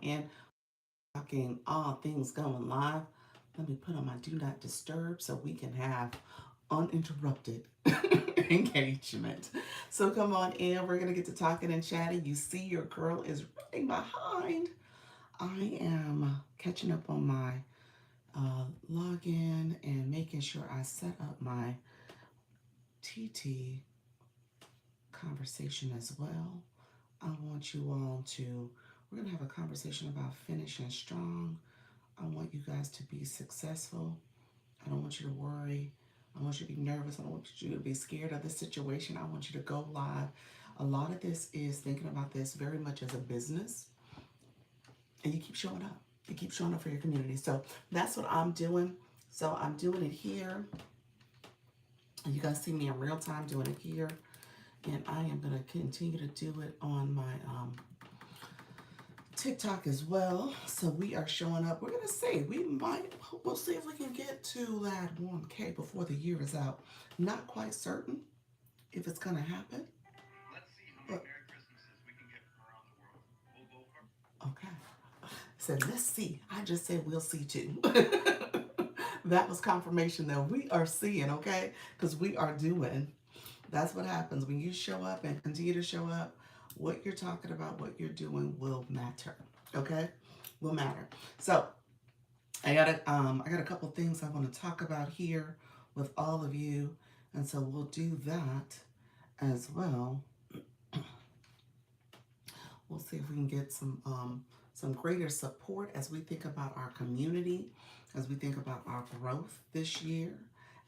in talking all things going live. Let me put on my do not disturb so we can have uninterrupted engagement. So come on in. We're going to get to talking and chatting. You see, your girl is running behind. I am catching up on my login and making sure I set up my TT conversation as well. I want you all to, we're going to have a conversation about finishing strong. I want you guys to be successful. I don't want you to worry. I want you to be nervous. I don't want you to be scared of this situation. I want you to go live. A lot of this is thinking about this very much as a business, and you keep showing up. You keep showing up for your community. So that's what I'm doing. So I'm doing it here. And you guys see me in real time doing it here. And I am going to continue to do it on my TikTok as well. So we are showing up. We're going to see. We'll see if we can get to that 1K before the year is out. Not quite certain if it's going to happen. Let's see how many Merry Christmases we can get from around the world. We'll go for. Okay. Said, let's see. I just said we'll see too. That was confirmation that we are seeing, okay? Because we are doing. That's what happens when you show up and continue to show up. What you're talking about, what you're doing will matter. Okay, will matter. So I got a couple things I want to talk about here with all of you, and so we'll do that as well. We'll see if we can get some greater support as we think about our community, as we think about our growth this year,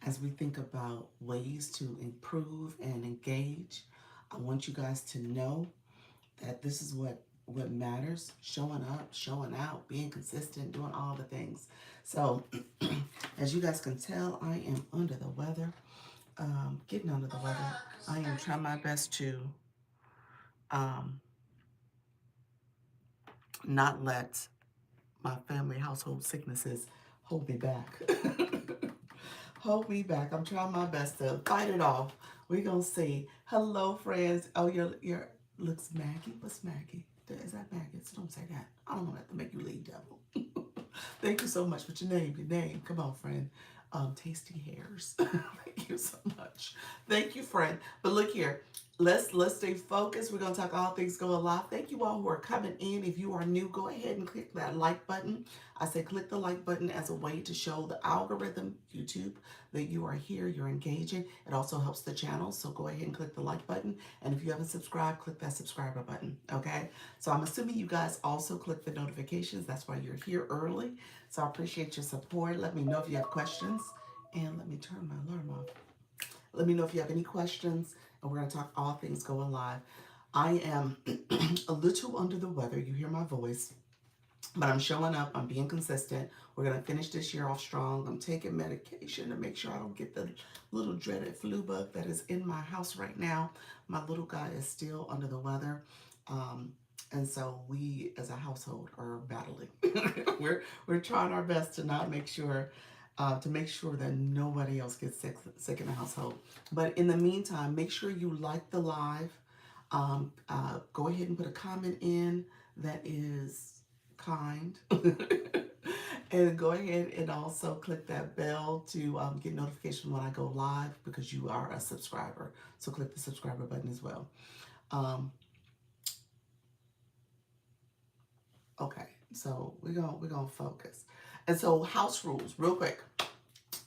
as we think about ways to improve and engage. I want you guys to know that this is what matters: showing up, showing out, being consistent, doing all the things. So as you guys can tell, I am under the weather, getting under the weather. I am trying my best to um, not let my family household sicknesses hold me back. Hold me back. I'm trying my best to fight it off. We're gonna see. Hello, friends. Oh, your looks Maggie. What's Maggie? Is that Maggie? So don't say that. I don't want that to make you leave, devil. Thank you so much for your name. Your name. Come on, friend. Tasty hairs. Thank you so much. Thank you, friend. But look here. Let's stay focused. We're gonna talk all things going live. Thank you all who are coming in. If you are new, go ahead and click that like button. I say click the like button as a way to show the algorithm, YouTube, that you are here, you're engaging. It also helps the channel. So go ahead and click the like button. And if you haven't subscribed, click that subscriber button. Okay. So I'm assuming you guys also click the notifications. That's why you're here early. So I appreciate your support. Let me know if you have questions. And let me turn my alarm off. Let me know if you have any questions, and we're going to talk all things going live. I am a little under the weather. You hear my voice, but I'm showing up. I'm being consistent. We're going to finish this year off strong. I'm taking medication to make sure I don't get the little dreaded flu bug that is in my house right now. My little guy is still under the weather. And so we as a household are battling. we're trying our best to not make sure to make sure that nobody else gets sick in the household. But in the meantime, make sure you like the live. Go ahead and put a comment in that is kind. And go ahead and also click that bell to get notification when I go live, because you are a subscriber. So click the subscriber button as well. Okay, so we're gonna focus. And so house rules, real quick.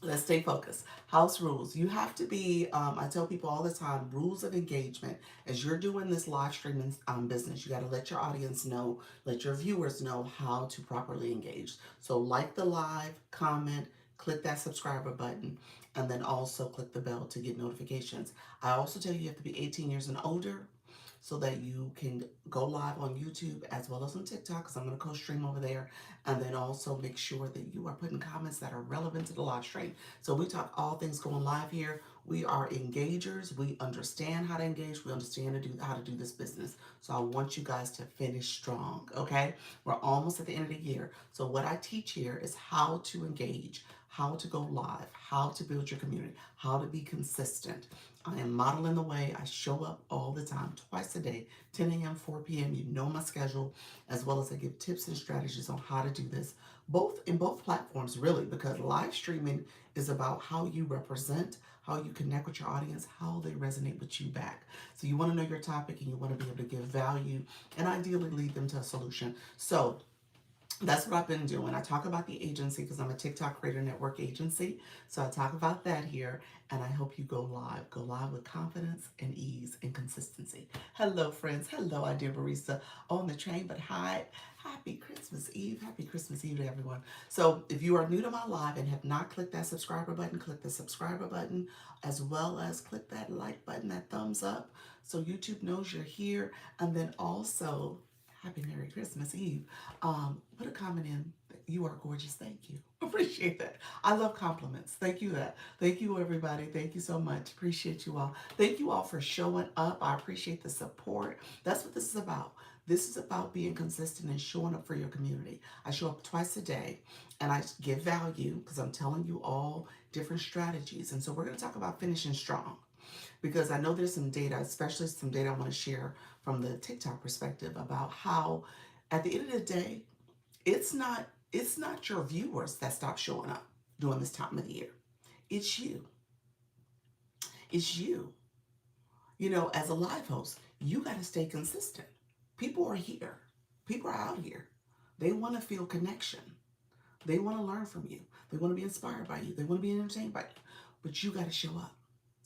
Let's stay focused. House rules. You have to be, I tell people all the time, rules of engagement. As you're doing this live streaming business, you got to let your audience know, let your viewers know how to properly engage. So like the live, comment, click that subscriber button, and then also click the bell to get notifications. I also tell you have to be 18 years and older, so that you can go live on YouTube as well as on TikTok, because I'm going to co-stream over there. And then also make sure that you are putting comments that are relevant to the live stream. So we talk all things going live here. We are engagers. We understand how to engage. We understand how to do this business. So I want you guys to finish strong, okay? We're almost at the end of the year. So what I teach here is how to engage, how to go live, how to build your community, how to be consistent. I am modeling the way. I show up all the time, twice a day, 10 a.m., 4 p.m. You know my schedule, as well as I give tips and strategies on how to do this, both in both platforms, really, because live streaming is about how you represent, how you connect with your audience, how they resonate with you back. So you want to know your topic and you want to be able to give value and ideally lead them to a solution. So that's what I've been doing. I talk about the agency because I'm a TikTok Creator Network agency. So I talk about that here and I hope you go live. Go live with confidence and ease and consistency. Hello, friends. Hello, Idea Barista on the train. But hi, happy Christmas Eve. Happy Christmas Eve to everyone. So if you are new to my live and have not clicked that subscriber button, click the subscriber button as well as click that like button, that thumbs up so YouTube knows you're here. And then also, happy Merry Christmas Eve. Put a comment in. You are gorgeous. Thank you. Appreciate that. I love compliments. Thank you that. Thank you everybody. Thank you so much. Appreciate you all. Thank you all for showing up. I appreciate the support. That's what this is about. This is about being consistent and showing up for your community. I show up twice a day and I give value because I'm telling you all different strategies. And so we're going to talk about finishing strong because I know there's some data, especially some data I want to share from the TikTok perspective about how at the end of the day, it's not your viewers that stop showing up during this time of the year. It's you. It's you. You know, as a live host, you got to stay consistent. People are here. People are out here. They want to feel connection. They want to learn from you. They want to be inspired by you. They want to be entertained by you. But you got to show up.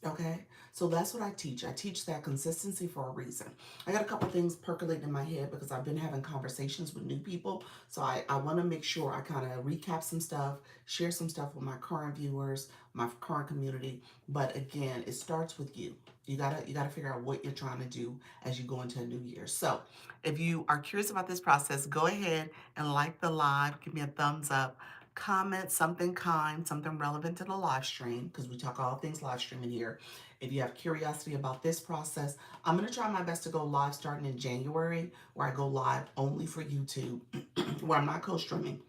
Okay, so that's what I teach. I teach that consistency for a reason. I got a couple things percolating in my head because I've been having conversations with new people. So I want to make sure I kind of recap some stuff, share some stuff with my current viewers, my current community. But again, it starts with you. You gotta figure out what you're trying to do as you go into a new year. So if you are curious about this process, go ahead and like the live, give me a thumbs up, comment something kind, something relevant to the live stream, because we talk all things live streaming here. If you have curiosity about this process, I'm going to try my best to go live starting in January, where I go live only for YouTube, where I'm not co-streaming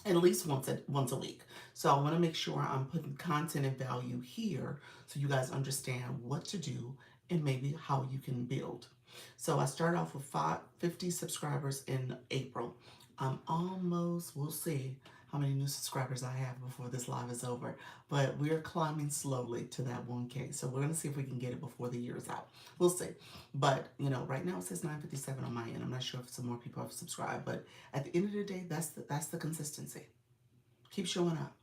at least once a week. So I want to make sure I'm putting content and value here so you guys understand what to do and maybe how you can build. So I started off with 50 subscribers in April. I'm almost, we'll see how many new subscribers I have before this live is over. But we're climbing slowly to that 1K. So we're going to see if we can get it before the year is out. We'll see. But, you know, right now it says 957 on my end. I'm not sure if some more people have subscribed. But at the end of the day, that's the consistency. Keep showing up.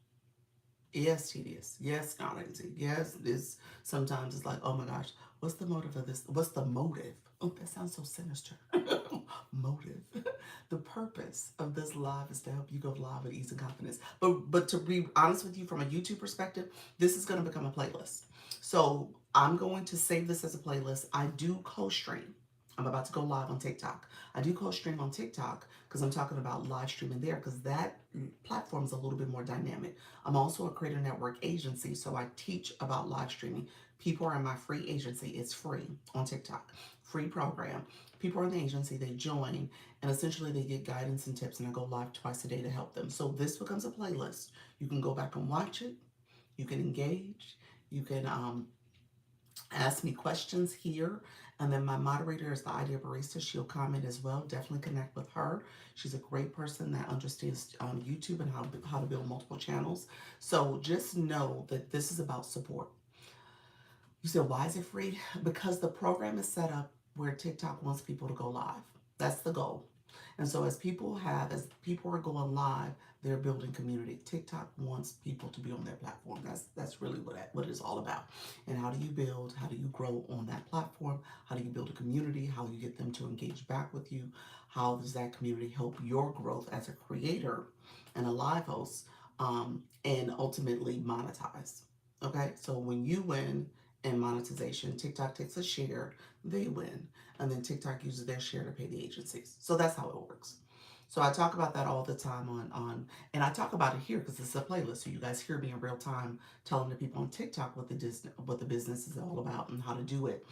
Yes, tedious. Yes, not easy. Yes, this sometimes it's like, oh my gosh, what's the motive of this? What's the motive? Oh, that sounds so sinister. Motive. The purpose of this live is to help you go live with ease and confidence. But to be honest with you, from a YouTube perspective, this is going to become a playlist. So I'm going to save this as a playlist. I do co-stream. I'm about to go live on TikTok. I do co-stream on TikTok because I'm talking about live streaming there because that platform is a little bit more dynamic. I'm also a Creator Network agency, so I teach about live streaming. People are in my free agency. It's free on TikTok. Free program. People are in the agency, they join, and essentially they get guidance and tips, and I go live twice a day to help them. So this becomes a playlist. You can go back and watch it. You can engage. You can ask me questions here. And then my moderator is the Idea Barista. She'll comment as well. Definitely connect with her. She's a great person that understands YouTube and how to build multiple channels. So just know that this is about support. You said, why is it free? Because the program is set up where TikTok wants people to go live. That's the goal. And so as people are going live, they're building community. TikTok wants people to be on their platform. That's really what it's all about. And how do you build? How do you grow on that platform? How do you build a community? How do you get them to engage back with you? How does that community help your growth as a creator and a live host, and ultimately monetize? Okay, so when you win in monetization, TikTok takes a share, they win, and then TikTok uses their share to pay the agencies. So that's how it works. So I talk about that all the time and I talk about it here because it's a playlist. So you guys hear me in real time telling the people on TikTok what the business is all about and how to do it,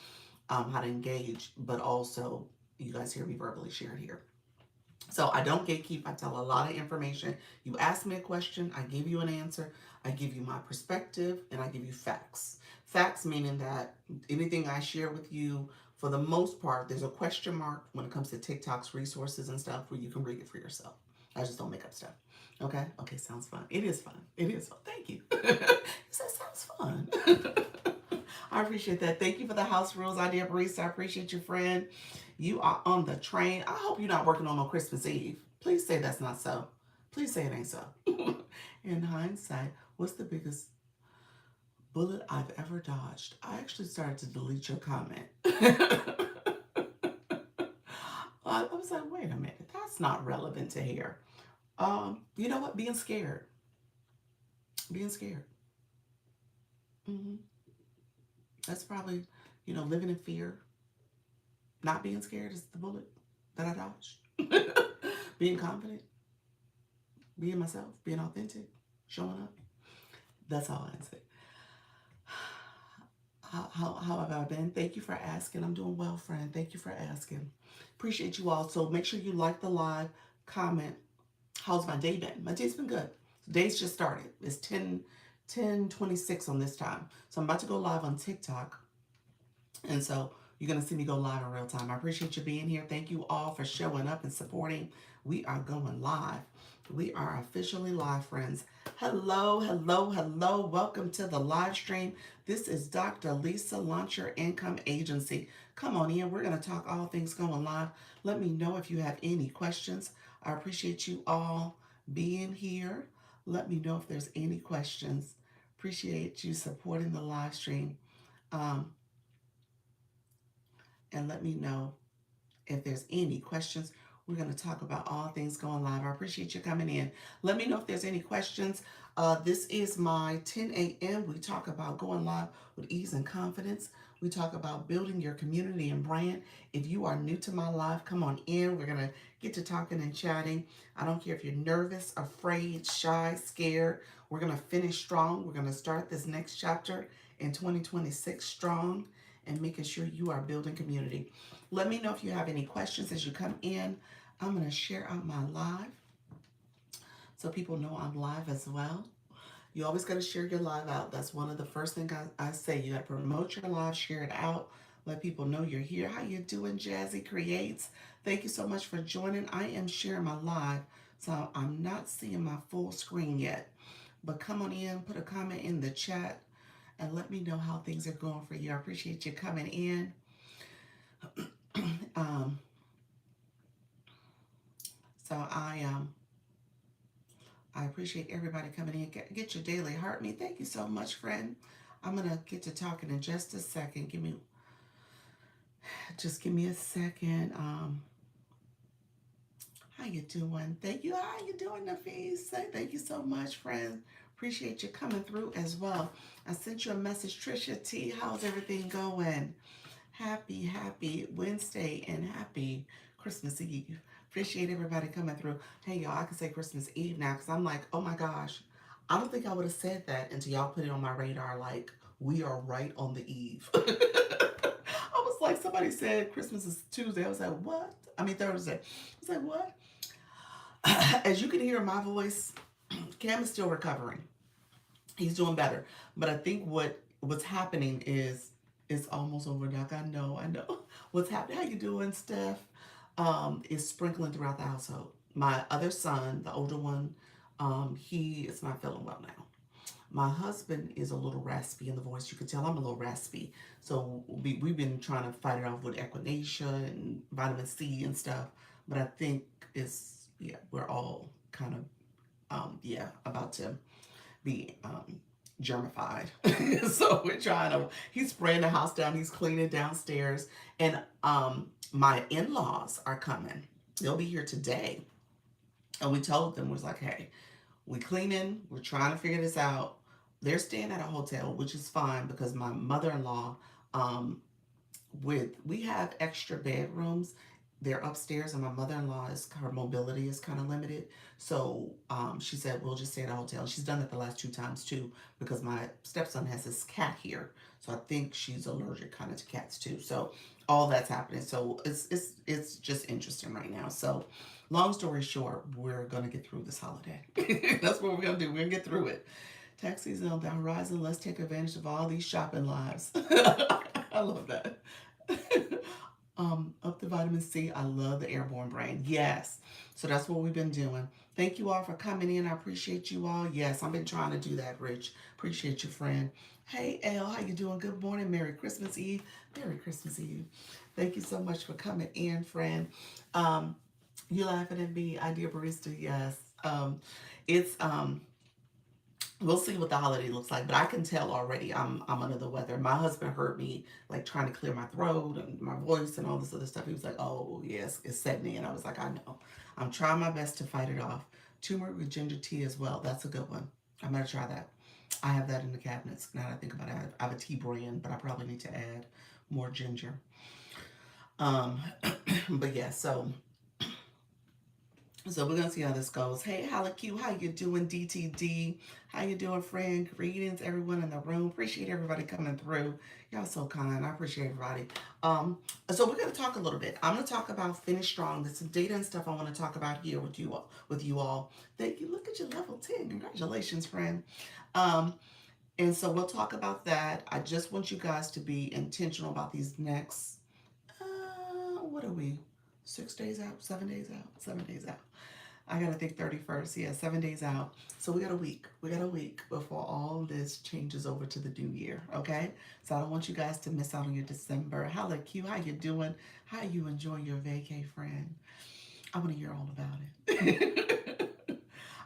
how to engage, but also you guys hear me verbally share it here. So I don't gatekeep. I tell a lot of information. You ask me a question, I give you an answer. I give you my perspective, and I give you facts. Facts meaning that anything I share with you, for the most part, there's a question mark when it comes to TikTok's resources and stuff where you can read it for yourself. I just don't make up stuff. Okay? Okay, sounds fun. It is fun. It is fun. Thank you. You said sounds fun. I appreciate that. Thank you for the house rules idea, Barista. I appreciate you, friend. You are on the train. I hope you're not working on Christmas Eve. Please say that's not so. Please say it ain't so. In hindsight, what's the biggest bullet I've ever dodged? I actually started to delete your comment. I was like, wait a minute, that's not relevant to here. You know what? Being scared. Being scared. hmm That's probably, living in fear. Not being scared is the bullet that I dodged. Being confident, being myself, being authentic, showing up. That's all I'd say. How have I been? Thank you for asking. I'm doing well, friend. Thank you for asking. Appreciate you all. So make sure you like the live, comment. How's my day been? My day's been good. The day's just started. It's 10:26 on this time. So I'm about to go live on TikTok. And so you're going to see me go live in real time. I appreciate you being here. Thank you all for showing up and supporting. We are going live. We are officially live, friends. Hello, hello, hello. Welcome to the live stream. This is Dr. Lisa, Launch Your Income Agency. Come on in. We're going to talk all things going live. Let me know if you have any questions. I appreciate you all being here. Let me know if there's any questions. Appreciate you supporting the live stream. Um, and let me know if there's any questions. We're going to talk about all things going live. I appreciate you coming in. Let me know if there's any questions. This is my 10 a.m. We talk about going live with ease and confidence. We talk about building your community and brand. If you are new to my live, come on in. We're going to get to talking and chatting. I don't care if you're nervous, afraid, shy, scared. We're going to finish strong. We're going to start this next chapter in 2026 strong and making sure you are building community. Let me know if you have any questions as you come in. I'm going to share out my live so people know I'm live as well. You always got to share your live out. That's one of the first things I say. You got to promote your live, share it out, let people know you're here. How you doing, Jazzy Creates? Thank you so much for joining. I am sharing my live, so I'm not seeing my full screen yet. But come on in, put a comment in the chat, and let me know how things are going for you. I appreciate you coming in. um, so I appreciate everybody coming in. Get your daily heart me. Thank you so much, friend. I'm gonna get to talking in just a second. Just give me a second. How you doing? Thank you. How you doing, Nafis? Thank you so much, friend. Appreciate you coming through as well. I sent you a message, Trisha T. How's everything going? Happy Wednesday and happy Christmas Eve. Appreciate everybody coming through. Hey, y'all, I can say Christmas Eve now because I'm like, oh my gosh, I don't think I would have said that until y'all put it on my radar. Like, we are right on the eve. I was like, somebody said Christmas is Tuesday. I was like, what? I mean, Thursday. I was like, what? As you can hear in my voice, Cam is still recovering. He's doing better. But I think what's happening is it's almost over, Doc. I know. What's happening? How you doing, Steph? Is sprinkling throughout the household. My other son, the older one, he is not feeling well now. My husband is a little raspy in the voice. You can tell I'm a little raspy. So we've been trying to fight it off with echinacea and vitamin C and stuff. But I think we're all kind of, about to be germified. So we're trying to, he's spraying the house down, he's cleaning downstairs. And my in-laws are coming. They'll be here today. And we told them, we was like, hey, we cleaning, we're trying to figure this out. They're staying at a hotel, which is fine because my mother-in-law, we have extra bedrooms. They're upstairs, and my mother-in-law her mobility is kind of limited. So she said we'll just stay at a hotel. She's done it the last 2 times too because my stepson has this cat here. So I think she's allergic kind of to cats too. So all that's happening. So it's just interesting right now. So long story short, we're gonna get through this holiday. That's what we're gonna do. We're gonna get through it. Tax season on the horizon. Let's take advantage of all these shopping lives. I love that. Up the vitamin C. I love the airborne brain. Yes. So that's what we've been doing. Thank you all for coming in. I appreciate you all. Yes, I've been trying to do that, Rich. Appreciate you, friend. Hey, Elle, how you doing? Good morning. Merry Christmas Eve. Merry Christmas Eve. Thank you so much for coming in, friend. Um, you laughing at me, Idea Barista? Yes. It's we'll see what the holiday looks like, but I can tell already I'm under the weather. My husband heard me like trying to clear my throat and my voice and all this other stuff. He was like, "Oh yes, it's setting in." I was like, "I know." I'm trying my best to fight it off. Turmeric with ginger tea as well. That's a good one. I'm gonna try that. I have that in the cabinets. Now that I think about it, I have a tea brand, but I probably need to add more ginger. Um, but yeah, so we're gonna see how this goes. Hey, Q, how you doing? DTD, how you doing, friend? Greetings, everyone in the room. Appreciate everybody coming through. Y'all so kind. I appreciate everybody. Um, so we're gonna talk a little bit. I'm gonna talk about Finish Strong. There's some data and stuff I want to talk about here with you all. With you all. Thank you. Look at your level 10. Congratulations, friend. Um, and so we'll talk about that. I just want you guys to be intentional about these next. What are we? 6 days out, 7 days out, 7 days out. I gotta think 31st. Yeah, 7 days out. So we got a week. We got a week before all this changes over to the new year. Okay. So I don't want you guys to miss out on your December. Hello, Q. How you doing? How you enjoying your vacay, friend? I want to hear all about it.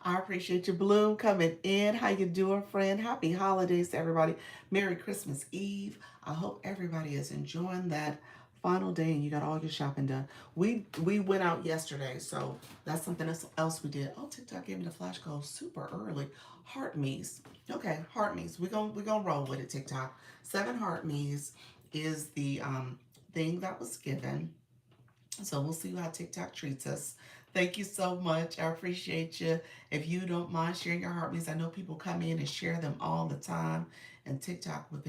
I appreciate you, Bloom, coming in. How you doing, friend? Happy holidays to everybody. Merry Christmas Eve. I hope everybody is enjoying that final day and you got all your shopping done. We went out yesterday, so that's something else we did. Oh, TikTok gave me the flash code super early. Heart me's. Okay, heart me's. We gonna roll with it, TikTok. 7 heart me's is the thing that was given. So we'll see how TikTok treats us. Thank you so much. I appreciate you. If you don't mind sharing your heartbeats, I know people come in and share them all the time, and TikTok with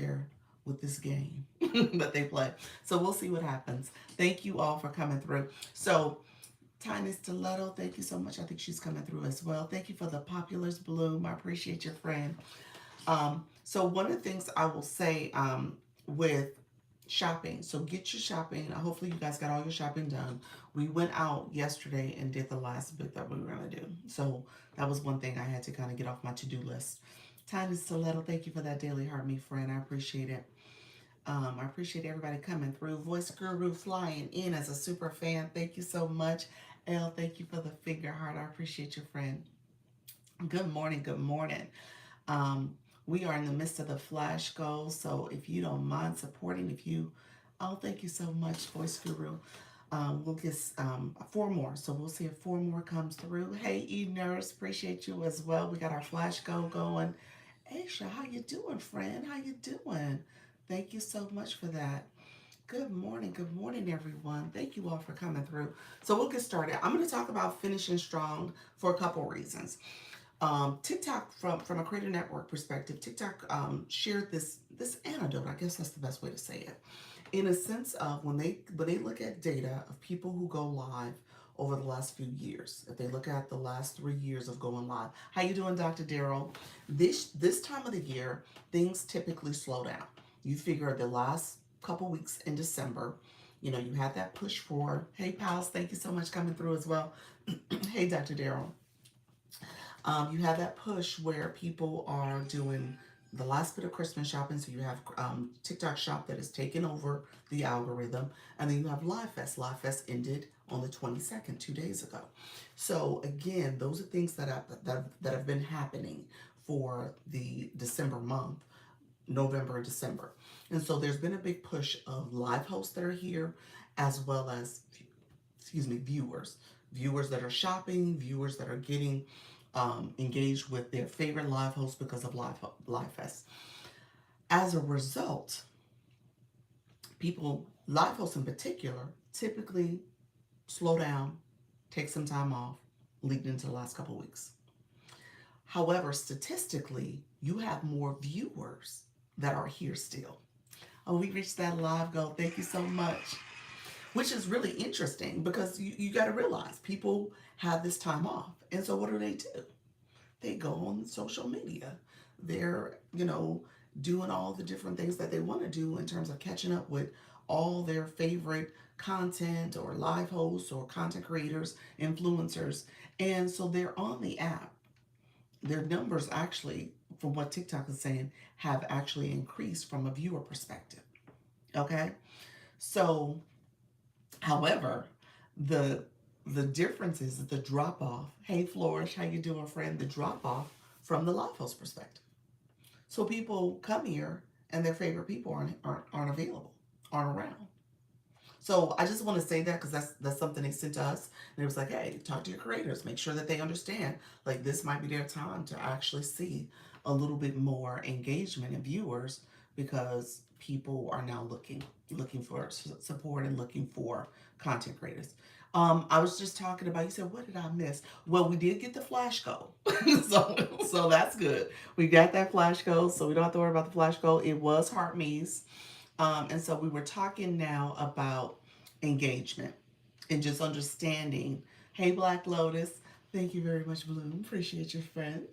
this game that they play. So we'll see what happens. Thank you all for coming through. So Tiny Stiletto, thank you so much. I think she's coming through as well. Thank you for the populars, Bloom. I appreciate your friend. So one of the things I will say with shopping, so get your shopping. Hopefully you guys got all your shopping done. We went out yesterday and did the last bit that we were gonna do. So that was one thing I had to kind of get off my to-do list. Tiny Stiletto, thank you for that daily heart, me friend. I appreciate it. I appreciate everybody coming through. Voice Guru flying in as a super fan. Thank you so much. Elle, thank you for the finger heart. I appreciate your friend. Good morning. Good morning. Um, we are in the midst of the flash goal, so if you don't mind supporting, oh, thank you so much, Voice Guru. We'll get 4 more, so we'll see if 4 more comes through. Hey, E-Nurse, appreciate you as well. We got our flash goal going. Aisha, how you doing, friend? How you doing? Thank you so much for that. Good morning, everyone. Thank you all for coming through. So we'll get started. I'm going to talk about finishing strong for a couple reasons. TikTok, from a creator network perspective, TikTok shared this anecdote. I guess that's the best way to say it. In a sense of when they look at data of people who go live over the last few years, if they look at the last 3 years of going live, how you doing, Dr. Darrell? This time of the year, things typically slow down. You figure the last couple weeks in December, you had that push for. Hey, pals, thank you so much coming through as well. Hey, Dr. Darrell. You have that push where people are doing the last bit of Christmas shopping. So you have TikTok Shop that is taking over the algorithm. And then you have Live Fest. Live Fest ended on the 22nd, 2 days ago. So again, those are things that have been happening for the December month, November and December. And so there's been a big push of live hosts that are here, as well as, viewers that are shopping, viewers that are getting engaged with their favorite live hosts because of Live Fest. As a result, live hosts in particular, typically slow down, take some time off, leading into the last couple of weeks. However, statistically, you have more viewers that are here still. Oh, we reached that live goal. Thank you so much. which is really interesting because you got to realize people have this time off. And so what do? They go on social media. They're, doing all the different things that they want to do in terms of catching up with all their favorite content or live hosts or content creators, influencers. And so they're on the app. Their numbers actually, from what TikTok is saying, have actually increased from a viewer perspective. Okay? So, however, the the difference is the drop off. Hey Flourish, how you doing, friend? The drop off from the live host perspective. So people come here and their favorite people aren't available, aren't around. So I just want to say that because that's something they sent to us, and it was like, hey, talk to your creators, make sure that they understand like this might be their time to actually see a little bit more engagement and viewers because people are now looking for support and looking for content creators. I was just talking about. You said, what did I miss? Well, we did get the flash goal, so that's good. We got that flash goal, so we don't have to worry about the flash goal. It was Heart Me's. And so we were talking now about engagement and just understanding. Hey, Black Lotus. Thank you very much, Bloom. Appreciate your friend.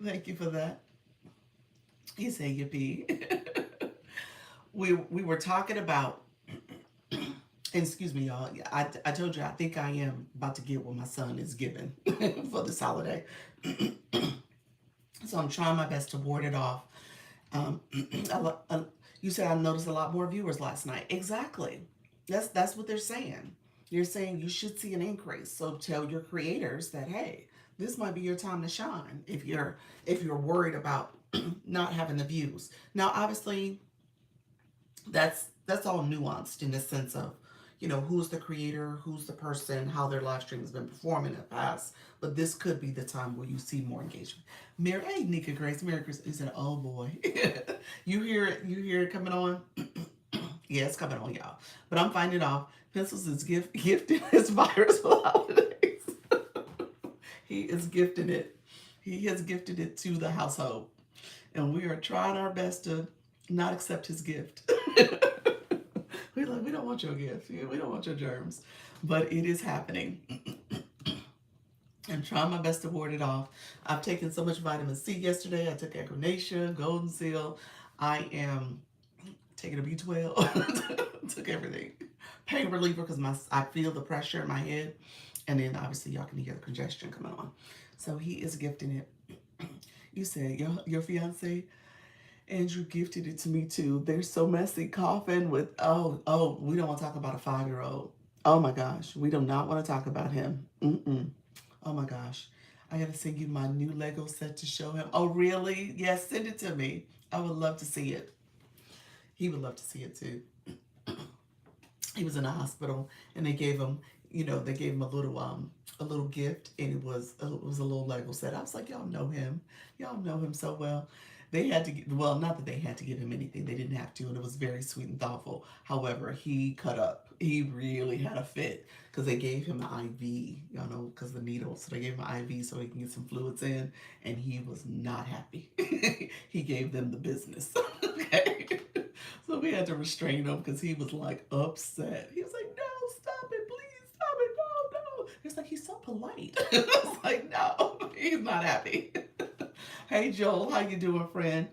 Thank you for that. You say yippee. We were talking about, excuse me, y'all. I told you I think I am about to get what my son is given for this holiday. So I'm trying my best to ward it off. Um, you said I noticed a lot more viewers last night. Exactly. That's what they're saying. You're saying you should see an increase. So tell your creators that hey, this might be your time to shine if you're worried about not having the views. Now, obviously, that's all nuanced in the sense of who's the creator, who's the person, how their live stream has been performing in the past. But this could be the time where you see more engagement. Mary, hey, Nika Grace, Merry Christmas. He said, "Oh boy, you hear it coming on." Yeah, it's coming on, y'all. But I'm finding off. Pencils is gifting his virus for the holidays. He is gifting it. He has gifted it to the household, and we are trying our best to not accept his gift. We don't want your gift. We don't want your germs, but it is happening. I'm trying my best to ward it off. I've taken so much vitamin C yesterday. I took Echinacea, Golden Seal. I am taking a B12. Took everything. Pain reliever because I feel the pressure in my head, and then obviously y'all can hear the congestion coming on. So he is gifting it. You said your fiance Andrew gifted it to me too. They're so messy, coughing with we don't want to talk about a 5-year-old. Oh my gosh, we do not want to talk about him. Mm-mm. Oh my gosh, I gotta send you my new Lego set to show him. Oh really? Yes, send it to me. I would love to see it. He would love to see it too. He was in a hospital and they gave him a little gift, and it was a little Lego set. I was like, y'all know him so well. They had to well, not that they had to give him anything, they didn't have to, and it was very sweet and thoughtful. However, he cut up. He really had a fit because they gave him an IV, because the needle. So they gave him an IV so he can get some fluids in, and he was not happy. He gave them the business. Okay. So we had to restrain him because he was like upset. He was like, no, stop it, please, stop it, no, no. He's like, he's so polite. I was like, no, he's not happy. Hey Joel, how you doing, friend?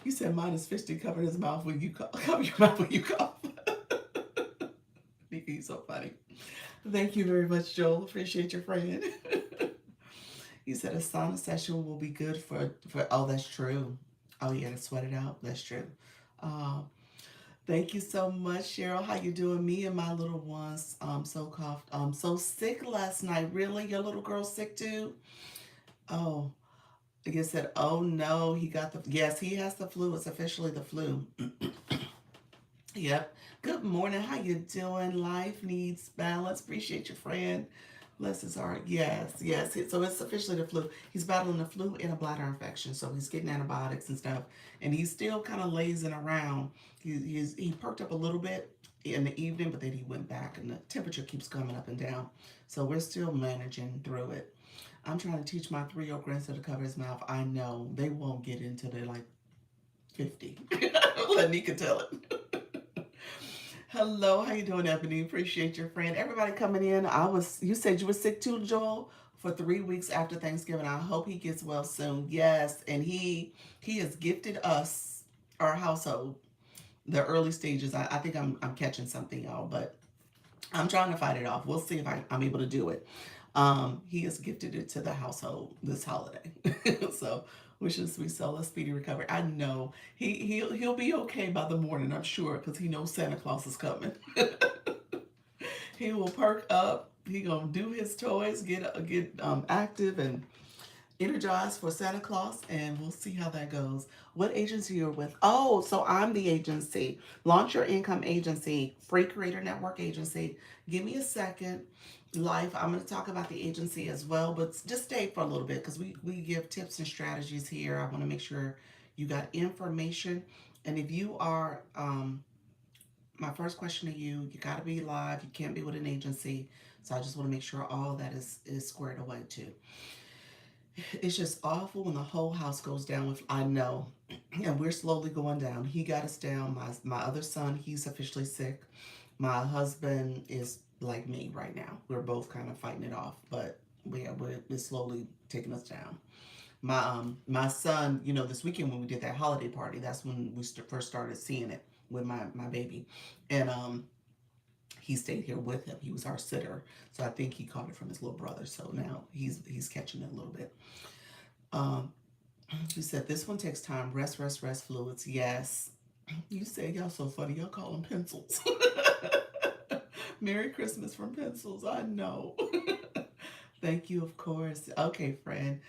You said mine is fish to cover his mouth when you cover your mouth when you cough. He's so funny. Thank you very much, Joel. Appreciate your friend. You said a sauna session will be good for. Oh, that's true. Oh, yeah, to sweat it out. That's true. Um, Thank you so much, Cheryl. How you doing? Me and my little ones so coughed. So sick last night. Really? Your little girl sick too? Oh, I guess said, oh no, he got the yes, he has the flu. It's officially the flu. Yep. Good morning. How you doing? Life needs balance. Appreciate your friend. Bless his heart. Yes, yes. So it's officially the flu. He's battling the flu and a bladder infection. So he's getting antibiotics and stuff. And he's still kind of lazing around. He perked up a little bit in the evening, but then he went back and the temperature keeps coming up and down. So we're still managing through it. I'm trying to teach my 3-year-old grandson to cover his mouth. I know they won't get into their like 50. Let Nika tell it. Hello, how you doing, Ebony? Appreciate your friend. Everybody coming in. You said you were sick too, Joel, for 3 weeks after Thanksgiving. I hope he gets well soon. Yes, and he has gifted us, our household, the early stages. I think I'm catching something, y'all, but I'm trying to fight it off. We'll see if I'm able to do it. He has gifted it to the household this holiday. So wishes we sell a speedy recovery. I know he'll be okay by the morning, I'm sure, because he knows Santa Claus is coming. He will perk up. He gonna do his toys, get active and energized for Santa Claus, and we'll see how that goes. What agency you're with? Oh, so I'm the agency. Launch Your Income Agency, Free Creator Network Agency. Give me a second. Life, I'm going to talk about the agency as well, but just stay for a little bit because we give tips and strategies here. I want to make sure you got information. And if you are, my first question to you, you got to be live. You can't be with an agency. So I just want to make sure all that is squared away too. It's just awful when the whole house goes down with, I know, and we're slowly going down. He got us down. My other son, he's officially sick. My husband is like me right now. We're both kind of fighting it off, but it's slowly taking us down. My son, this weekend when we did that holiday party, that's when we first started seeing it with my baby, and he stayed here with him. He was our sitter, so I think he caught it from his little brother. So now he's catching it a little bit. Um, you said this one takes time. Rest, rest, rest. Fluids. Yes. You said y'all so funny. Y'all call them pencils. Merry Christmas from pencils. I know. Thank you, of course. Okay, friend.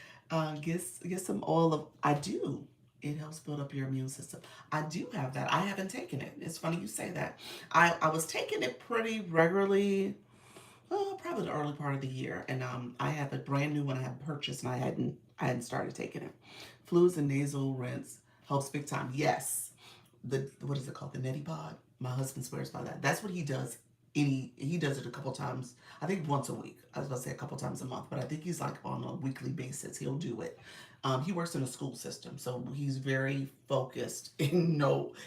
Get some oil of. I do. It helps build up your immune system. I do have that. I haven't taken it. It's funny you say that. I was taking it pretty regularly, probably the early part of the year, and I have a brand new one I had purchased, and I hadn't started taking it. Fluids and nasal rinse helps big time. Yes, the what is it called? The neti pod. My husband swears by that. That's what he does. He does it a couple times. I think once a week. I was about to say a couple times a month, but I think he's like on a weekly basis. He'll do it. He works in a school system, so he's very focused and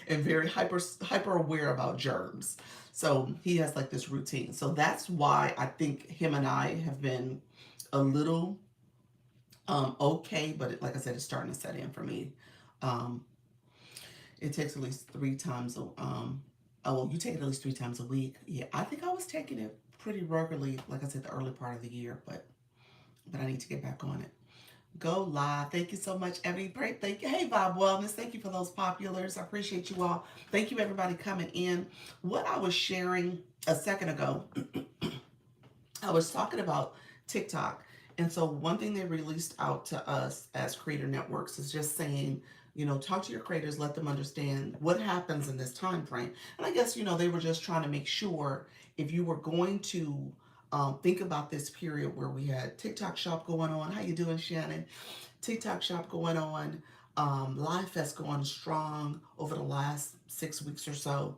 very hyper aware about germs. So he has like this routine. So that's why I think him and I have been a little okay, but like I said, it's starting to set in for me. Um, it takes at least 3 times oh well, you take it at least 3 times a week. Yeah, I think I was taking it pretty regularly, like I said, the early part of the year, but I need to get back on it. Go live. Thank you so much, every great. Thank you. Hey, Bob Wellness. Thank you for those populars. I appreciate you all. Thank you, everybody, coming in. What I was sharing a second ago, I was talking about TikTok. And so, one thing they released out to us as creator networks is just saying, talk to your creators, let them understand what happens in this time frame. And I guess, they were just trying to make sure if you were going to think about this period where we had TikTok shop going on. How you doing, Shannon? TikTok shop going on. Live Fest going strong over the last 6 weeks or so.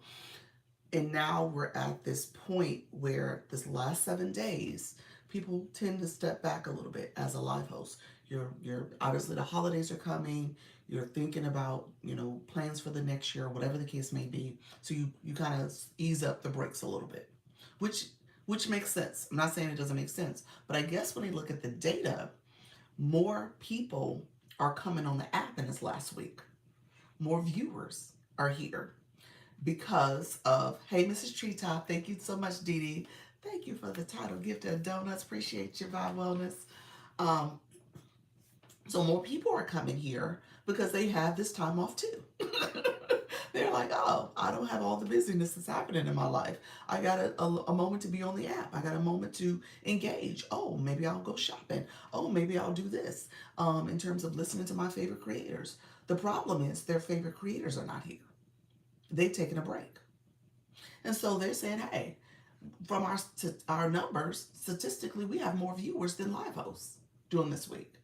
And now we're at this point where this last 7 days, people tend to step back a little bit as a live host. You're obviously the holidays are coming. You're thinking about, plans for the next year, whatever the case may be. So you kind of ease up the brakes a little bit, which which makes sense. I'm not saying it doesn't make sense, but I guess when you look at the data, more people are coming on the app in this last week. More viewers are here because of, hey, Mrs. Treetop, thank you so much, Dee Dee. Thank you for the title gift of donuts. Appreciate your vibe wellness. Um, so more people are coming here because they have this time off too. They're like, oh, I don't have all the busyness that's happening in my life. I got a moment to be on the app. I got a moment to engage. Oh, maybe I'll go shopping. Oh, maybe I'll do this in terms of listening to my favorite creators. The problem is their favorite creators are not here. They've taken a break. And so they're saying, hey, from our numbers, statistically, we have more viewers than live hosts during this week.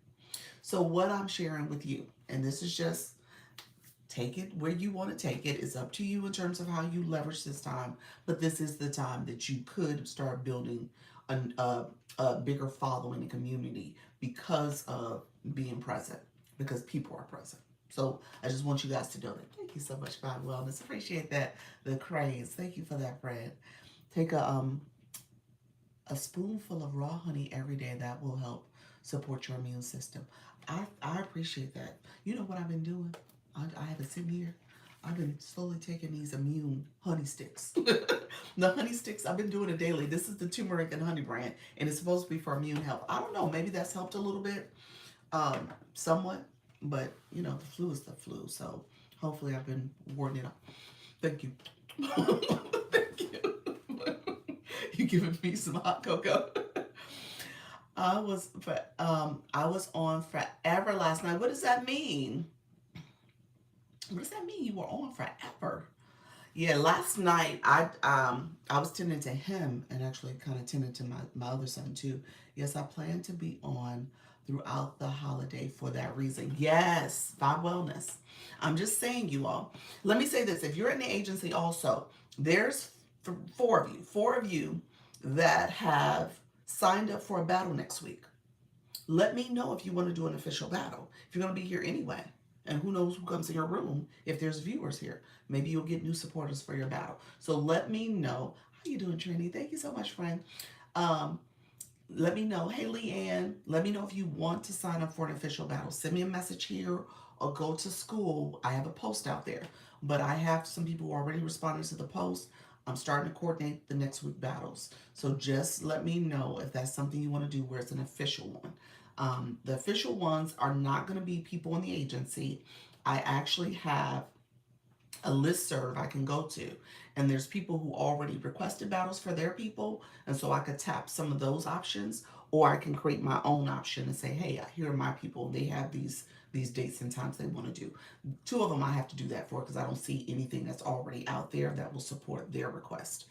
So what I'm sharing with you, and this is just take it where you want to take it. It's up to you in terms of how you leverage this time. But this is the time that you could start building a bigger following and community because of being present, because people are present. So I just want you guys to know that. Thank you so much, God Wellness. Appreciate that. The craze. Thank you for that, Fred. Take a spoonful of raw honey every day. That will help support your immune system. I appreciate that. You know what I've been doing? I have it sitting here. I've been slowly taking these immune honey sticks. The honey sticks, I've been doing it daily. This is the turmeric and honey brand, and it's supposed to be for immune health. I don't know, maybe that's helped a little bit, somewhat, but you know, the flu is the flu, so hopefully I've been warding it off. Thank you. Thank you. You giving me some hot cocoa. I was on forever last night. What does that mean? What does that mean? You were on forever? Yeah, last night I was tending to him and actually kind of tending to my other son too. Yes, I plan to be on throughout the holiday for that reason. Yes, Vibe Wellness. I'm just saying, you all. Let me say this: if you're in the agency, also there's four of you that have signed up for a battle next week. Let me know if you want to do an official battle. If you're going to be here anyway. And who knows who comes in your room if there's viewers here. Maybe you'll get new supporters for your battle. So let me know. How you doing, Trini? Thank you so much, friend. Um, Let me know. Hey, Leanne, let me know if you want to sign up for an official battle. Send me a message here or go to school. I have a post out there. But I have some people who already responded to the post. I'm starting to coordinate the next week battles. So just let me know if that's something you want to do where it's an official one. The official ones are not going to be people in the agency. I actually have a list serve I can go to, and there's people who already requested battles for their people, and so I could tap some of those options, or I can create my own option and say, hey, here are my people. They have these dates and times they want to do. Two of them I have to do that for because I don't see anything that's already out there that will support their request.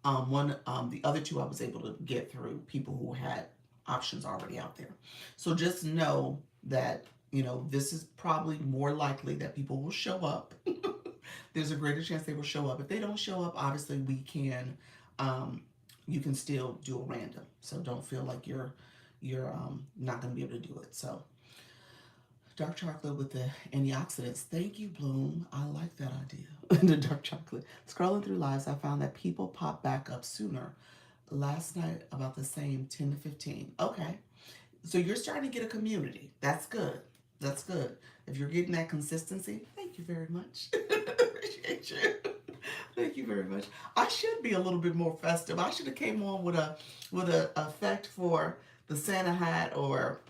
The other two I was able to get through people who had options already out there. So just know that this is probably more likely that people will show up. There's a greater chance they will show up. If they don't show up, obviously we can, you can still do a random. So don't feel like you're not going to be able to do it. So dark chocolate with the antioxidants. Thank you, Bloom. I like that idea. The dark chocolate. Scrolling through lives, I found that people pop back up sooner. Last night, about the same 10 to 15. Okay. So you're starting to get a community. That's good. That's good. If you're getting that consistency, thank you very much. Appreciate you. Thank you very much. I should be a little bit more festive. I should have came on with a effect for the Santa hat, or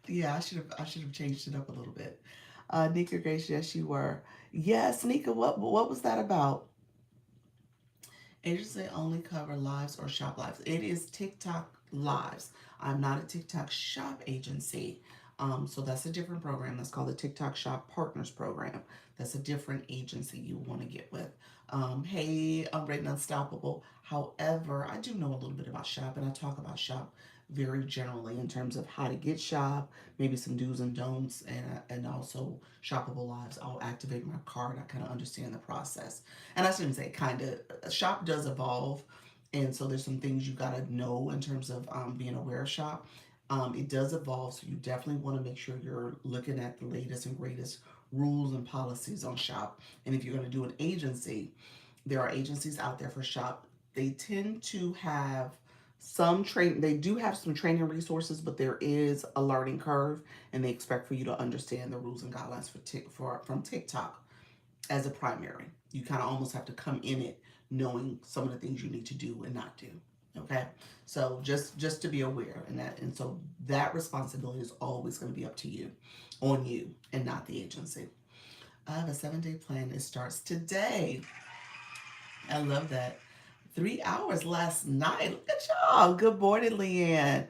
yeah, I should have changed it up a little bit. Nika Grace, yes, you were. Yes, Nika, what was that about? Agency only cover lives or shop lives. It is TikTok lives. I'm not a TikTok shop agency. So that's a different program. That's called the TikTok Shop Partners Program. That's a different agency you want to get with. Hey, I'm Rating Unstoppable. However, I do know a little bit about shop, and I talk about shop very generally in terms of how to get shop, maybe some do's and don'ts, and also shoppable lives. I'll activate my card. I kind of understand the process, and I shouldn't say kind of. Shop does evolve, and so there's some things you got to know in terms of being aware of shop. It does evolve, so you definitely want to make sure you're looking at the latest and greatest rules and policies on shop. And if you're going to do an agency, there are agencies out there for shop. They tend to have they do have some training resources, but there is a learning curve, and they expect for you to understand the rules and guidelines from TikTok as a primary. You kind of almost have to come in it knowing some of the things you need to do and not do. Okay, so just to be aware, and so that responsibility is always going to be up to you, on you, and not the agency. I have a 7-day plan. It starts today. I love that. 3 hours last night. Look at y'all. Good morning, Leanne.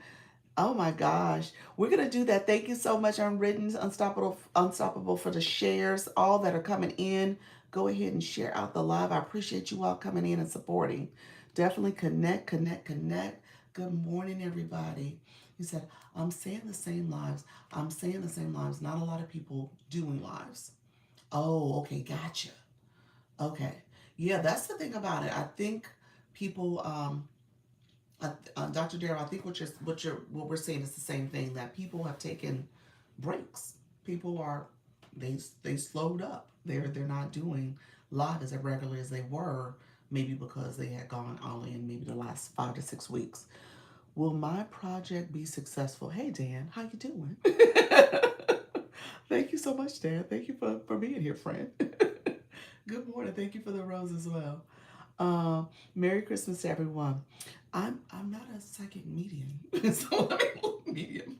Oh my gosh. We're gonna do that. Thank you so much, Unwritten, Unstoppable for the shares, all that are coming in. Go ahead and share out the live. I appreciate you all coming in and supporting. Definitely connect, connect, connect. Good morning, everybody. He said, I'm saying the same lives. I'm saying the same lives. Not a lot of people doing lives. Oh, okay, gotcha. Okay. Yeah, that's the thing about it. I think people, Dr. Darrow, I think what we're saying is the same thing, that people have taken breaks. People are they slowed up. They're not doing live as regularly as they were, maybe because they had gone only in maybe the last 5 to 6 weeks. Will my project be successful? Hey Dan, how you doing? Thank you so much, Dan. Thank you for being here, friend. Good morning. Thank you for the rose as well. Merry Christmas to everyone. I'm not a psychic medium, so let me look medium.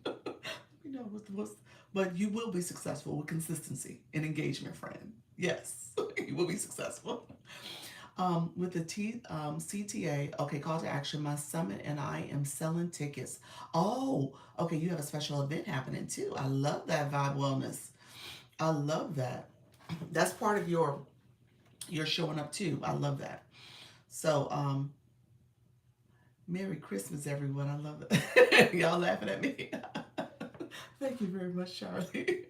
You know what's but you will be successful with consistency and engagement, friend. Yes, you will be successful. With the CTA, okay, call to action. My summit and I am selling tickets. Oh, okay, you have a special event happening too. I love that Vibe Wellness. I love that. That's part of your showing up too. I love that. So, Merry Christmas, everyone. I love it. Y'all laughing at me. Thank you very much, Charlie.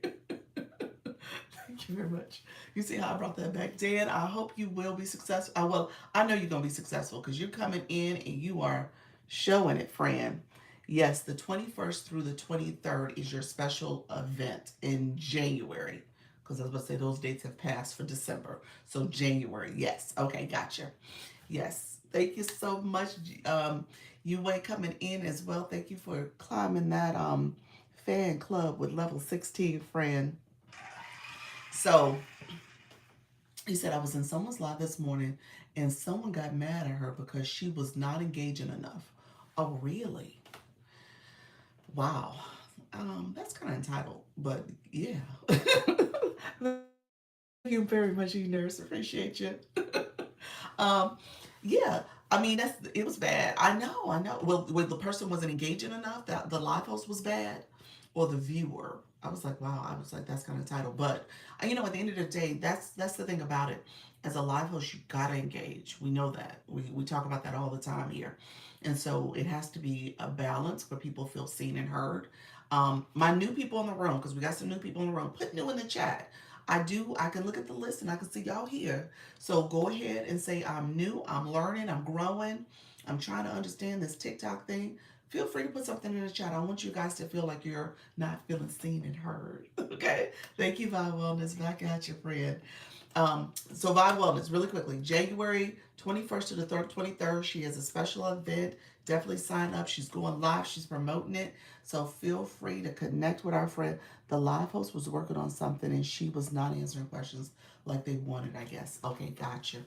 Thank you very much. You see how I brought that back, Dan? I hope you will be successful. Well, I know you're gonna be successful because you're coming in and you are showing it, friend. Yes, the 21st through the 23rd is your special event in January. Because I was about to say those dates have passed for December. So January, yes. Okay, gotcha. Yes. Thank you so much. You ain't coming in as well. Thank you for climbing that fan club with level 16, friend. So he said, I was in someone's live this morning and someone got mad at her because she was not engaging enough. Oh, really? Wow. That's kind of entitled, but yeah. Thank you very much, you nurse. Appreciate you. um, yeah. I mean, it was bad. I know. Well, the person wasn't engaging enough. That the live host was bad, or the viewer. I was like, wow. I was like, that's kind of title. But at the end of the day, that's the thing about it. As a live host, you gotta engage. We know that. We talk about that all the time here, and so it has to be a balance where people feel seen and heard. My new people in the room, because we got some new people in the room. Put new in the chat. I can look at the list and I can see y'all here. So go ahead and say, I'm new, I'm learning, I'm growing, I'm trying to understand this TikTok thing. Feel free to put something in the chat. I want you guys to feel like you're not feeling seen and heard. Okay. Thank you, Vibe Wellness. Back at your friend. So Vibe Wellness, really quickly, January 21st to the 23rd, she has a special event. Definitely sign up. She's going live. She's promoting it. So feel free to connect with our friend. The live host was working on something and she was not answering questions like they wanted, I guess. Okay, gotcha.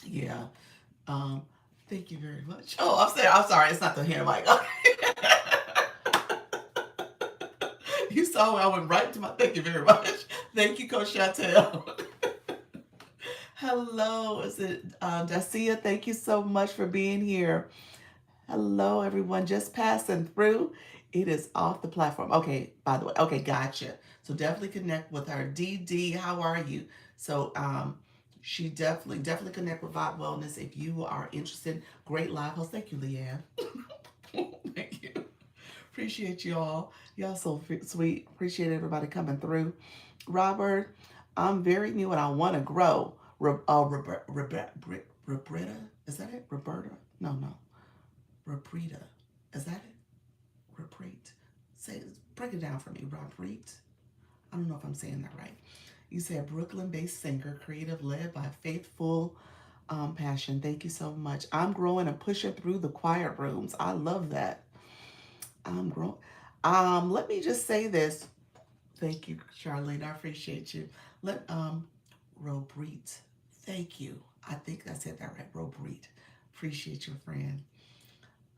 Yeah. Um, Thank you very much. Oh, I'm sorry. It's not the hand mic. Okay. You saw where I went right to my thank you very much. Thank you, Coach Chantel. Hello, is it Dacia? Thank you so much for being here. Hello, everyone. Just passing through. It is off the platform. Okay, by the way. Okay, gotcha. So definitely connect with her. DD, how are you? So she definitely connect with Vibe Wellness if you are interested. Great live host. Thank you, Leanne. Thank you. Appreciate you all. Y'all so sweet. Appreciate everybody coming through. Robert, I'm very new and I want to grow. Roberta, is that it? Roberta? No. Robrita, is that it? Reprete. Break it down for me. Reprete. I don't know if I'm saying that right. You said Brooklyn-based singer, creative, led by faithful passion. Thank you so much. I'm growing and pushing through the quiet rooms. I love that. I'm growing. Let me just say this. Thank you, Charlene. I appreciate you. Robreet. Thank you. I think I said that right. Robreet. Appreciate you, friend.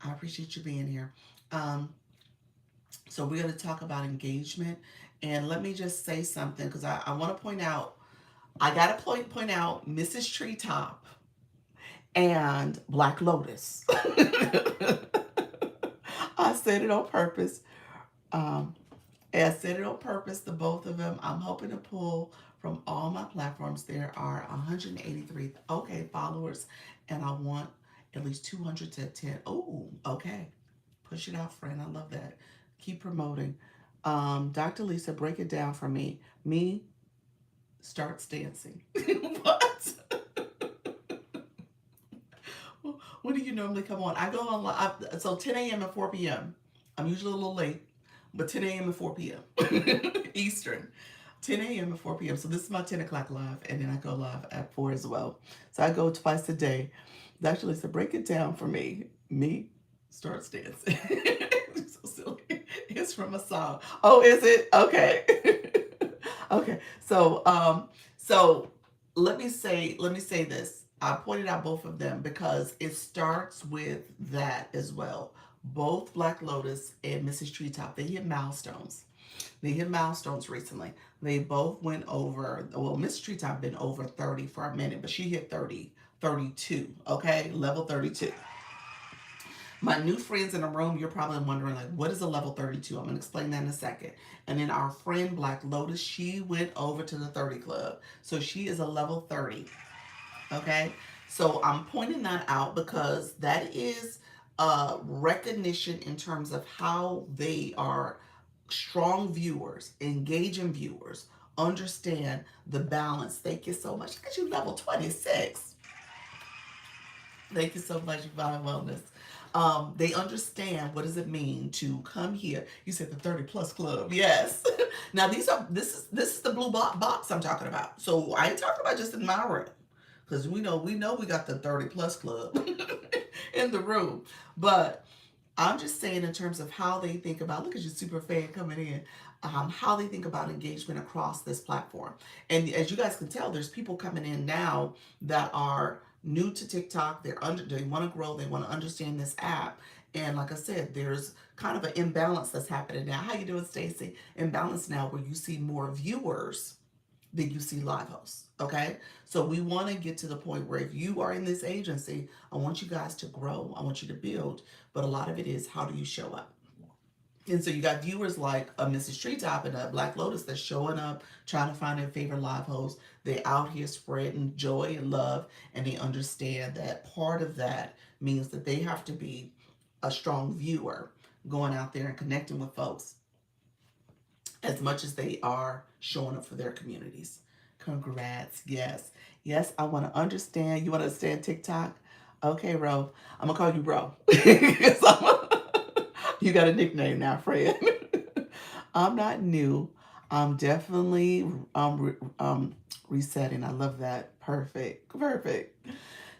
I appreciate you being here. Um, so we're going to talk about engagement. And let me just say something because I want to point out, I got to point out Mrs. Treetop and Black Lotus. I said it on purpose. Um, I said it on purpose, the both of them. I'm hoping to pull from all my platforms. There are 183 followers, and I want at least 200 to attend. Oh, okay. Push it out, friend. I love that. Keep promoting. Dr. Lisa, break it down for me. Me starts dancing. What? When do you normally come on? I go on live. So 10 a.m. and 4 p.m. I'm usually a little late, but 10 a.m. and 4 p.m. Eastern 10 a.m. and 4 p.m. So this is my 10 o'clock live, and then I go live at 4 as well. So I go twice a day. Actually, so break it down for me. Me starts dancing. So silly. It's from a song. Oh, is it? Okay. Okay. So let me say this. I pointed out both of them because it starts with that as well. Both Black Lotus and Mrs. Treetop, they hit milestones. They hit milestones recently. They both went over, well, Miss Treetop been over 30 for a minute, but she hit 30, 32. Okay, level 32. My new friends in the room, you're probably wondering, like, what is a level 32? I'm going to explain that in a second. And then our friend Black Lotus, she went over to the 30 club. So she is a level 30. Okay, so I'm pointing that out because that is recognition in terms of how they are strong viewers, engaging viewers, understand the balance. Thank you so much. Look at you, level 26. Thank you so much, Divine Wellness. They understand what does it mean to come here. You said the 30 plus club. Yes. Now this is the blue box I'm talking about. So I ain't talking about just in my room. Because we know we got the 30 plus club in the room. But I'm just saying in terms of how they think about, look at your super fan coming in, how they think about engagement across this platform. And as you guys can tell, there's people coming in now that are new to TikTok. They want to grow. They want to understand this app. And like I said, there's kind of an imbalance that's happening now. How you doing, Stacy? Imbalance now where you see more viewers than you see live hosts. Okay. So we want to get to the point where if you are in this agency, I want you guys to grow. I want you to build. But a lot of it is how do you show up? And so you got viewers like a Mrs. Treetop and a Black Lotus that's showing up, trying to find their favorite live host. They out here spreading joy and love, and they understand that part of that means that they have to be a strong viewer, going out there and connecting with folks as much as they are showing up for their communities. Congrats. Yes. Yes, I want to understand. You want to understand TikTok? Okay, Ro. I'm going to call you Bro. You got a nickname now, friend. I'm not new. I'm definitely resetting. I love that. Perfect. Perfect.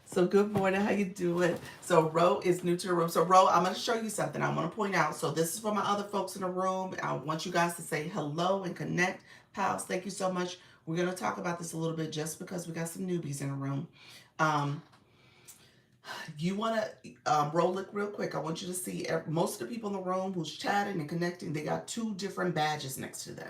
So good morning. How you doing? So Ro is new to the room. So Ro, I'm going to show you something. I want to point out. So this is for my other folks in the room. I want you guys to say hello and connect. Pals, thank you so much. We're going to talk about this a little bit just because we got some newbies in the room. You want to roll it real quick. I want you to see most of the people in the room who's chatting and connecting. They got two different badges next to them.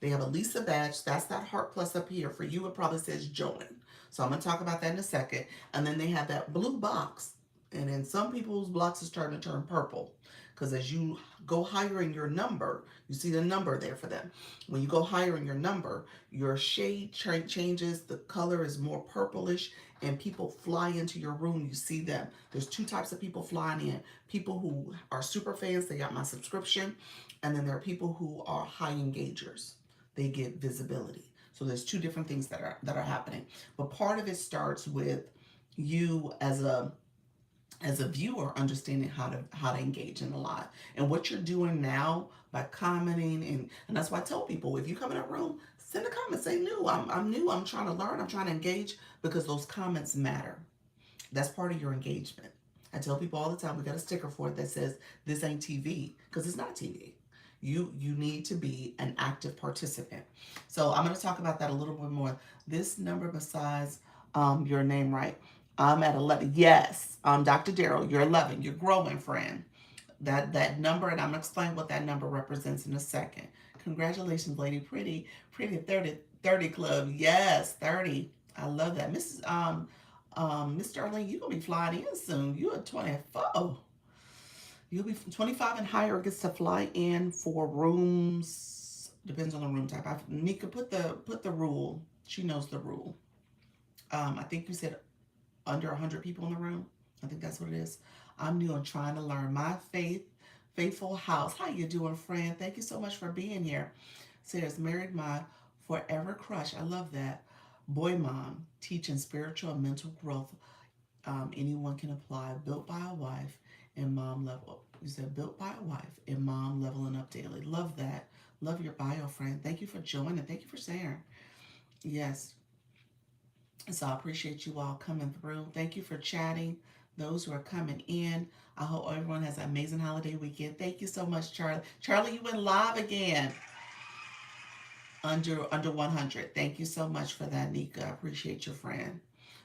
They have a Lisa badge. That's that heart plus up here. For you, it probably says join. So I'm going to talk about that in a second. And then they have that blue box. And then some people's blocks is starting to turn purple. Because as you go higher in your number, you see the number there for them. When you go higher in your number, your shade changes. The color is more purplish and people fly into your room. You see them. There's two types of people flying in. People who are super fans, they got my subscription. And then there are people who are high engagers. They get visibility. So there's two different things that are happening. But part of it starts with you as a viewer understanding how to engage in the live and what you're doing now by commenting and that's why I tell people if you come in a room, send a comment, say new. I'm new, I'm trying to learn, I'm trying to engage, because those comments matter. That's part of your engagement. I tell people all the time, we got a sticker for it that says this ain't TV, because it's not TV. You need to be an active participant. So I'm going to talk about that a little bit more. This number besides your name, right? I'm at 11. Yes, Dr. Darrell, you're 11. You're growing, friend. That number, and I'm going to explain what that number represents in a second. Congratulations, lady. Pretty 30 club. Yes, 30. I love that. Miss Darlene, you're going to be flying in soon. You're 24. You'll be 25 and higher gets to fly in for rooms. Depends on the room type. Nika, put the rule. She knows the rule. I think you said under 100 people in the room. I think that's what it is. I'm new and trying to learn. My faithful house. How you doing, friend? Thank you so much for being here. Says married my forever crush. I love that. Boy mom, teaching spiritual and mental growth. Anyone can apply. Built by a wife and mom level. You said built by a wife and mom leveling up daily. Love that. Love your bio, friend. Thank you for joining. Thank you for sharing. Yes. So I appreciate you all coming through. Thank you for chatting. Those who are coming in. I hope everyone has an amazing holiday weekend. Thank you so much, Charlie. Charlie, you went live again. Under 100. Thank you so much for that, Nika. I appreciate your friend.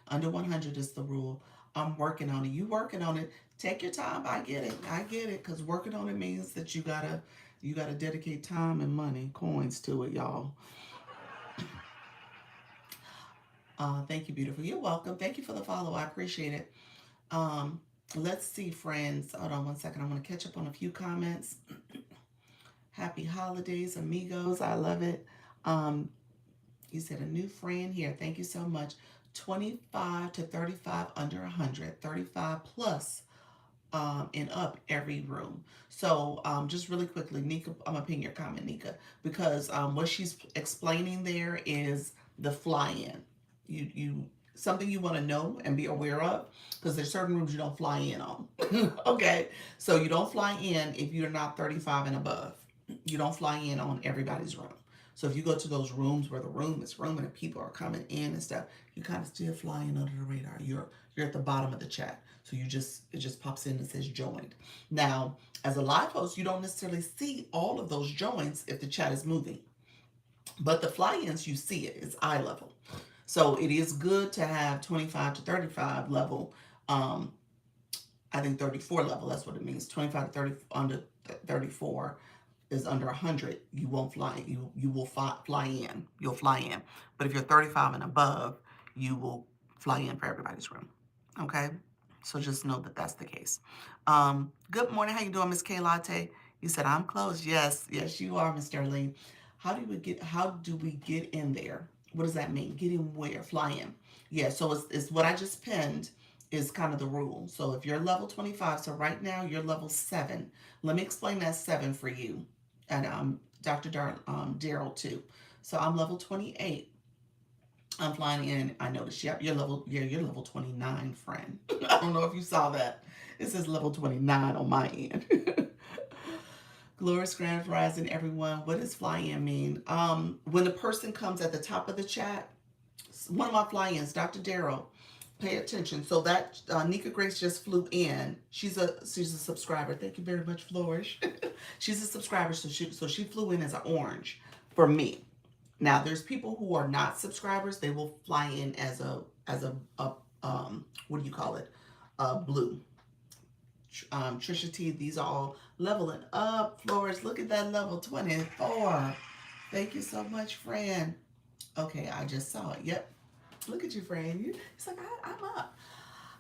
Under 100 is the rule. I'm working on it. You working on it. Take your time. I get it. I get it. Because working on it means that you gotta dedicate time and money, coins to it, y'all. Thank you, beautiful. You're welcome. Thank you for the follow. I appreciate it. Um, let's see, friends. Hold on one second. I want to catch up on a few comments. Happy holidays, amigos. I love it. Um, You said a new friend here. Thank you so much. 25 to 35 under 100, 35 plus and up every room. So just really quickly, Nika, I'm gonna ping your comment, Nika, because what she's explaining there is the fly-in. You something you want to know and be aware of, because there's certain rooms you don't fly in on. Okay, so you don't fly in if you're not 35 and above. You don't fly in on everybody's room. So if you go to those rooms where the room is rooming and people are coming in and stuff, you kind of still flying under the radar. You're at the bottom of the chat. So it just pops in and says joined. Now, as a live host, you don't necessarily see all of those joins if the chat is moving. But the fly-ins, you see it. It's eye level. So it is good to have 25 to 35 level. Um, I think 34 level, that's what it means. 25 to 30 under 34 is under 100. You won't fly. You will fly in. You'll fly in. But if you're 35 and above, you will fly in for everybody's room. Okay? So just know that that's the case. Good morning. How you doing, Miss K Latte? You said I'm close. Yes, yes, you are, Miss Darlene. How do we get in there? What does that mean? Get in where? Fly in. Yeah, so it's what I just pinned is kind of the rule. So if you're level 25, so right now you're level 7. Let me explain that 7 for you. And Dr. Daryl too. So I'm level 28. I'm flying in. I noticed. Yep, you're level 29, friend. I don't know if you saw that. It says level 29 on my end. Glorious Grand Rising, everyone. What does fly-in mean? When the person comes at the top of the chat, one of my fly-ins, Dr. Darrow, pay attention. So that Nika Grace just flew in. She's a subscriber. Thank you very much, Flourish. She's a subscriber, so she flew in as an orange for me. Now there's people who are not subscribers. They will fly in as a what do you call it? Blue. Trisha T, these are all leveling up. Flores, look at that level 24. Thank you so much, friend. Okay, I just saw it. Yep. Look at you, friend. It's like, I'm up.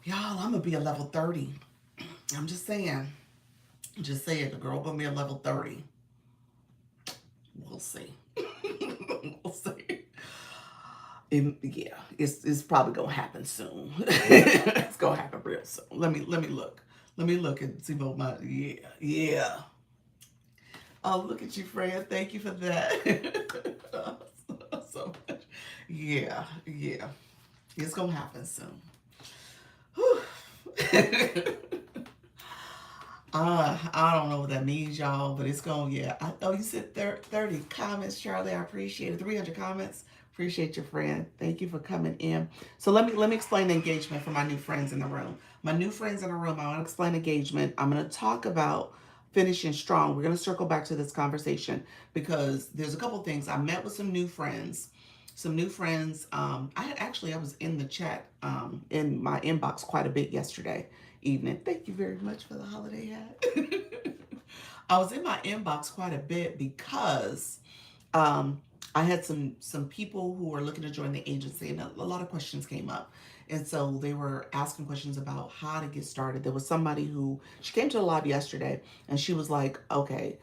Y'all, I'm going to be a level 30. I'm just saying. Just saying, the girl going to be a level 30. We'll see. We'll see. Yeah, it's probably going to happen soon. It's going to happen real soon. Let me look. Let me look and see what my, yeah. Oh, look at you, friend. Thank you for that. So much. Yeah. It's going to happen soon. I don't know what that means, y'all, but it's going, yeah. Oh, you said 30 comments, Charlie. I appreciate it. 300 comments. Appreciate your friend. Thank you for coming in. So let me explain the engagement for my new friends in the room. My new friends in the room, I want to explain engagement. I'm going to talk about finishing strong. We're going to circle back to this conversation because there's a couple things. I met with some new friends. I was in the chat in my inbox quite a bit yesterday evening. Thank you very much for the holiday hat. I was in my inbox quite a bit because I had some people who were looking to join the agency, and a lot of questions came up. And so they were asking questions about how to get started. There was somebody she came to the live yesterday, and she was like, okay,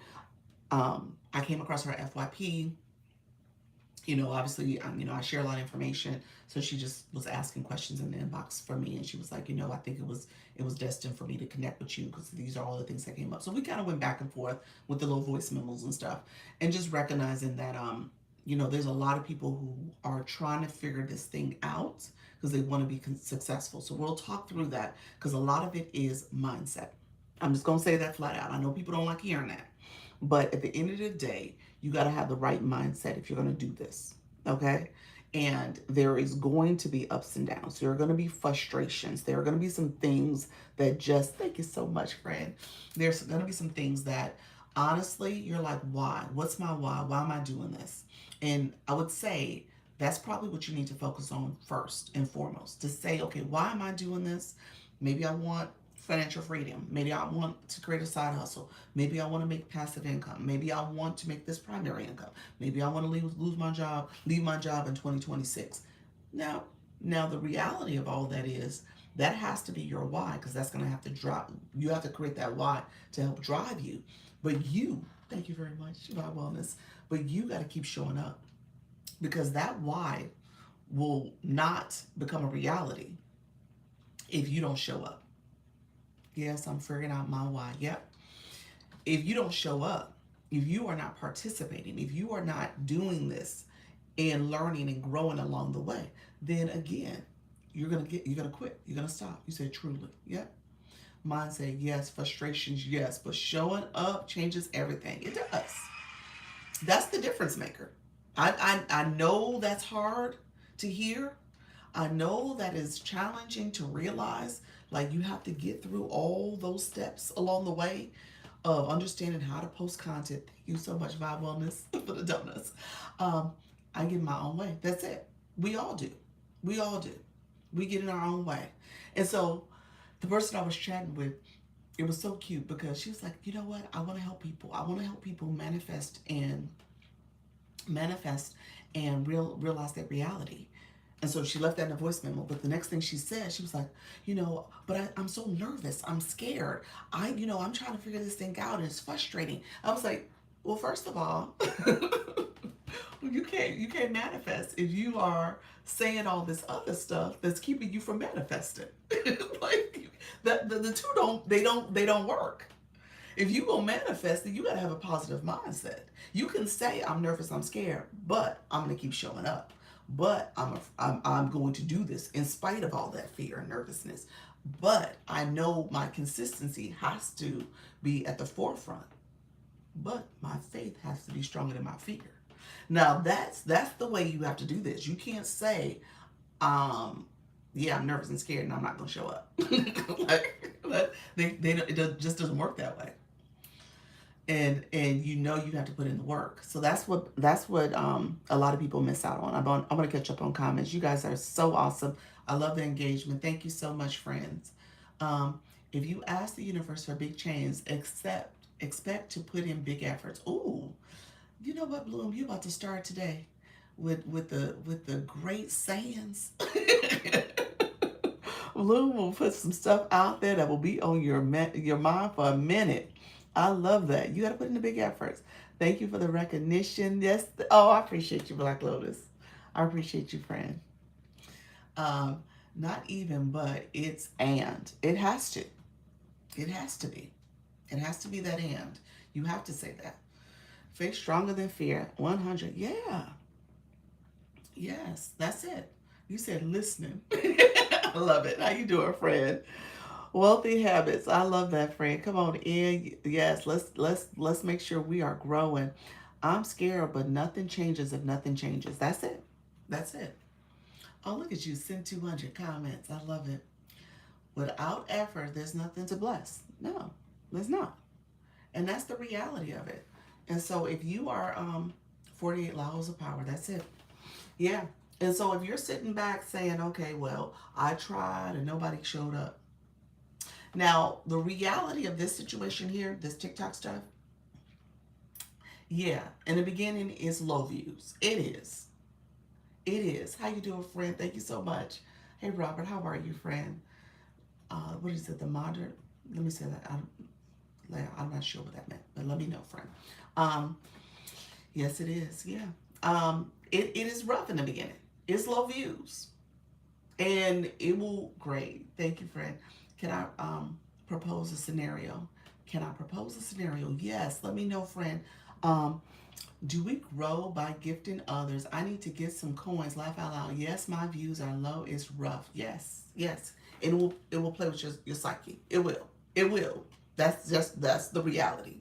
I came across her FYP. Obviously, I share a lot of information. So she just was asking questions in the inbox for me. And she was like, I think it was destined for me to connect with you because these are all the things that came up. So we kind of went back and forth with the little voice memos and stuff, and just recognizing that, there's a lot of people who are trying to figure this thing out because they want to be successful. So we'll talk through that because a lot of it is mindset. I'm just going to say that flat out. I know people don't like hearing that. But at the end of the day, you got to have the right mindset if you're going to do this. Okay? And there is going to be ups and downs. There are going to be frustrations. There are going to be some things that just, thank you so much, friend. There's going to be some things that honestly, you're like, why? What's my why? Why am I doing this? And I would say that's probably what you need to focus on first and foremost to say, okay, why am I doing this? Maybe I want financial freedom. Maybe I want to create a side hustle. Maybe I want to make passive income. Maybe I want to make this primary income. Maybe I want to leave my job in 2026. Now, now the reality of all that is that has to be your why because that's going to have to drive. You have to create that why to help drive you. But you, thank you very much, Vibe Wellness. But you got to keep showing up because that why will not become a reality if you don't show up. Yes, I'm figuring out my why. Yep. If you don't show up, if you are not participating, if you are not doing this and learning and growing along the way, then again, you're gonna quit. You're gonna stop. You say truly. Yep. Mine say yes, frustrations, yes, but showing up changes everything. It does. That's the difference maker. I know that's hard to hear. I know that is challenging to realize. Like you have to get through all those steps along the way of understanding how to post content. Thank you so much, Vibe Wellness, for the donuts. Um, I get my own way. That's it. We all do. We all do. We get in our own way. And so the person I was chatting with, it was so cute because she was like, you know what? I want to help people. I want to help people manifest and realize that reality. And so she left that in a voice memo. But the next thing she said, she was like, but I'm so nervous. I'm scared. I'm trying to figure this thing out and it's frustrating. I was like, well, first of all, you can't manifest if you are saying all this other stuff that's keeping you from manifesting. Like the two don't work. If you go manifest it, you gotta have a positive mindset. You can say I'm nervous, I'm scared, but I'm gonna keep showing up. But I'm going to do this in spite of all that fear and nervousness. But I know my consistency has to be at the forefront. But my faith has to be stronger than my fear. Now that's the way you have to do this. You can't say, yeah, I'm nervous and scared, and I'm not gonna show up. It just doesn't work that way. And you have to put in the work. So that's what a lot of people miss out on. I'm gonna catch up on comments. You guys are so awesome. I love the engagement. Thank you so much, friends. If you ask the universe for big change, expect to put in big efforts. Ooh, you know what, Bloom? You about to start today with the great sayings. Bloom will put some stuff out there that will be on your mind for a minute. I love that. You got to put in the big efforts. Thank you for the recognition. Yes. Oh, I appreciate you, Black Lotus. I appreciate you, friend. Um, Not even, but it's and. It has to. It has to be. It has to be that and. You have to say that. Faith stronger than fear. 100. Yeah. Yes, that's it. You said listening. I love it. How you doing, friend? Wealthy habits. I love that, friend. Come on in. Yes, let's make sure we are growing. I'm scared, but nothing changes if nothing changes. That's it. That's it. Oh, look at you. Send 200 comments. I love it. Without effort, there's nothing to bless. No, there's not. And that's the reality of it. And so if you are 48 laws of power, that's it. Yeah. And so if you're sitting back saying, okay, well, I tried and nobody showed up. Now, the reality of this situation here, this TikTok stuff, yeah, in the beginning is low views. It is. It is. How you doing, friend? Thank you so much. Hey, Robert, how are you, friend? What is it? The modern? Let me say that. I'm not sure what that meant, but let me know, friend. Um, yes, it is. Yeah. It is rough in the beginning. It's low views, and it will grade. Thank you, friend. Can I propose a scenario? Can I propose a scenario? Yes. Let me know, friend. Um, do we grow by gifting others? I need to get some coins. Laugh out loud. Yes, my views are low. It's rough. Yes, yes. It will play with your psyche. It will. It will. That's the reality.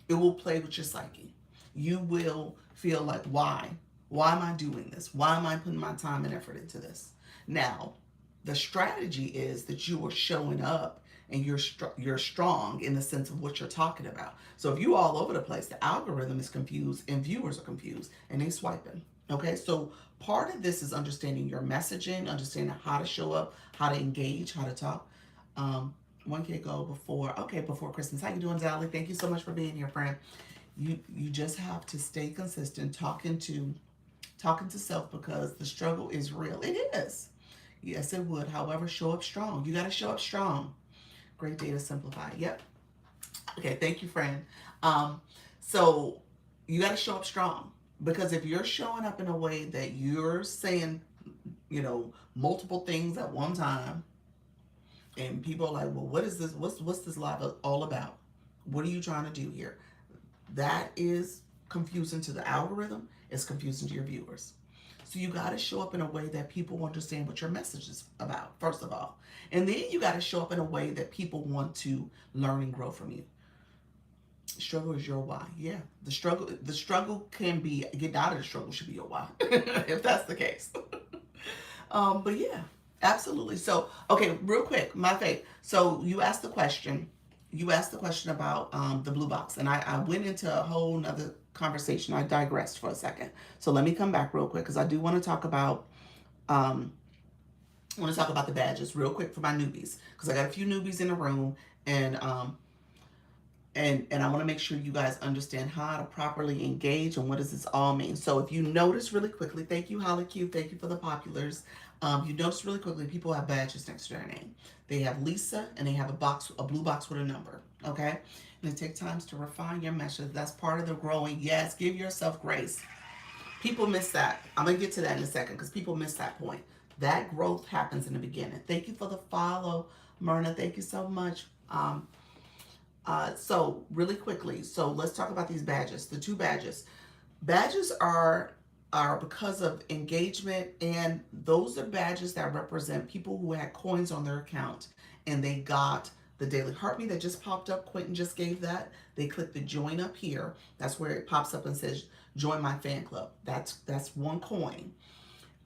It will play with your psyche. You will feel like, why am I doing this? Why am I putting my time and effort into this? Now, the strategy is that you are showing up and you're strong in the sense of what you're talking about. So if you all over the place, the algorithm is confused and viewers are confused and they swiping. Okay, so part of this is understanding your messaging, understanding how to show up, how to engage, how to talk. Um, one kid go before Christmas. How you doing, Zally? Thank you so much for being here, friend. You just have to stay consistent, talking to self, because the struggle is real. It is. Yes, it would. However, show up strong. You got to show up strong. Great day to simplify. Yep. Okay. Thank you, friend. Um, so you got to show up strong, because if you're showing up in a way that you're saying, multiple things at one time, and people are like, well, what is this? What's this live all about? What are you trying to do here? That is confusing to the algorithm. It's confusing to your viewers. So you got to show up in a way that people understand what your message is about, first of all. And then you got to show up in a way that people want to learn and grow from you. Struggle is your why. Yeah. The struggle can be, getting out of the struggle should be your why, if that's the case. But yeah, absolutely. So, okay, real quick, my faith. So you asked the question. You asked the question about the blue box, and I went into a whole nother conversation. I digressed for a second. So let me come back real quick, because I do want to talk about the badges real quick for my newbies, because I got a few newbies in the room, and I want to make sure you guys understand how to properly engage and what does this all mean. So if you notice really quickly, thank you, Holly Q, thank you for the populars. You notice really quickly, people have badges next to their name. They have Lisa, and they have a blue box with a number, okay? And it takes time to refine your message. That's part of the growing. Yes, give yourself grace. People miss that. I'm going to get to that in a second, because people miss that point. That growth happens in the beginning. Thank you for the follow, Myrna. Thank you so much. So really quickly, so let's talk about these badges. The two badges. Badges are because of engagement, and those are badges that represent people who had coins on their account and they got the Daily Heartbeat that just popped up. Quentin just gave that. They click the join up here. That's where it pops up and says join my fan club. That's one coin.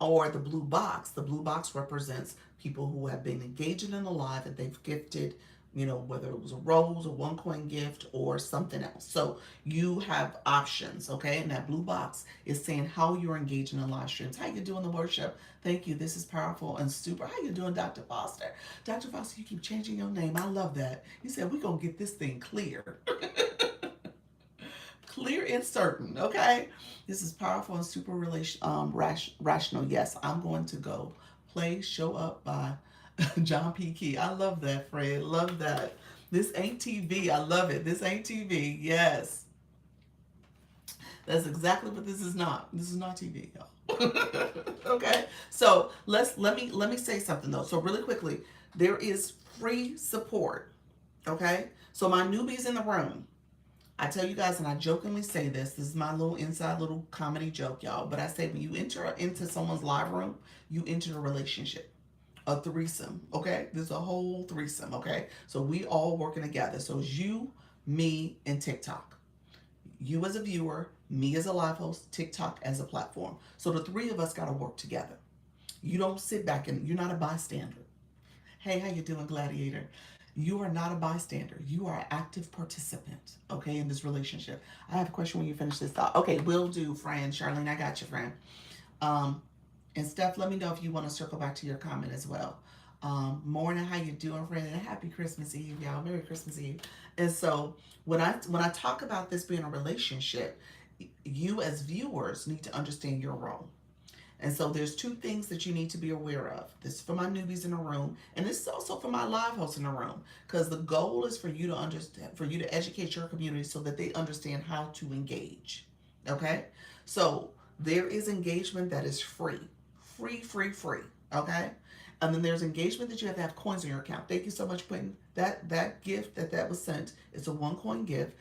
Or the blue box. The blue box represents people who have been engaging in the live and they've gifted, whether it was a rose, a one coin gift, or something else. So you have options, okay? And that blue box is saying how you're engaging in live streams. How you doing the worship? Thank you. This is powerful and super. How you doing, Dr. Foster? Dr. Foster, you keep changing your name. I love that. You said we're gonna get this thing clear. Clear and certain, okay? This is powerful and super rational. Yes, I'm going to go play Show Up by John P. Key. I love that, Fred. Love that. This ain't TV. I love it. This ain't TV. Yes. That's exactly what this is not. This is not TV, y'all. Okay? So let me say something though. So really quickly, there is free support. Okay? So my newbies in the room, I tell you guys, and I jokingly say this is my little inside little comedy joke, y'all, but I say when you enter into someone's live room, you enter a relationship, a threesome, okay? There's a whole threesome, okay? So we all working together. So it's you, me, and TikTok. You as a viewer, me as a live host, TikTok as a platform. So the three of us got to work together. You don't sit back and you're not a bystander. Hey, how you doing, Gladiator? You are not a bystander. You are an active participant, okay, in this relationship. I have a question when you finish this thought. Okay, will do, friend. Charlene, I got you, friend. And Steph, let me know if you want to circle back to your comment as well. Morning, how you doing, friend? And happy Christmas Eve, y'all. Merry Christmas Eve. And so when I talk about this being a relationship, you as viewers need to understand your role. And so there's two things that you need to be aware of. This is for my newbies in the room, and this is also for my live hosts in the room, because the goal is for you to understand, for you to educate your community so that they understand how to engage. Okay? So there is engagement that is free. Free. Okay? And then there's engagement that you have coins in your account. Thank you so much, Quentin. That gift that was sent is a one coin gift.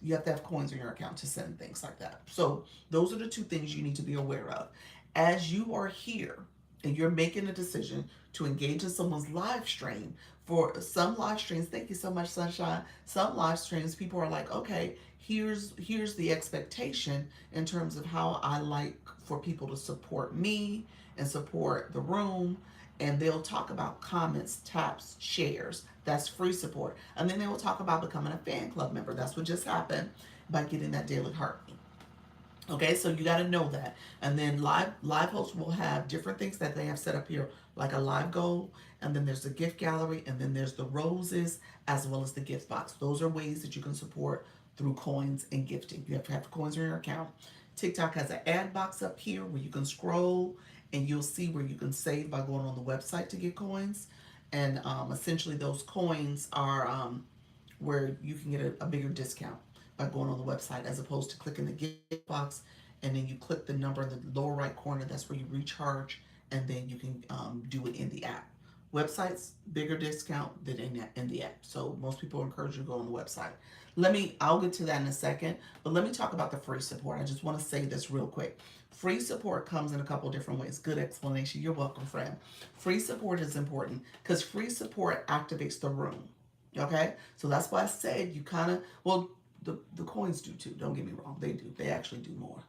You have to have coins in your account to send things like that. So those are the two things you need to be aware of. As you are here, and you're making a decision to engage in someone's live stream, for some live streams, thank you so much, Sunshine. Some live streams, people are like, okay, here's the expectation in terms of how I like for people to support me and support the room. And they'll talk about comments, taps, shares. That's free support. And then they will talk about becoming a fan club member. That's what just happened by getting that daily heart. Okay, so you got to know that. And then live hosts will have different things that they have set up here, like a live goal, and then there's the gift gallery, and then there's the roses, as well as the gift box. Those are ways that you can support through coins and gifting. You have to have the coins in your account. TikTok has an ad box up here where you can scroll and you'll see where you can save by going on the website to get coins. And essentially, those coins are where you can get a bigger discount by going on the website, as opposed to clicking the gift box and then you click the number in the lower right corner. That's where you recharge, and then you can do it in the app. Websites, bigger discount than in the app. So most people encourage you to go on the website. I'll get to that in a second, but let me talk about the free support. I just want to say this real quick. Free support comes in a couple different ways. Good explanation. You're welcome, friend. Free support is important because free support activates the room. Okay? So that's why I said you kind of, well, the coins do too. Don't get me wrong. They do. They actually do more.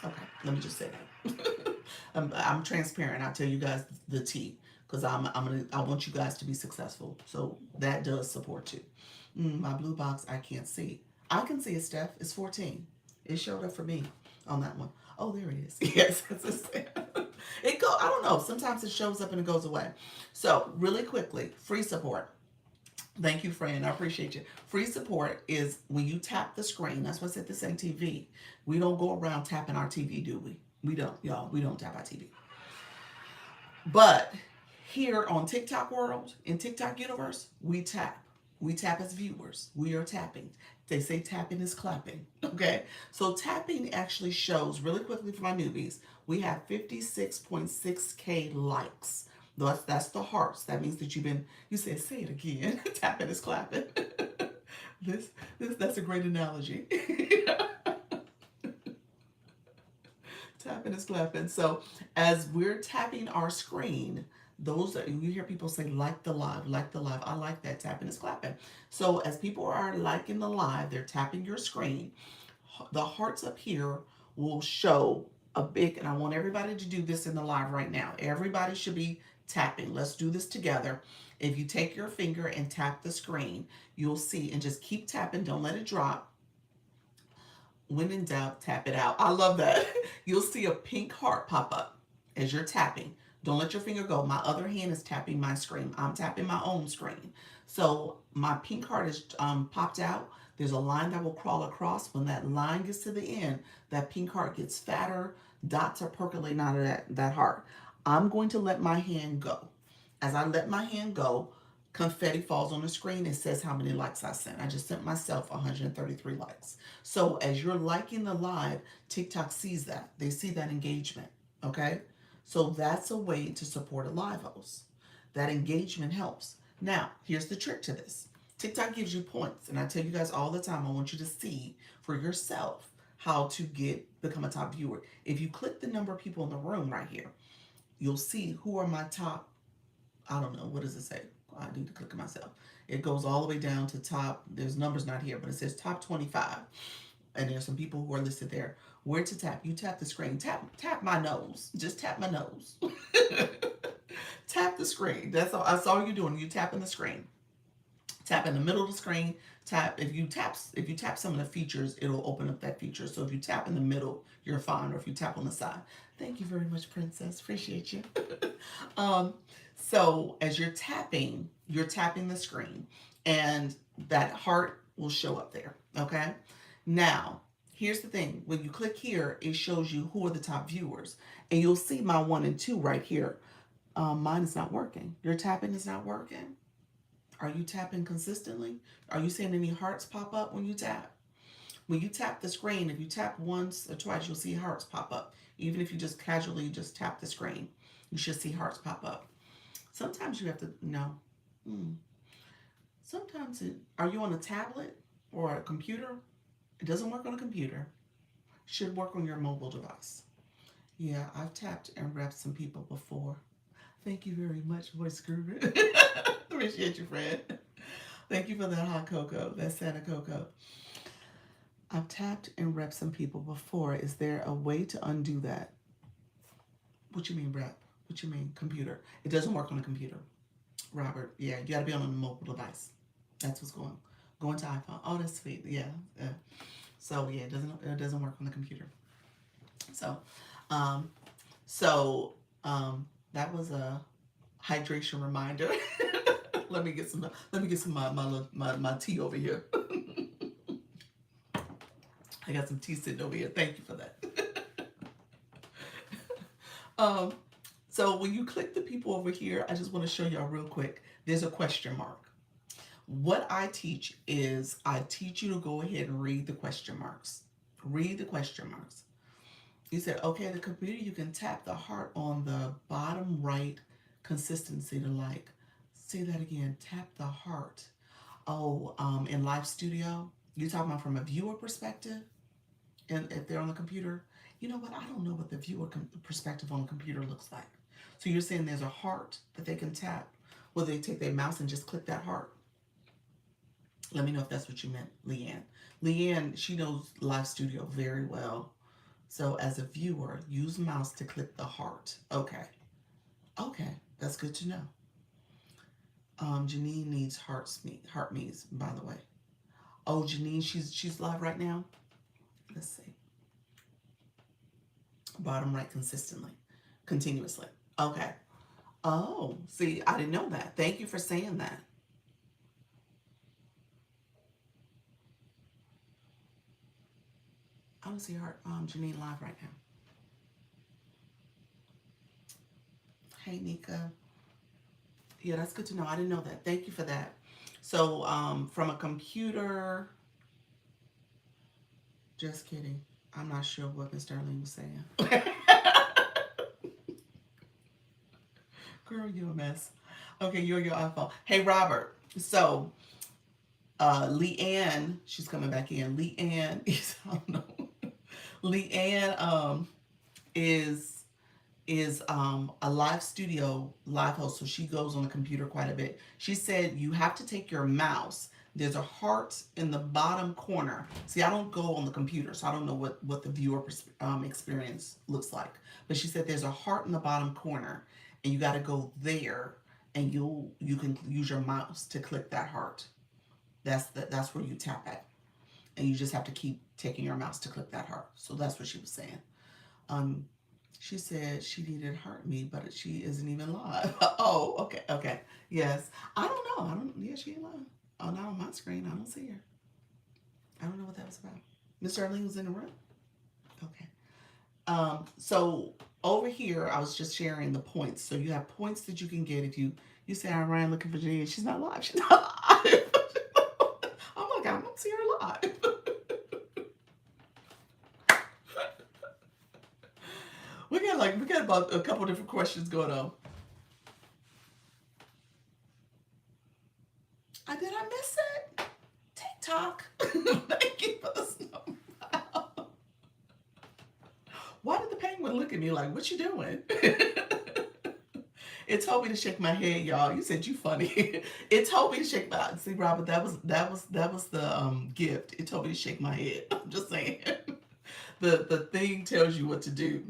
Okay, let me just say that. I'm transparent. I'll tell you guys the tea because I want you guys to be successful. So that does support too. My blue box I can't see. I can see it, Steph. It's 14. It showed up for me on that one. Oh, there it is. Yes, it go. I don't know. Sometimes it shows up and it goes away. So really quickly, free support. Thank you, friend. I appreciate you. Free support is when you tap the screen. That's what's at this ain't TV. We don't go around tapping our TV, do we? We don't, y'all. We don't tap our TV. But here on TikTok world, in TikTok universe, we tap. We tap as viewers. We are tapping. They say tapping is clapping. Okay? So tapping actually shows, really quickly for my newbies, we have 56.6K likes. That's the hearts. That means that you said, say it again. Tapping is clapping. this, that's a great analogy. Tapping is clapping. So as we're tapping our screen, you hear people say like the live, like the live. I like that. Tapping is clapping. So as people are liking the live, they're tapping your screen. The hearts up here will show a big, and I want everybody to do this in the live right now. Everybody should be tapping. Let's do this together. If you take your finger and tap the screen, you'll see, and just keep tapping. Don't let it drop. When in doubt, tap it out. I love that. You'll see a pink heart pop up as you're tapping. Don't let your finger go. My other hand is tapping my screen. I'm tapping my own screen. So my pink heart is popped out. There's a line that will crawl across. When that line gets to the end, that pink heart gets fatter. Dots are percolating out of that heart. I'm going to let my hand go. As I let my hand go, confetti falls on the screen. It says how many likes I sent. I just sent myself 133 likes. So as you're liking the live, TikTok sees that. They see that engagement. Okay? So that's a way to support a live host. That engagement helps. Now, here's the trick to this. TikTok gives you points, and I tell you guys all the time, I want you to see for yourself how to become a top viewer. If you click the number of people in the room right here, you'll see who are my top, I don't know, what does it say? I need to click it myself. It goes all the way down to top, there's numbers not here, but it says top 25. And there's some people who are listed there. Where to tap? You tap the screen. Tap my nose. Just tap my nose. Tap the screen. That's all you're doing. You tapping the screen. Tap in the middle of the screen. Tap if you tap some of the features, it'll open up that feature. So if you tap in the middle, you're fine. Or if you tap on the side. Thank you very much, Princess. Appreciate you. So as you're tapping the screen, and that heart will show up there. Okay. Now, here's the thing. When you click here, it shows you who are the top viewers. And you'll see my 1 and 2 right here. Mine is not working. Your tapping is not working. Are you tapping consistently? Are you seeing any hearts pop up when you tap? When you tap the screen, if you tap once or twice, you'll see hearts pop up. Even if you just casually just tap the screen, you should see hearts pop up. Sometimes you have to, no. Sometimes, are you on a tablet or a computer? It doesn't work on a computer. Should work on your mobile device. Yeah, I've tapped and repped some people before. Thank you very much, voice guru. Appreciate you, friend. Thank you for that hot cocoa, that Santa cocoa. I've tapped and repped some people before. Is there a way to undo that? What you mean rep? What you mean computer? It doesn't work on a computer, Robert. Yeah, you got to be on a mobile device. That's what's going to iPhone. Oh, that's sweet. Yeah. So yeah, it doesn't work on the computer. So, um, so that was a hydration reminder. Let me get some my tea over here. I got some tea sitting over here. Thank you for that. um, so when you click the people over here, I just want to show y'all real quick. There's a question mark. What I teach is I teach you to go ahead and read the question marks. Read the question marks. You said, okay, the computer, you can tap the heart on the bottom right consistency to like. Say that again. Tap the heart. Oh, in Live Studio, you're talking about from a viewer perspective, and if they're on the computer, you know what? I don't know what the viewer perspective on the computer looks like. So you're saying there's a heart that they can tap. Will they take their mouse and just click that heart? Let me know if that's what you meant, Leanne. Leanne, she knows Live Studio very well. So as a viewer, use mouse to click the heart. Okay. Okay. That's good to know. Janine needs heart me's, by the way. Oh, Janine, she's live right now. Let's see. Bottom right continuously. Okay. Oh, see, I didn't know that. Thank you for saying that. I don't see her, Janine live right now. Hey, Nika. Yeah, that's good to know. I didn't know that. Thank you for that. So, from a computer, just kidding. I'm not sure what Mr. Arlene was saying. Girl, you a mess. Okay, you're your iPhone. Hey, Robert. So, Leanne, she's coming back in. Leanne is, I don't know. Leanne is a live studio live host, so she goes on the computer quite a bit. She said you have to take your mouse. There's a heart in the bottom corner. See, I don't go on the computer, so I don't know what the viewer experience looks like. But she said there's a heart in the bottom corner, and you got to go there, and you can use your mouse to click that heart. That's where you tap at, and you just have to keep taking your mouse to click that heart. So that's what she was saying. Um, she said she needed Heart Me, but she isn't even live. Oh, okay. Yes. I don't know. Yeah, she ain't live. Oh, not on my screen. I don't see her. I don't know what that was about. Miss Arlene was in the room? Okay. So over here, I was just sharing the points. So you have points that you can get if you say, I ran looking for Janine. She's not live. She's not live. Oh my God, I don't see her live. We got about a couple different questions going on. Did I miss it? TikTok. Thank you for the snow. Why did the penguin look at me like, what you doing? It told me to shake my head, y'all. You said you funny. It told me to shake my. See, Robert, that was the gift. It told me to shake my head. I'm just saying. The thing tells you what to do,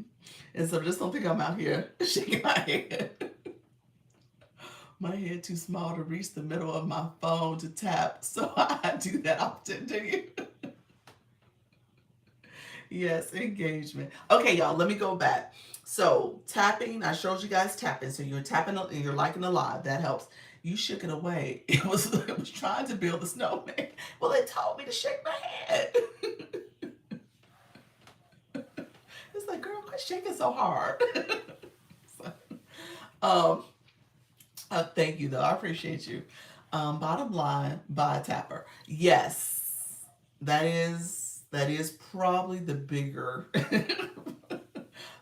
and so just don't think I'm out here shaking my head. My head too small to reach the middle of my phone to tap, so I do that often. Do you? Yes, engagement. Okay, y'all, let me go back. So tapping, I showed you guys tapping. So you're tapping and you're liking the live. That helps. You shook it away. It was trying to build a snowman. Well, it told me to shake my head. It's like, girl, quit shaking so hard. So, um, thank you though. I appreciate you. Bottom line, buy a tapper. Yes, that is probably the bigger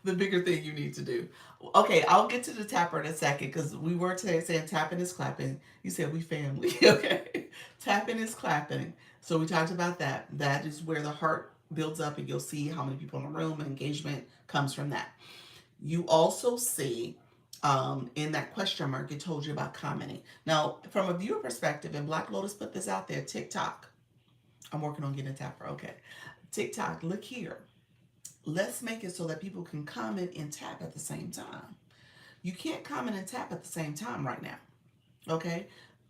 the bigger thing you need to do. Okay, I'll get to the tapper in a second because we were today saying tapping is clapping. You said we family. Okay, tapping is clapping. So we talked about that. That is where the heart builds up, and you'll see how many people in the room. Engagement comes from that. You also see in that question mark, it told you about commenting. Now, from a viewer perspective, and Black Lotus put this out there, TikTok. I'm working on getting a tapper. Okay. TikTok, look here. Let's make it so that people can comment and tap at the same time. You can't comment and tap at the same time right now. Okay.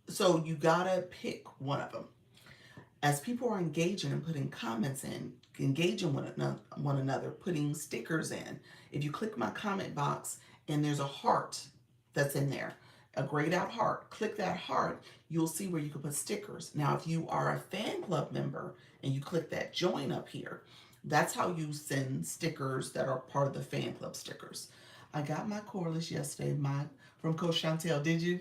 So you gotta pick one of them. As people are engaging and putting comments in, engaging one another, putting stickers in. If you click my comment box and there's a heart that's in there, a grayed out heart, click that heart, you'll see where you can put stickers. Now, if you are a fan club member and you click that join up here, that's how you send stickers that are part of the fan club stickers. I got my cordless yesterday, from Coach Chantel. Did you?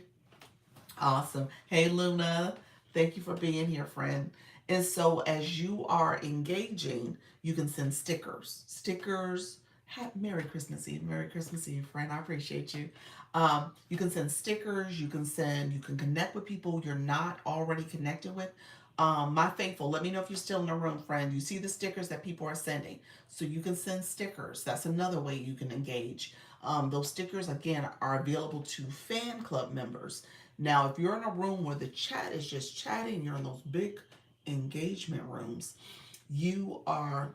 Awesome. Hey, Luna. Thank you for being here, friend. And so, as you are engaging, you can send stickers. Stickers. Merry Christmas Eve. Merry Christmas Eve, friend. I appreciate you. You can send stickers. You can connect with people you're not already connected with. My faithful, let me know if you're still in the room, friend. You see the stickers that people are sending. So you can send stickers. That's another way you can engage. Those stickers, again, are available to fan club members. Now, if you're in a room where the chat is just chatting, you're in those big engagement rooms, you are,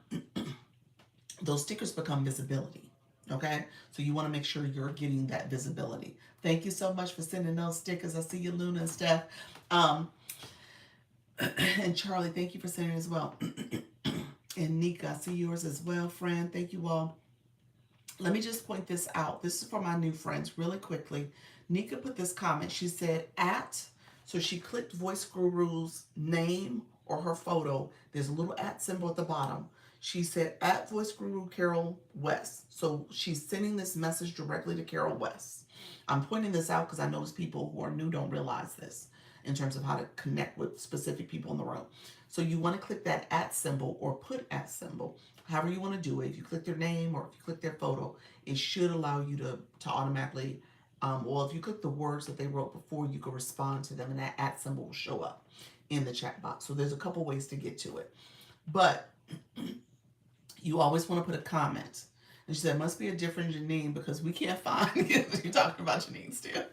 those stickers become visibility. Okay? So you want to make sure you're getting that visibility. Thank you so much for sending those stickers. I see you, Luna and Steph. Um, and Charlie, thank you for sending as well. And Nika, I see yours as well, friend. Thank you all. Let me just point this out. This is for my new friends really quickly. Nika put this comment. She said so she clicked Voice Guru's name or her photo. There's a little at symbol at the bottom. She said at Voice Guru Carol West. So she's sending this message directly to Carol West. I'm pointing this out because I notice people who are new don't realize this in terms of how to connect with specific people in the room. So you want to click that at symbol or put at symbol, however you want to do it. If you click their name or if you click their photo, it should allow you to automatically, or if you click the words that they wrote before, you can respond to them and that at symbol will show up in the chat box. So there's a couple ways to get to it. But you always want to put a comment. And she said, must be a different Janine because we can't find it. You're talking about Janine still.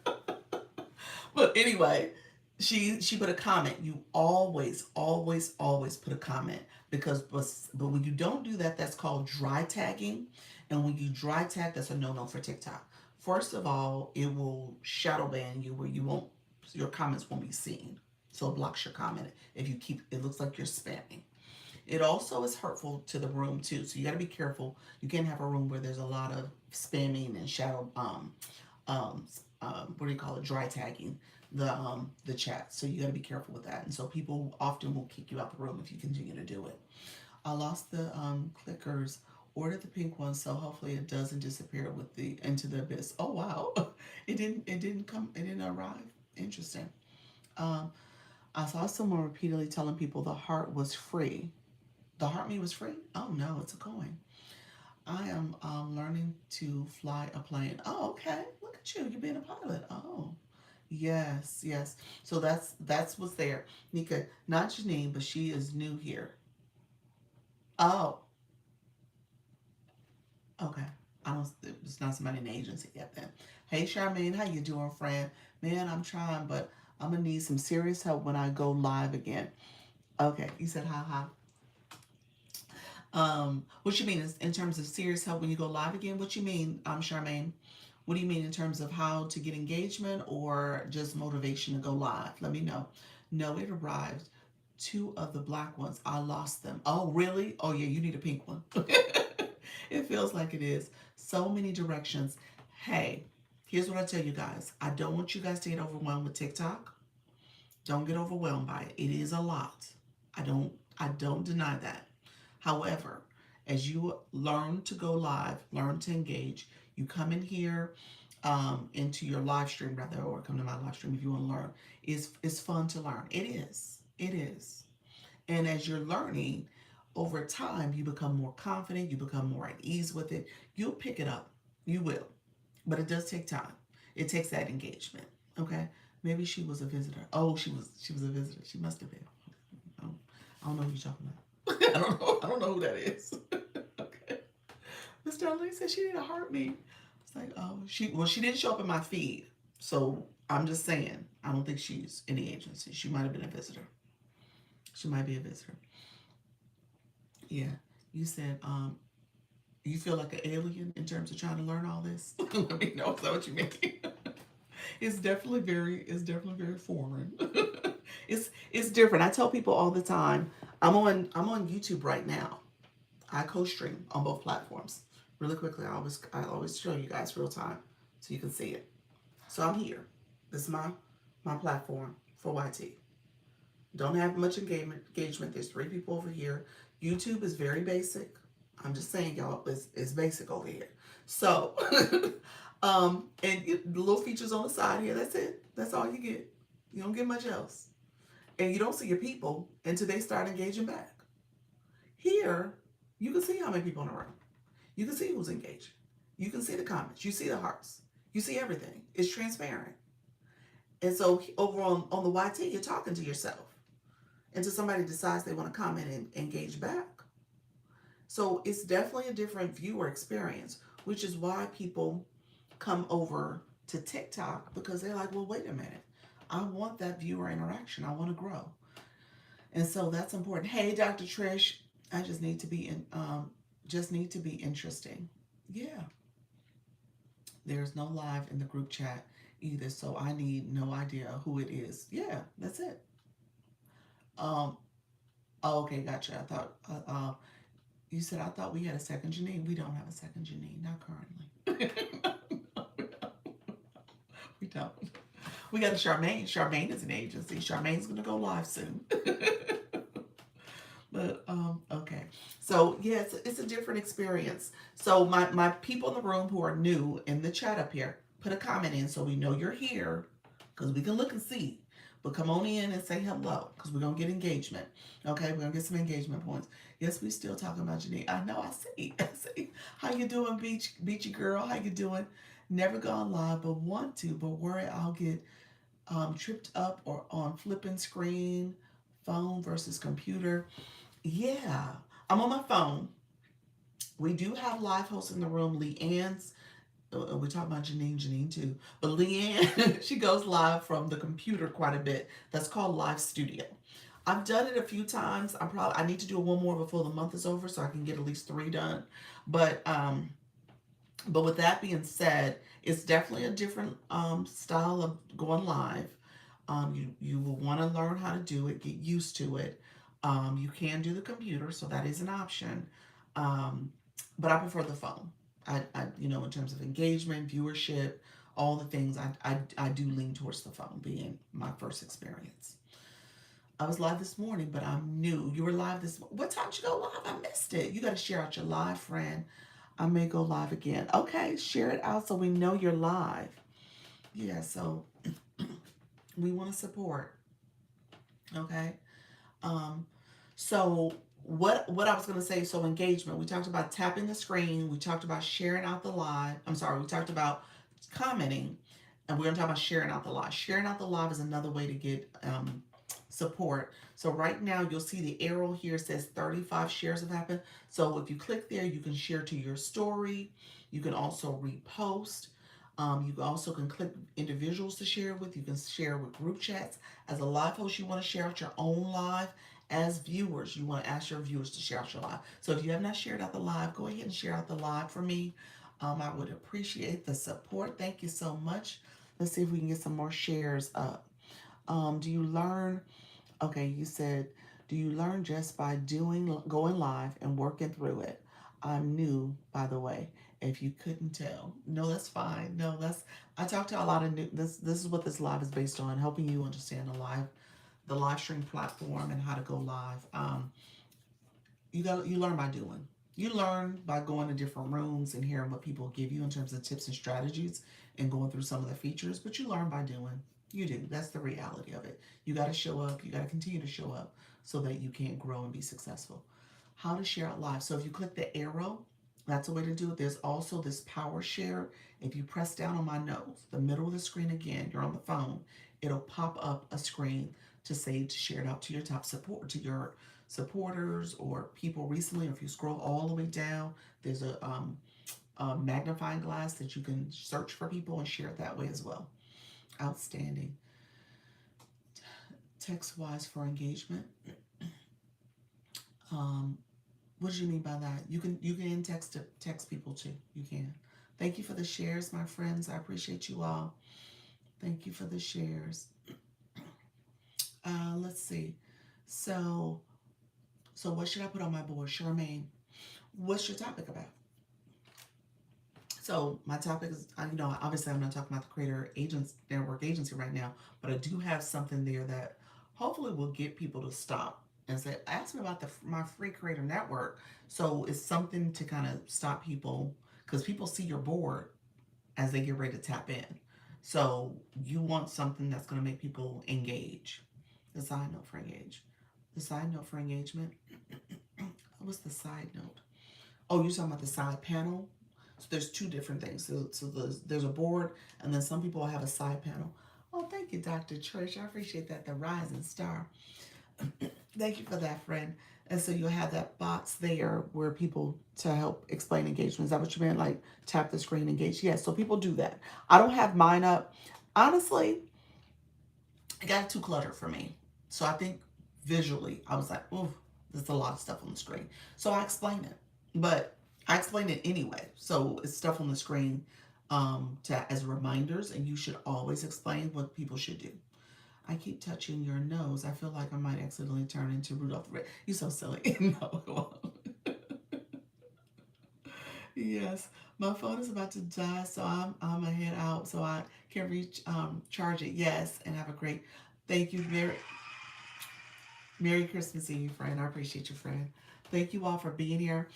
But anyway, she put a comment. You always put a comment but when you don't do that, that's called dry tagging. And when you dry tag, that's a no-no for TikTok. First of all, it will shadow ban you where your comments won't be seen. So it blocks your comment if you keep, it looks like you're spamming. It also is hurtful to the room too. So you got to be careful. You can't have a room where there's a lot of spamming and shadow, what do you call it? Dry tagging the chat. So you got to be careful with that. And so people often will kick you out the room if you continue to do it. I lost the clickers. Ordered the pink one, so hopefully it doesn't disappear into the abyss. Oh wow, it didn't arrive. Interesting. I saw someone repeatedly telling people the heart was free. The heart me was free? Oh no, it's a coin. I am learning to fly a plane. Oh, okay. Look at you. You're being a pilot. Oh, yes. So that's what's there. Nika, not Janine, but she is new here. Oh, okay. It's not somebody in the agency yet then. Hey, Charmaine, how you doing, friend? Man, I'm trying, but I'm going to need some serious help when I go live again. Okay, you said ha. What you mean is in terms of serious help when you go live again? What you mean, Charmaine? What do you mean in terms of how to get engagement or just motivation to go live? Let me know. No, it arrived. 2 of the black ones, I lost them. Oh, really? Oh, yeah, you need a pink one. It feels like it is. So many directions. Hey, here's what I tell you guys. I don't want you guys to get overwhelmed with TikTok. Don't get overwhelmed by it. It is a lot. I don't deny that. However, as you learn to go live, learn to engage, you come in here into your live stream rather, or come to my live stream if you want to learn. It's fun to learn. It is. It is. And as you're learning, over time, you become more confident, you become more at ease with it. You'll pick it up. You will. But it does take time. It takes that engagement. Okay? Maybe she was a visitor. Oh, she was a visitor. She must have been. I don't know who you're talking about. I don't know who that is. Okay. Miss Darlene said she need a heart me. It's like, oh, she didn't show up in my feed. So I'm just saying, I don't think she's in the agency. She might have been a visitor. She might be a visitor. Yeah. You said, you feel like an alien in terms of trying to learn all this? Let me know. Is that what you mean? It's definitely very foreign. It's different. I tell people all the time, I'm on YouTube right now. I co-stream on both platforms. Really quickly, I always show you guys real time so you can see it. So I'm here. This is my platform for YT. Don't have much engagement. There's 3 people over here. YouTube is very basic. I'm just saying, y'all, it's basic over here. So, and the little features on the side here. That's it. That's all you get. You don't get much else, and you don't see your people until they start engaging back. Here, you can see how many people in the room. You can see who's engaging. You can see the comments. You see the hearts. You see everything. It's transparent. And so over on the YT, you're talking to yourself until somebody decides they want to comment and engage back. So it's definitely a different viewer experience, which is why people come over to TikTok because they're like, well, wait a minute. I want that viewer interaction. I want to grow. And so that's important. Hey, Dr. Trish, I just need to be interesting. Yeah. There's no live in the group chat either, so I need no idea who it is. Yeah, that's it. Um, oh, okay, gotcha. I thought you said I thought we had a second Janine. We don't have a second Janine, not currently. We don't. We got a Charmaine. Charmaine is an agency. Charmaine's gonna go live soon. But okay. So yeah, it's a different experience. So my people in the room who are new in the chat up here, put a comment in so we know you're here, because we can look and see. But come on in and say hello, because we're gonna get engagement. Okay, we're gonna get some engagement points. Yes, we still talking about Janine. I know. I see. I see. How you doing, beachy girl? How you doing? Never gone live, but want to. But worry, I'll get tripped up or on flipping screen, phone versus computer. Yeah, I'm on my phone. We do have live hosts in the room. Leanne's, we talk about Janine too, but Leanne, she goes live from the computer quite a bit. That's called Live Studio. I've done it a few times. I need to do one more before the month is over so I can get at least 3 done. But with that being said, it's definitely a different style of going live. You will want to learn how to do it, get used to it. You can do the computer, so that is an option. Um, but I prefer the phone. In terms of engagement, viewership, all the things, I do lean towards the phone being my first experience. I was live this morning, but I'm new. You were live what time did you go live? I missed it. You got to share out your live, friend. I may go live again. Okay, share it out so we know you're live. Yeah, so we want to support. Okay. Um, so what I was gonna say, so engagement. We talked about tapping the screen. We talked about sharing out the live. I'm sorry. We talked about commenting, and we're gonna talk about sharing out the live. Sharing out the live is another way to get support. So right now you'll see the arrow here says 35 shares have happened. So if you click there, you can share to your story. You can also repost. You also can click individuals to share with. You can share with group chats. As a live host, you want to share out your own live. As viewers, you want to ask your viewers to share out your live. So if you have not shared out the live, go ahead and share out the live for me. I would appreciate the support. Thank you so much. Let's see if we can get some more shares up. Do you learn? Okay, you said, do you learn just by going live and working through it? I'm new, by the way, if you couldn't tell. No, that's fine. No, I talk to a lot of new, this is what this live is based on, helping you understand the live stream platform and how to go live. You learn by doing. You learn by going to different rooms and hearing what people give you in terms of tips and strategies and going through some of the features, but you learn by doing. You do. That's the reality of it. You got to show up. You got to continue to show up so that you can grow and be successful. How to share out live. So if you click the arrow, that's a way to do it. There's also this power share. If you press down on my nose, the middle of the screen again, you're on the phone, it'll pop up a screen to say to share it out to your top support, to your supporters or people recently. Or if you scroll all the way down, there's a magnifying glass that you can search for people and share it that way as well. Outstanding. Text wise for engagement. Um, what do you mean by that? You can text people too. You can. Thank you for the shares, my friends. I appreciate you all. Thank you for the shares. Let's see. So what should I put on my board, Charmaine? What's your topic about? So my topic is, obviously I'm not talking about the Creator Agents Network Agency right now, but I do have something there that hopefully will get people to stop and say, ask me about my free Creator Network. So it's something to kind of stop people, because people see your board as they get ready to tap in. So you want something that's going to make people engage. The side note for engage. The side note for engagement. What's the side note? Oh, you're talking about the side panel? So there's two different things. So there's a board, and then some people have a side panel. Oh, thank you, Dr. Trish. I appreciate that. The rising star. Thank you for that, friend. And so you'll have that box there where people to help explain engagement. Is that what you meant? Like tap the screen, engage? Yes. So people do that. I don't have mine up. Honestly, it got too cluttered for me. So I think visually, I was like, ooh, there's a lot of stuff on the screen. So I explain it. But I explain it anyway. So it's stuff on the screen as reminders, and you should always explain what people should do. I keep touching your nose. I feel like I might accidentally turn into Rudolph the Red. You're so silly. No. Yes, my phone is about to die, so I'm gonna head out so I can reach charge it. Yes, and have a great. Thank you, Merry Christmas Eve, friend. I appreciate you, friend. Thank you all for being here.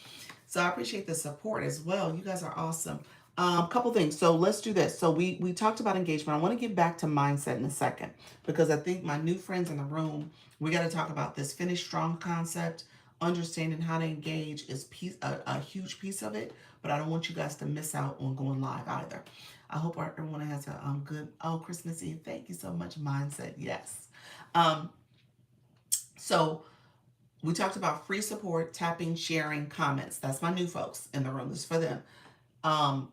So I appreciate the support as well. You guys are awesome. Couple things. So let's do this. So we talked about engagement. I want to get back to mindset in a second, because I think my new friends in the room, we got to talk about this finish strong concept. Understanding how to engage is a huge piece of it, but I don't want you guys to miss out on going live either. I hope everyone has a good Christmas Eve. Thank you so much, mindset. Yes. Um, so we talked about free support, tapping, sharing, comments. That's my new folks in the room. This is for them. Um,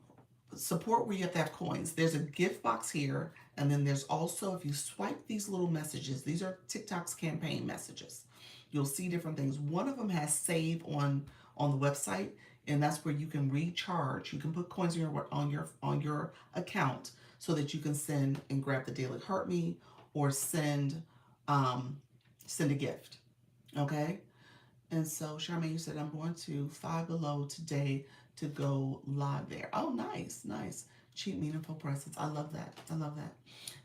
Support where you have to have coins. There's a gift box here, and then there's also, if you swipe these little messages, these are TikTok's campaign messages. You'll see different things. One of them has save on the website, and that's where you can recharge. You can put coins on your account so that you can send and grab the Daily Heart Me, or send a gift. Okay. And so, Charmaine, you said I'm going to Five Below today to go live there. Oh, nice, nice. Cheap, meaningful presence. I love that. I love that.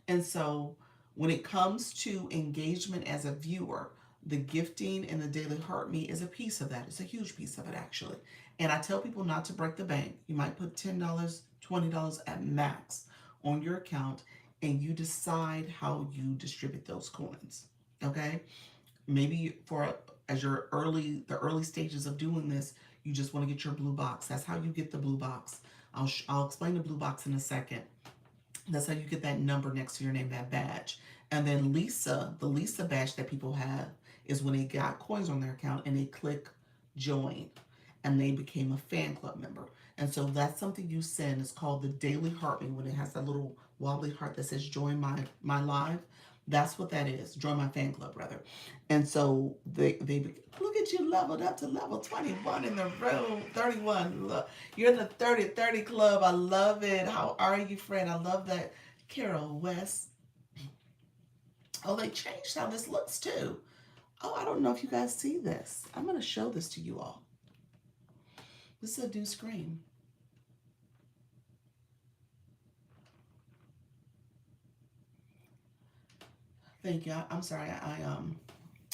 And so, when it comes to engagement as a viewer, the gifting and the Daily Heart Me is a piece of that. It's a huge piece of it, actually. And I tell people not to break the bank. You might put $10, $20 at max on your account, and you decide how you distribute those coins. Okay? Maybe for as the early stages of doing this, you just want to get your blue box. That's how you get the blue box. I'll explain the blue box in a second. That's how you get that number next to your name, that badge. And then the Lisa badge that people have is when they got coins on their account and they click join, and they became a fan club member. And so that's something you send. It's called the Daily Heart Me, when it has that little wobbly heart that says join my live. That's what that is. Join my fan club, rather. And so they look at you, leveled up to level 21 in the room. 31. Look, you're in the 30 club. I love it. How are you, friend? I love that. Carol West. Oh, they changed how this looks too. Oh, I don't know if you guys see this. I'm going to show this to you all. This is a new screen. Thank you. I'm sorry.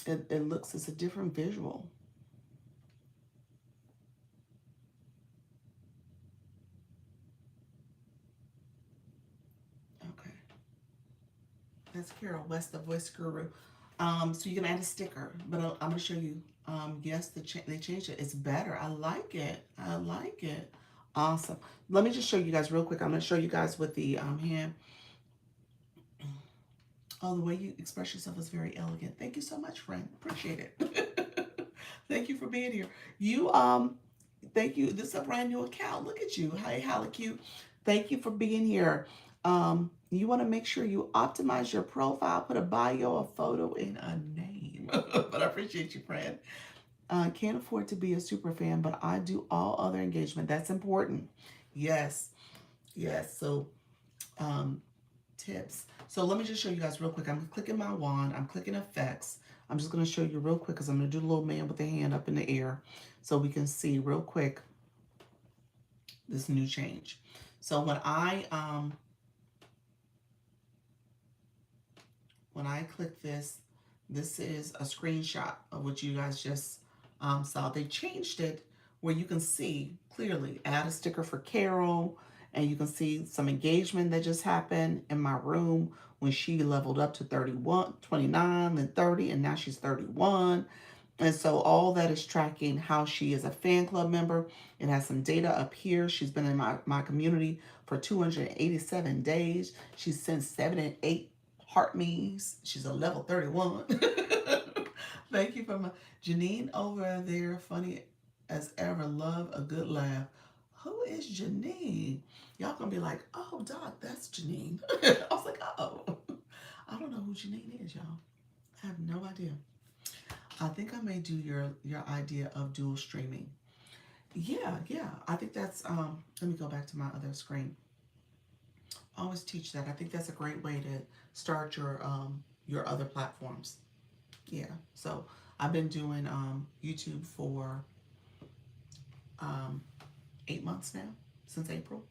It looks, it's a different visual. Okay. That's Carol West, the voice guru. So you can add a sticker, but I'm gonna show you. Yes, they changed it. It's better. I like it. I like it. Awesome. Let me just show you guys real quick. I'm gonna show you guys with the hand. Oh, the way you express yourself is very elegant. Thank you so much, friend. Appreciate it. Thank you for being here. You Thank you. This is a brand new account. Look at you. Hey, Hallicute. Thank you for being here. You want to make sure you optimize your profile, put a bio, a photo, and a name. But I appreciate you, friend. Can't afford to be a super fan, but I do all other engagement. That's important. Yes, yes. So, um, tips. So let me just show you guys real quick. I'm clicking my wand. I'm clicking effects. I'm just going to show you real quick because I'm going to do the little man with the hand up in the air so we can see real quick this new change. So when I click this, this is a screenshot of what you guys just saw. They changed it where you can see clearly, add a sticker for Carol, and you can see some engagement that just happened in my room when she leveled up to 31, 29, then 30, and now she's 31. And so all that is tracking how she is a fan club member. It has some data up here. She's been in my community for 287 days. She's sent 7 and 8 heart me's. She's a level 31. Thank you for my Janine over there. Funny as ever. Love a good laugh. Who is Janine? Y'all gonna be like, oh, Doc, that's Janine. I was like, oh. I don't know who Janine is, y'all. I have no idea. I think I may do your idea of dual streaming. Yeah, yeah. I think that's let me go back to my other screen. I always teach that. I think that's a great way to start your other platforms. Yeah. So I've been doing YouTube for 8 months now, since April.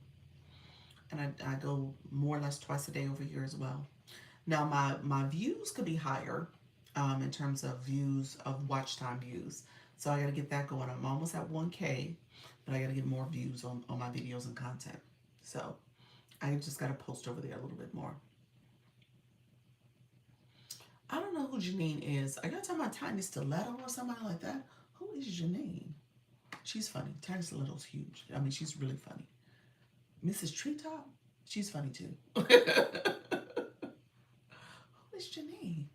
And I go more or less twice a day over here as well. Now my views could be higher in terms of views of watch time views. So I got to get that going. I'm almost at 1K, but I got to get more views on my videos and content. So I just got to post over there a little bit more. I don't know who Janine is. Are y'all talking about Tiny Stiletto or somebody like that? Who is Janine? She's funny. Tiny Stiletto's huge. I mean, she's really funny. Mrs. Treetop? She's funny too. Who is Janine?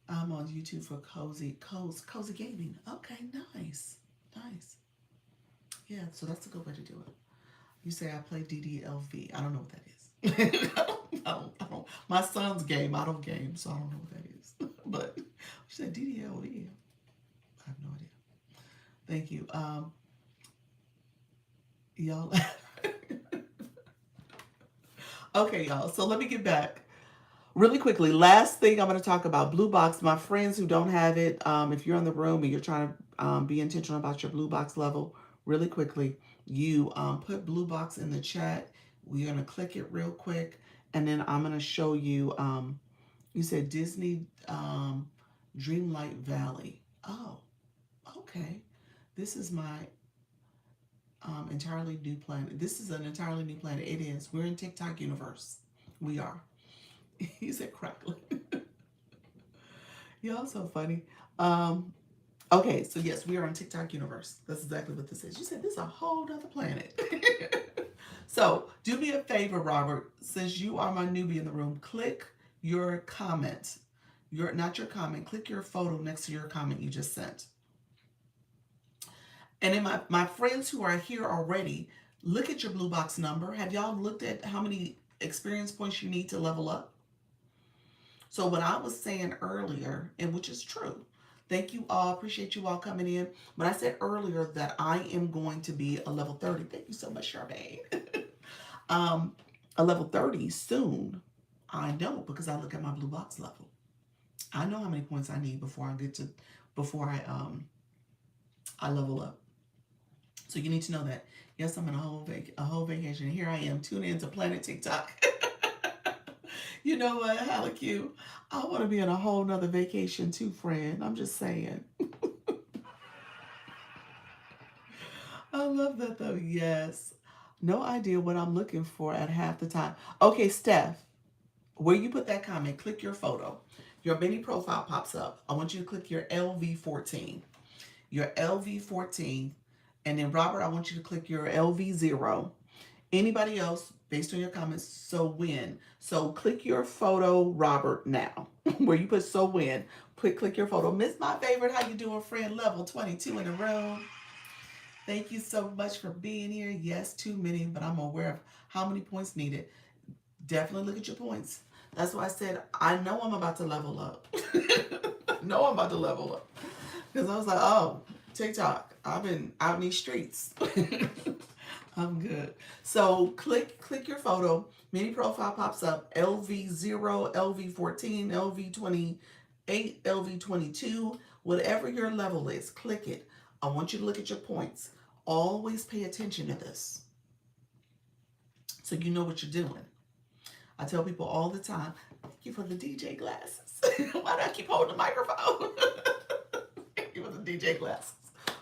I'm on YouTube for Cozy Gaming. Okay, nice. Nice. Yeah, so that's a good way to do it. You say I play DDLV. I don't know what that is. I don't. My son's game. I don't game, so I don't know what that is. But you said DDLV. I have no idea. Thank you. Y'all. Okay, y'all. So let me get back. Really quickly, last thing I'm going to talk about Blue Box. My friends who don't have it, if you're in the room and you're trying to be intentional about your Blue Box level, really quickly, you put Blue Box in the chat. We're going to click it real quick, and then I'm going to show you, you said Disney Dreamlight Valley. Oh, okay. This is my entirely new planet. This is an entirely new planet. It is. We're in TikTok universe. We are. He said crackling. Y'all so funny. Okay, so yes, we are on TikTok universe. That's exactly what this is. You said this is a whole other planet. So do me a favor, Robert. Since you are my newbie in the room, click your comment. Not your comment. Click your photo next to your comment you just sent. And then my friends who are here already, look at your Blue Box number. Have y'all looked at how many experience points you need to level up? So what I was saying earlier, and which is true, thank you all, appreciate you all coming in. When I said earlier that I am going to be a level 30, thank you so much, Charmaine. A level 30 soon. I know because I look at my Blue Box level. I know how many points I need before I level up. So you need to know that. Yes, I'm in a whole vacation. Here I am, tuning into Planet TikTok. You know what, Hallicue? I want to be on a whole nother vacation too, friend. I'm just saying. I love that though. Yes. No idea what I'm looking for at half the time. Okay, Steph, where you put that comment, click your photo. Your mini profile pops up. I want you to click your LV14. Your LV14. And then Robert, I want you to click your LV0. Anybody else, based on your comments, so when. So click your photo, Robert, now. Where you put so when. Quick, click your photo. Miss My Favorite, how you doing, friend? Level 22 in the room. Thank you so much for being here. Yes, too many, but I'm aware of how many points needed. Definitely look at your points. That's why I said I know I'm about to level up. I know I'm about to level up. Because I was like, oh, TikTok, I've been out in these streets. I'm good. So click your photo. Mini profile pops up. LV0, LV14, LV28, LV22, whatever your level is, click it. I want you to look at your points. Always pay attention to this so you know what you're doing. I tell people all the time, thank you for the DJ glasses. Why do I keep holding the microphone? Thank you for the DJ glasses.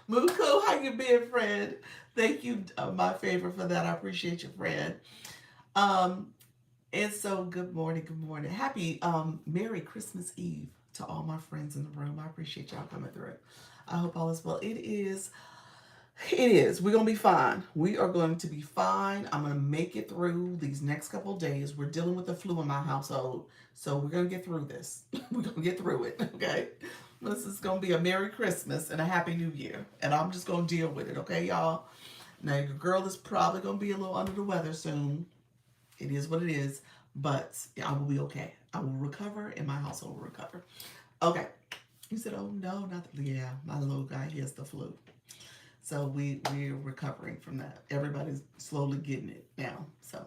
Muko, how you been, friend? Thank you, my favorite, for that. I appreciate you, friend. And so, good morning, good morning. Happy Merry Christmas Eve to all my friends in the room. I appreciate y'all coming through. I hope all is well. It is. We're going to be fine. We are going to be fine. I'm going to make it through these next couple of days. We're dealing with the flu in my household. So we're going to get through this. We're going to get through it. Okay. This is going to be a Merry Christmas and a Happy New Year. And I'm just going to deal with it. Okay, y'all? Now, your girl is probably going to be a little under the weather soon. It is what it is. But I will be okay. I will recover and my household will recover. Okay. You said, oh, no, not the, yeah, my little guy, he has the flu. So we're recovering from that. Everybody's slowly getting it now. So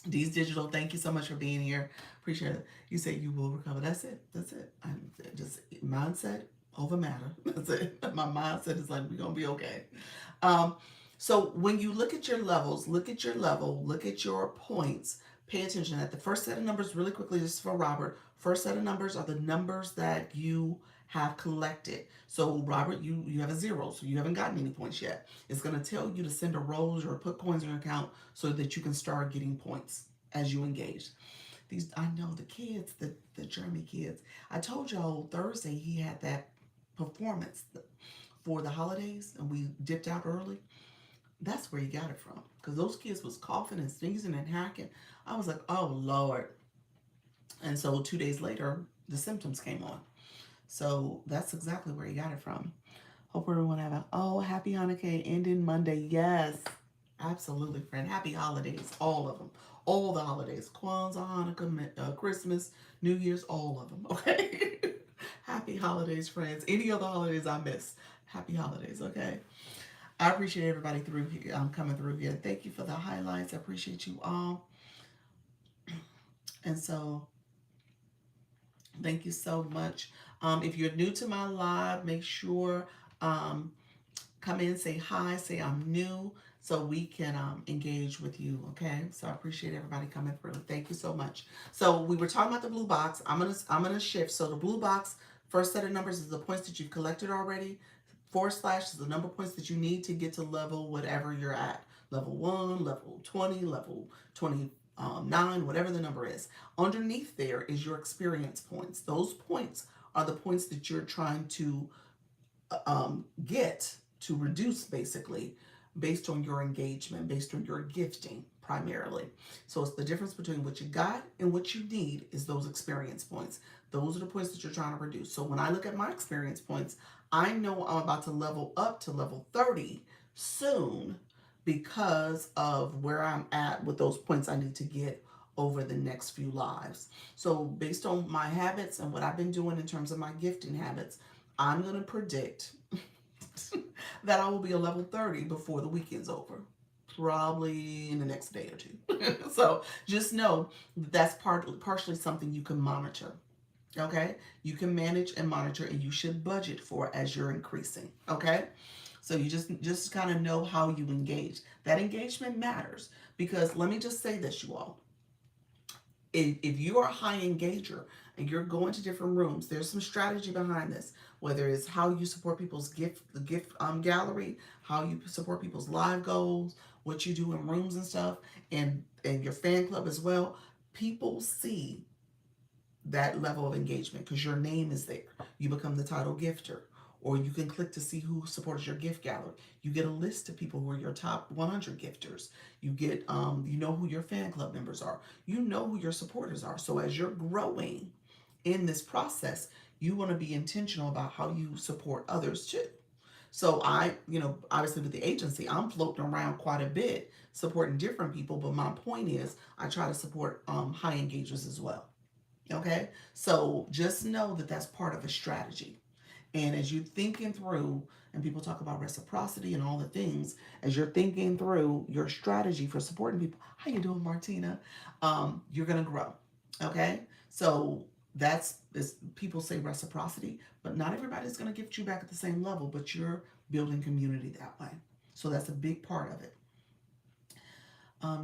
D's Digital, thank you so much for being here. Appreciate it. You say you will recover. That's it. I'm just mindset over matter. That's it. My mindset is like, we're going to be okay. So when you look at your levels, look at your level, look at your points, pay attention that the first set of numbers, really quickly, this is for Robert. First set of numbers are the numbers that you have collected. So Robert, you have a 0, so you haven't gotten any points yet. It's going to tell you to send a rose or put coins in your account so that you can start getting points as you engage. These, I know the kids, the Jeremy kids. I told y'all Thursday he had that performance for the holidays and we dipped out early. That's where he got it from, because those kids was coughing and sneezing and hacking. I was like, oh Lord. And so 2 days later, the symptoms came on. So that's exactly where he got it from. Hope everyone have a happy Hanukkah ending Monday. Yes, absolutely, friend. Happy holidays, all of them, all the holidays: Kwanzaa, Hanukkah, Christmas, New Year's, all of them. Okay. Happy holidays, friends. Any other holidays I miss, happy holidays. Okay. I appreciate everybody through here. I'm coming through here. Thank you for the highlights. I appreciate you all. And so, thank you so much. If you're new to my live, make sure come in, say hi, say I'm new, so we can engage with you. Okay. So I appreciate everybody coming through. Thank you so much. So we were talking about the blue box. I'm gonna shift. So the blue box, first set of numbers is the points that you've collected already. / is the number of points that you need to get to level whatever you're at. Level 1, level 20, level 29, whatever the number is. Underneath there is your experience points. Those points are the points that you're trying to get to reduce, basically, based on your engagement, based on your gifting primarily. So it's the difference between what you got and what you need is those experience points. Those are the points that you're trying to reduce. So when I look at my experience points, I know I'm about to level up to level 30 soon because of where I'm at with those points I need to get over the next few lives. So based on my habits and what I've been doing in terms of my gifting habits, I'm going to predict that I will be a level 30 before the weekend's over. Probably in the next day or two. So just know that's partially something you can monitor. Okay? You can manage and monitor, and you should budget for as you're increasing. Okay? So you just kind of know how you engage. That engagement matters, because let me just say this, you all. If you are a high engager and you're going to different rooms, there's some strategy behind this. Whether it's how you support people's gift gallery, how you support people's live goals, what you do in rooms and stuff, and your fan club as well. People see that level of engagement because your name is there. You become the title gifter, or you can click to see who supports your gift gallery. You get a list of people who are your top 100 gifters. You get, you know who your fan club members are. You know who your supporters are. So as you're growing in this process, you want to be intentional about how you support others too. So obviously with the agency, I'm floating around quite a bit supporting different people, but my point is I try to support high engagers as well. Okay, so just know that that's part of a strategy. And as you're thinking through, and people talk about reciprocity and all the things, as you're thinking through your strategy for supporting people, how you doing, Martina? You're gonna grow. Okay, so that's is people say reciprocity, but not everybody's gonna gift you back at the same level. But you're building community that way, so that's a big part of it.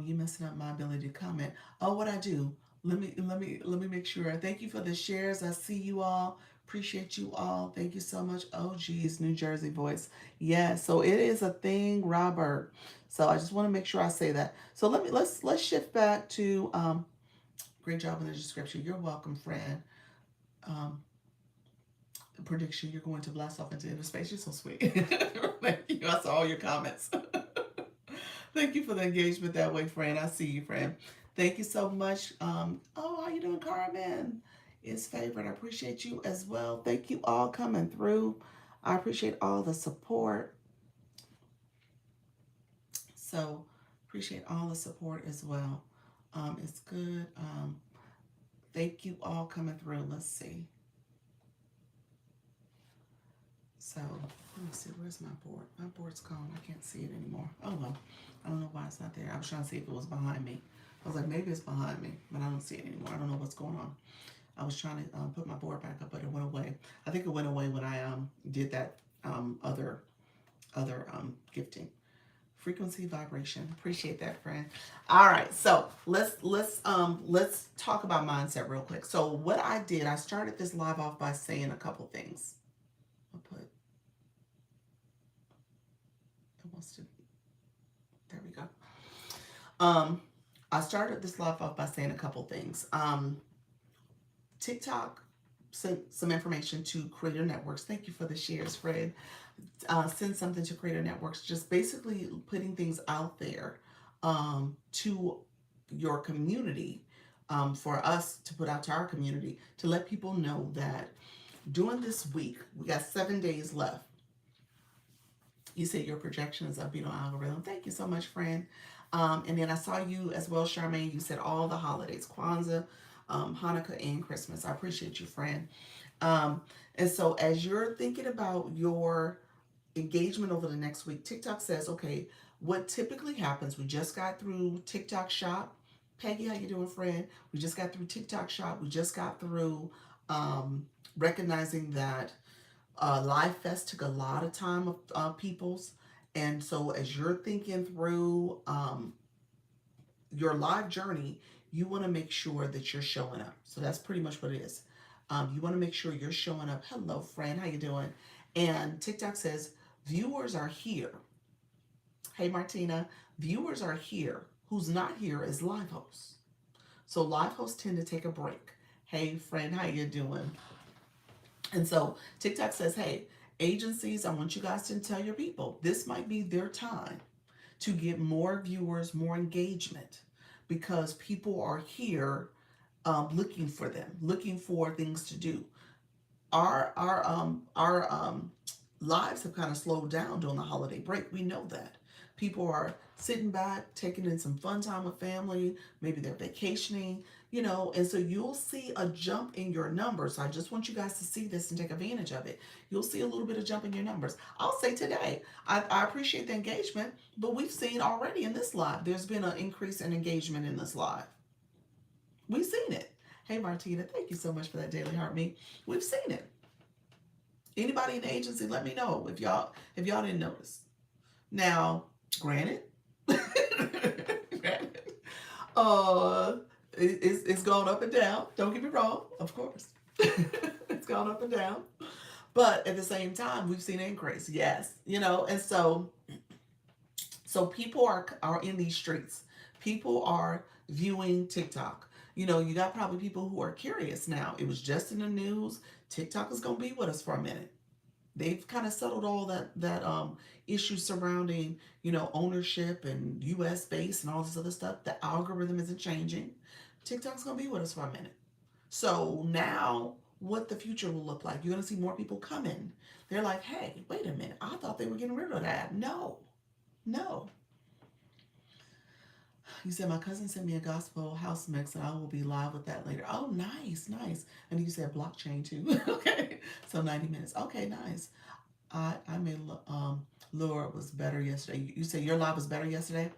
You messing up my ability to comment. Oh, what I do? Let me make sure. Thank you for the shares. I see you all. Appreciate you all. Thank you so much. Oh, geez, New Jersey voice. Yeah, so it is a thing, Robert. So I just want to make sure I say that. So let's shift back to great job in the description. You're welcome, friend. Um, Prediction: you're going to blast off into inner space. You're so sweet. Thank you. I saw all your comments. Thank you for the engagement that way, friend. I see you, friend. Thank you so much. Oh, how you doing, Carmen? Is favorite. I appreciate you as well. Thank you all coming through. I appreciate all the support. So appreciate all the support as well. It's good. Thank you all coming through. Let's see. So let me see. Where's my board? My board's gone. I can't see it anymore. Oh well. I don't know why it's not there. I was trying to see if it was behind me. I was like, maybe it's behind me, but I don't see it anymore. I don't know what's going on. I was trying to put my board back up, but it went away. I think it went away when I did that other gifting. Frequency vibration. Appreciate that, friend. All right, so let's talk about mindset real quick. So what I did, I started this live off by saying a couple things. I'll put it wants to. There we go. I started this live off by saying a couple things. TikTok sent some information to Creator Networks. Thank you for the shares, Fred. Send something to Creator Networks, just basically putting things out there to your community, for us to put out to our community, to let people know that during this week, we got 7 days left. You said your projection is upbeat on algorithm. Thank you so much, friend. And then I saw you as well, Charmaine. You said all the holidays, Kwanzaa, Hanukkah, and Christmas. I appreciate you, friend. And so as you're thinking about your engagement over the next week, TikTok says, okay, what typically happens, we just got through TikTok Shop. Peggy, how you doing, friend? We just got through TikTok Shop. We just got through recognizing that Live Fest took a lot of time of people's. And so as you're thinking through your live journey, you want to make sure that you're showing up. So that's pretty much what it is. You want to make sure you're showing up. Hello, friend. How you doing? And TikTok says, viewers are here. Hey, Martina. Viewers are here. Who's not here is live hosts. So live hosts tend to take a break. Hey, friend. How you doing? And so TikTok says, hey, agencies, I want you guys to tell your people, this might be their time to get more viewers, more engagement, because people are here looking for them, looking for things to do. Our lives have kind of slowed down during the holiday break. We know that. People are sitting back, taking in some fun time with family. Maybe they're vacationing, and so you'll see a jump in your numbers. So I just want you guys to see this and take advantage of it. You'll see a little bit of jump in your numbers. I'll say today, I appreciate the engagement, but we've seen already in this live, there's been an increase in engagement in this live. We've seen it. Hey, Martina, thank you so much for that daily heart me. We've seen it. Anybody in the agency, let me know if y'all didn't notice. Now, granted, it's gone up and down. Don't get me wrong, of course. It's gone up and down. But at the same time, we've seen an increase. Yes. And so people are in these streets. People are viewing TikTok. You got probably people who are curious now. It was just in the news. TikTok is going to be with us for a minute. They've kind of settled all that issues surrounding, ownership and US based and all this other stuff. The algorithm isn't changing. TikTok's going to be with us for a minute. So now what the future will look like. You're going to see more people coming. They're like, hey, wait a minute. I thought they were getting rid of that. No, no. You said my cousin sent me a gospel house mix and I will be live with that later. Oh, nice, nice. And you said blockchain too. Okay. So 90 minutes. Okay, nice. I made Laura was better yesterday. You said your live was better yesterday?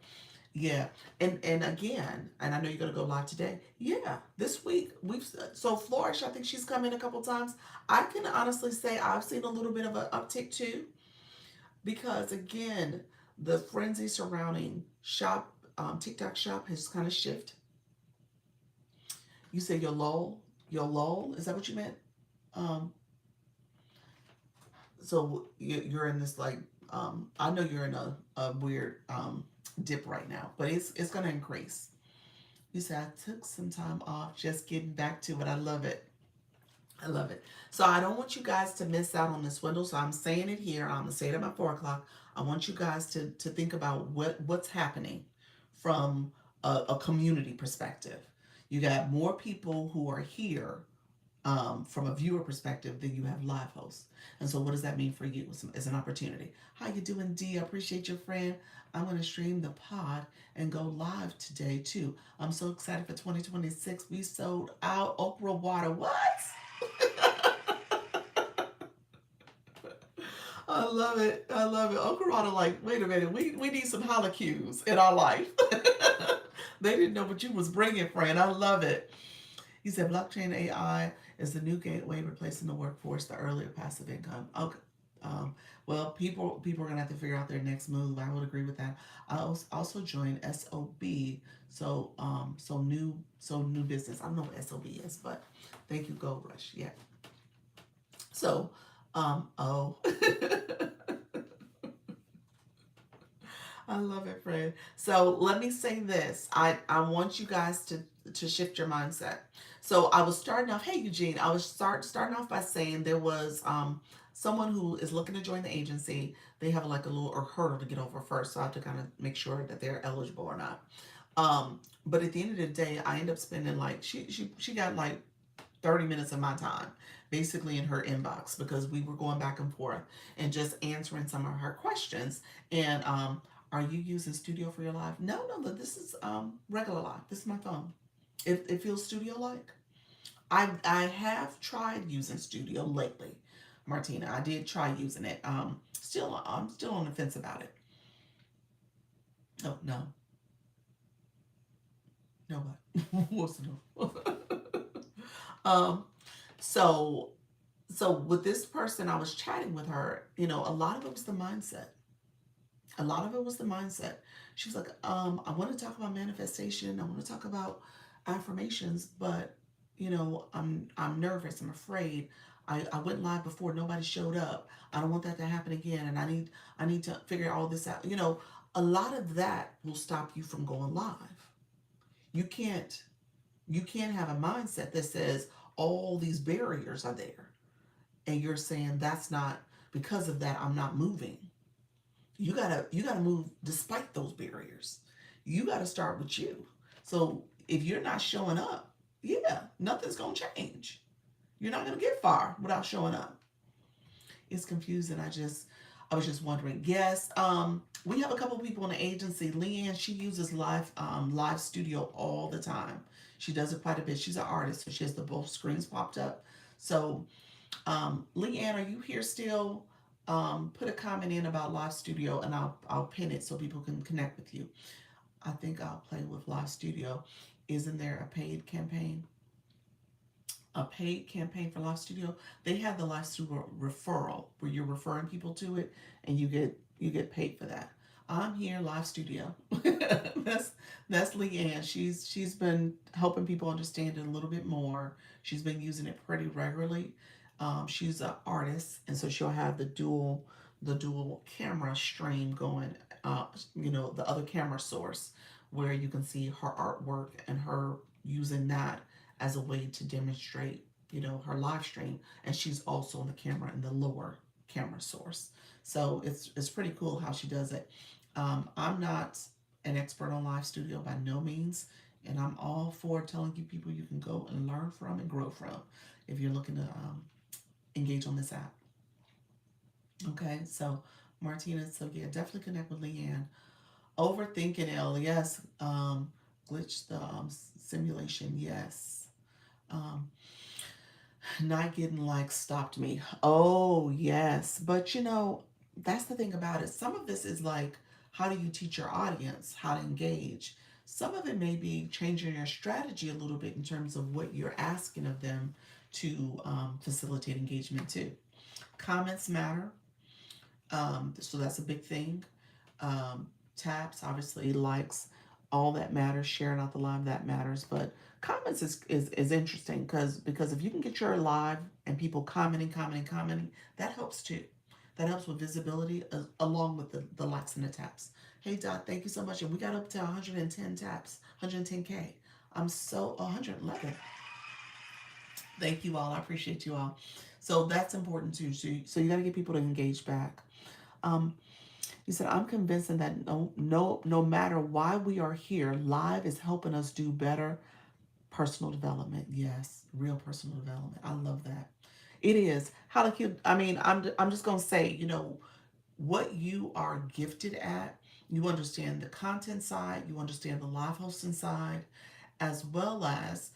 Yeah. And again, and I know you're gonna go live today. Yeah. This week we've so Flourish, I think she's come in a couple times. I can honestly say I've seen a little bit of an uptick too, because again, the frenzy surrounding shop TikTok shop has kind of shifted. You say your lull, is that what you meant? Um, so you're in this like I know you're in a weird dip right now, but it's gonna increase. You said I took some time off, just getting back to it. I love it. I love it. So I don't want you guys to miss out on this swindle. So I'm saying it here. I'm gonna say it about 4 o'clock. I want you guys to think about what's happening from a community perspective. You got more people who are here from a viewer perspective than you have live hosts. And so what does that mean for you as an opportunity? How you doing, D? I appreciate your friend. I'm going to stream the pod and go live today too. I'm so excited for 2026. We sold out okra water. What? I love it. I love it. Okra water, like, wait a minute. We need some holocues in our life. They didn't know what you was bringing, friend. I love it. He said blockchain AI is the new gateway replacing the workforce, the earlier passive income. Okay. Um, well, people are gonna have to figure out their next move. I would agree with that. I also joined SOB, so new business. I don't know what SOB is, but thank you, Gold Rush. Yeah. So, oh, I love it, Fred. So let me say this. I want you guys to shift your mindset. So I was starting off, hey Eugene, I was starting off by saying there was someone who is looking to join the agency. They have like a little or hurdle to get over first. So I have to kind of make sure that they're eligible or not. But at the end of the day, I end up spending like she got like 30 minutes of my time basically in her inbox because we were going back and forth and just answering some of her questions. And are you using Studio for your live? No, no, this is regular live. This is my phone. It feels studio like. I have tried using Studio lately, Martina. I did try using it. Still I'm still on the fence about it. Oh no, no what? What's the no? um, so with this person, I was chatting with her. You know, a lot of it was the mindset. A lot of it was the mindset. She was like, I want to talk about manifestation. I want to talk about affirmations, but I'm nervous. I'm afraid. I went live before nobody showed up. I don't want that to happen again, and I need to figure all this out. A lot of that will stop you from going live. You can't you can't have a mindset that says all these barriers are there, and you're saying that's not because of that I'm not moving. You gotta move despite those barriers. You gotta start with you. So if you're not showing up, yeah, nothing's gonna change. You're not gonna get far without showing up. It's confusing. I was just wondering. Yes, we have a couple people in the agency. Leanne, she uses live studio all the time. She does it quite a bit. She's an artist, so she has the both screens popped up. So Leanne, are you here still? Put a comment in about Live Studio and I'll pin it so people can connect with you. I think I'll play with Live Studio. Isn't there a paid campaign? A paid campaign for Live Studio? They have the Live Studio referral where you're referring people to it and you get paid for that. I'm here, Live Studio. That's Leanne. She's been helping people understand it a little bit more. She's been using it pretty regularly. She's an artist, and so she'll have the dual camera stream going. The other camera source where you can see her artwork and her using that as a way to demonstrate, her live stream. And she's also on the camera in the lower camera source. So it's pretty cool how she does it. I'm not an expert on Live Studio by no means, and I'm all for telling you people you can go and learn from and grow from. if you're looking to engage on this app. Okay, so Martina, so yeah, definitely connect with Leanne. Overthinking L, yes. Glitch the simulation, yes. Um, not getting likes stopped me. Oh, yes. But that's the thing about it. Some of this is like, how do you teach your audience how to engage? Some of it may be changing your strategy a little bit in terms of what you're asking of them to facilitate engagement too. Comments matter. So that's a big thing. Um, Taps, obviously, likes, all that matters. Sharing out the live, that matters. But comments is interesting because if you can get your live and people commenting, that helps too. That helps with visibility along with the likes and the taps. Hey Dot, thank you so much. And we got up to 110 taps, 110K. I'm so 111. Thank you all. I appreciate you all. So that's important too. So you got to get people to engage back. Um, you said, I'm convinced that no matter why we are here, live is helping us do better personal development. Yes, real personal development. I love that. It is. How to keep, I mean, I'm just going to say, what you are gifted at, you understand the content side, you understand the live hosting side, as well as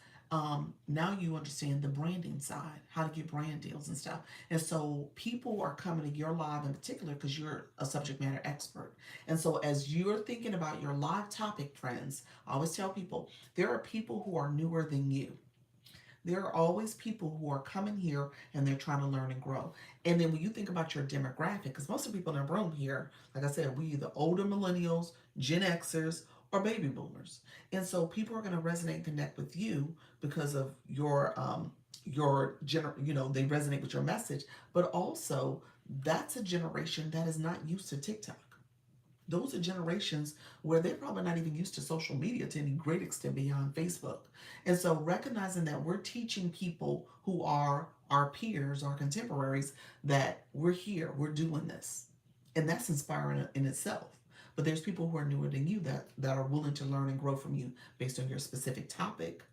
now you understand the branding side, how to get brand deals and stuff. And so people are coming to your live in particular because you're a subject matter expert. And so as you're thinking about your live topic, friends, I always tell people there are people who are newer than you. There are always people who are coming here and they're trying to learn and grow. And then when you think about your demographic, because most of the people in the room here, like I said, we either older millennials, Gen Xers, or baby boomers. And so people are going to resonate and connect with you because of they resonate with your message, but also that's a generation that is not used to TikTok. Those are generations where they're probably not even used to social media to any great extent beyond Facebook. And so recognizing that we're teaching people who are our peers, our contemporaries, that we're here, we're doing this. And that's inspiring in itself. But there's people who are newer than you that are willing to learn and grow from you based on your specific topic,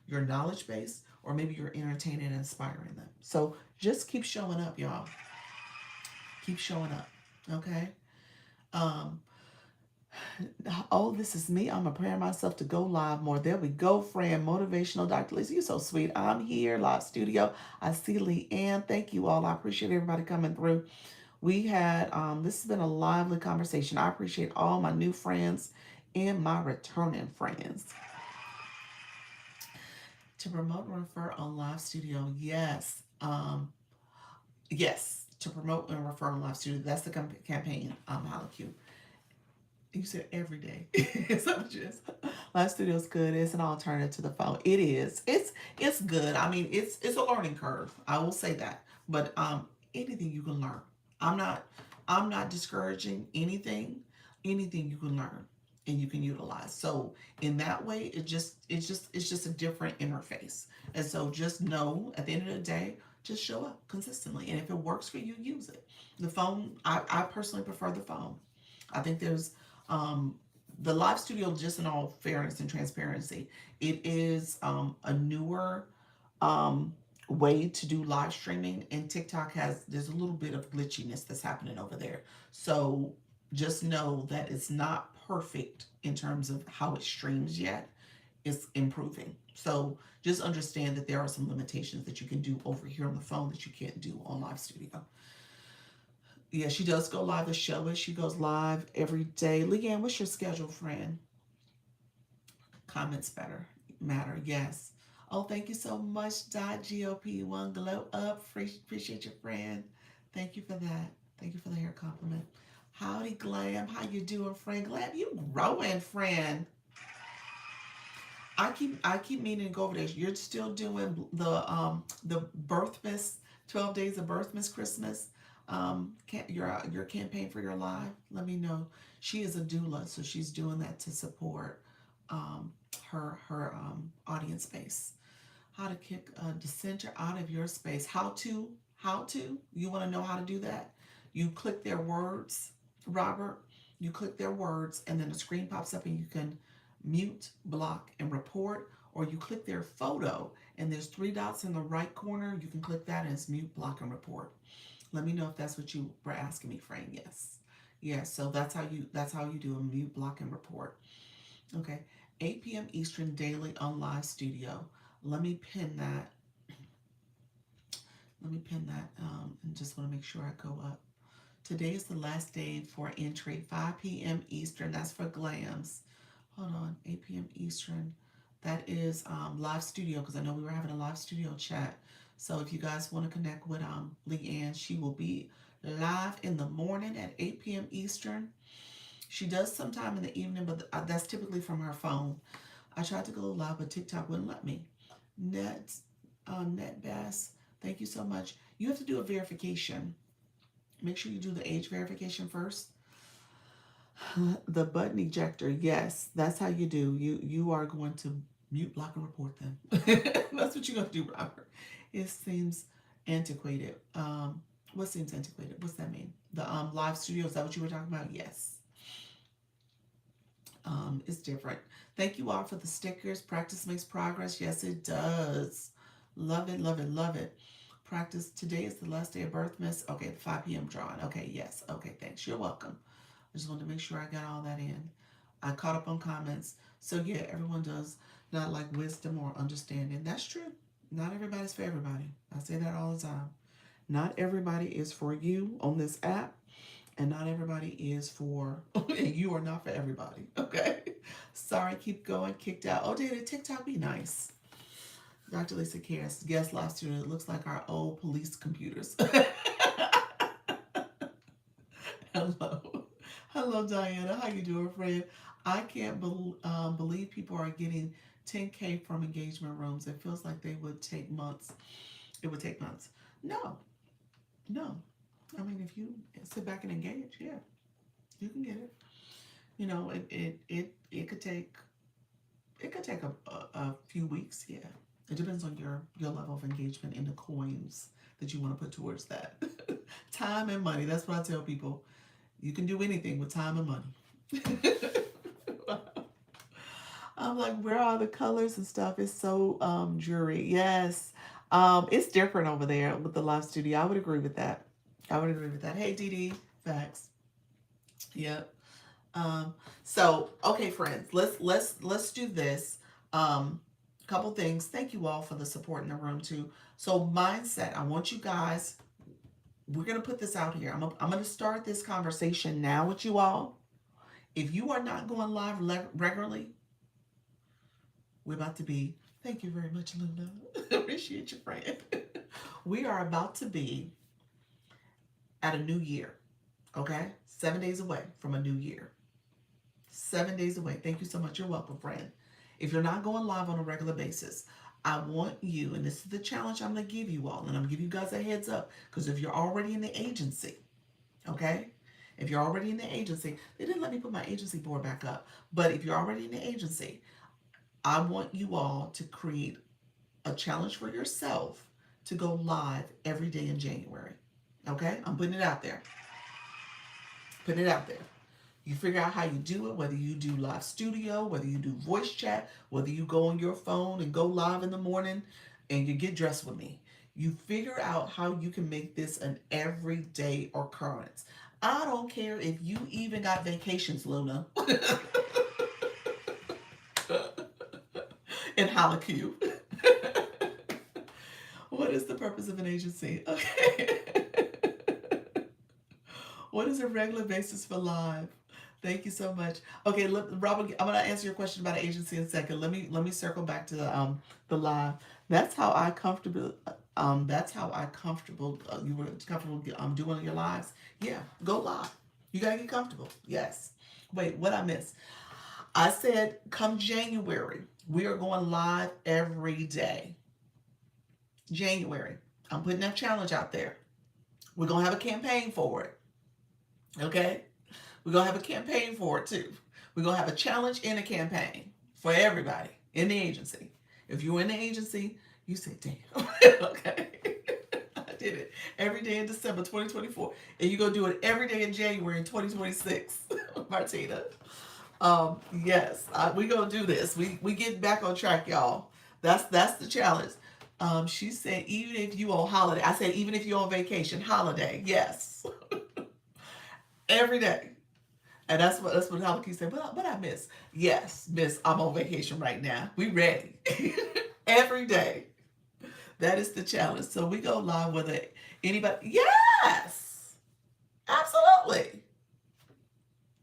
your knowledge base, or maybe you're entertaining and inspiring them. So just keep showing up, y'all. Keep showing up. Okay? Um, Oh, this is me. I'm preparing myself to go live more. There we go, friend. Motivational Dr. Lisa. You're so sweet. I'm here, live studio. I see Leanne. Thank you all. I appreciate everybody coming through. We had, this has been a lively conversation. I appreciate all my new friends and my returning friends. To promote and refer on live studio, yes. Yes, to promote and refer on live studio. That's the campaign, Halleck. You said every day. So just live studio is good. It's an alternative to the phone. It is. It's good. I mean, it's a learning curve. I will say that. But anything you can learn. I'm not discouraging anything. Anything you can learn and you can utilize. So in that way, it's just a different interface. And so just know at the end of the day, just show up consistently. And if it works for you, use it. The phone, I personally prefer the phone. I think there's um, the live studio, just in all fairness and transparency, it is a newer um, way to do live streaming, and TikTok there's a little bit of glitchiness that's happening over there. So just know that it's not perfect in terms of how it streams yet. It's improving. So just understand that there are some limitations that you can do over here on the phone that you can't do on live studio. Yeah, she does go live to show it. She goes live every day. Leanne, what's your schedule, friend? Comments matter. Yes. Oh, thank you so much, Dot GOP1 Glow Up. Appreciate your friend. Thank you for that. Thank you for the hair compliment. Howdy, Glam. How you doing, friend? Glam, you growing, friend. I keep meaning to go over there. You're still doing the Birthmas, 12 days of Birthmas Christmas. Your campaign for your live. Let me know. She is a doula, so she's doing that to support um, her audience base. How to kick a dissenter out of your space. How to. You want to know how to do that? You click their words, Robert. You click their words, and then the screen pops up, and you can mute, block, and report, or you click their photo and there's three dots in the right corner. You can click that and it's mute, block, and report. Let me know if that's what you were asking me, Fran. Yes. Yes, so that's how you do a mute, block, and report. Okay. 8 p.m. Eastern daily on Live Studio. Let me pin that. And just want to make sure I go up. Today is the last day for entry, 5 p.m. Eastern. That's for Glams. Hold on, 8 p.m. Eastern. That is live studio, because I know we were having a live studio chat. So if you guys want to connect with Leanne, she will be live in the morning at 8 p.m. Eastern. She does sometime in the evening, but that's typically from her phone. I tried to go live, but TikTok wouldn't let me. Net Bass, thank you so much. You have to do a verification. Make sure you do the age verification first. The button ejector, yes, that's how you do. You are going to mute, block, and report them. That's what you're going to do, Robert. It seems antiquated. What seems antiquated? What's that mean? The live studio, is that what you were talking about? Yes. It's different. Thank you all for the stickers. Practice makes progress. Yes, it does. Love it, love it, love it. Practice. Today is the last day of birth, miss. Okay, the 5 p.m. drawing. Okay, yes. Okay, thanks. You're welcome. I just wanted to make sure I got all that in. I caught up on comments. So yeah, everyone does not like wisdom or understanding. That's true. Not everybody's for everybody. I say that all the time. Not everybody is for you on this app, and not everybody is for, and you are not for everybody. Okay. Sorry, keep going. Kicked out. Oh, did TikTok be nice? Dr. Lisa Cares, guest live student. It looks like our old police computers. Hello. Hello, Diana. How you doing, friend? I can't believe people are getting 10K from engagement rooms. It feels like they would take months. It would take months. No. I mean, if you sit back and engage, yeah, you can get it. You know, it could take a few weeks. Yeah, it depends on your level of engagement and the coins that you want to put towards that. Time and money. That's what I tell people. You can do anything with time and money. I'm like, where are the colors and stuff? It's so dreary. Yes. It's different over there with the live studio. I would agree with that. Hey, Dee Dee. Facts. Yep. So okay, friends, let's do this. Couple things. Thank you all for the support in the room too. So mindset. I want you guys. We're gonna put this out here. I'm gonna start this conversation now with you all. If you are not going live regularly, we're about to be. Thank you very much, Luna. Appreciate you, friend. We are about to be at a new year. Okay, 7 days away from a new year. 7 days away. Thank you so much. You're welcome, friend. If you're not going live on a regular basis, I want you, and this is the challenge I'm going to give you all, and I'm going to give you guys a heads up, because if you're already in the agency, okay? If you're already in the agency, they didn't let me put my agency board back up, but if you're already in the agency, I want you all to create a challenge for yourself to go live every day in January, okay? I'm putting it out there. Putting it out there. You figure out how you do it, whether you do live studio, whether you do voice chat, whether you go on your phone and go live in the morning and you get dressed with me. You figure out how you can make this an everyday occurrence. I don't care if you even got vacations, Luna. In Halaku. What is the purpose of an agency? Okay. What is a regular basis for live? Thank you so much. Okay, Robert, I'm gonna answer your question about agency in a second. Let me circle back to the live. That's how I comfortable. You were comfortable doing your lives. Yeah, go live. You gotta get comfortable. Yes. Wait, what I missed? I said come January, we are going live every day. January. I'm putting that challenge out there. We're gonna have a campaign for it. Okay? We're going to have a campaign for it too. We're going to have a challenge and a campaign for everybody in the agency. If you're in the agency, you say, damn. Okay. I did it every day in December 2024. And you're going to do it every day in January in 2026. Martina. Yes, we gonna do this. We get back on track, y'all. That's the challenge. She said even if you on holiday. I said even if you on vacation, holiday. Yes, every day. And that's what Halaki said. But I miss. Yes, miss. I'm on vacation right now. We ready. Every day. That is the challenge. So we go live with it. Anybody? Yes, absolutely,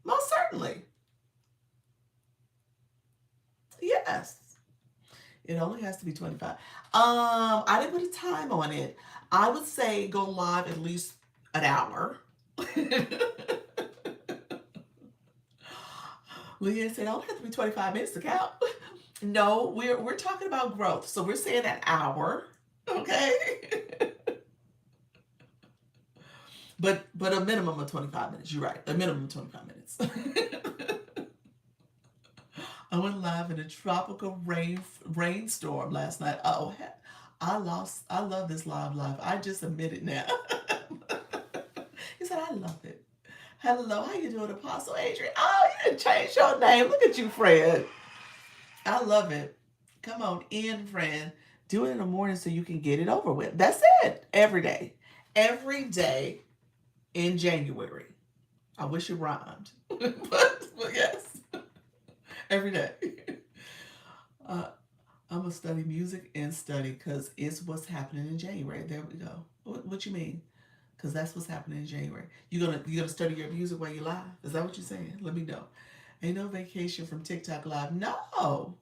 most certainly. Yes. It only has to be 25. I didn't put a time on it. I would say go live at least an hour. Leah said, I only have to be 25 minutes to count. No, we're talking about growth. So we're saying an hour. Okay. But a minimum of 25 minutes. You're right. A minimum of 25 minutes. I went live in a tropical rainstorm last night. Oh, I love this live. I just admit it now. He said, I love it. Hello, how you doing, Apostle Adrian? Oh, you didn't change your name. Look at you, friend. I love it. Come on in, friend. Do it in the morning so you can get it over with. That's it. Every day. Every day in January. I wish it rhymed. but yes, every day. Uh, I'm gonna study music and study because it's what's happening in January. There we go. What you mean? Because that's what's happening in January. You gonna study your music while you live? Is that what you're saying? Let me know. Ain't no vacation from TikTok live. No,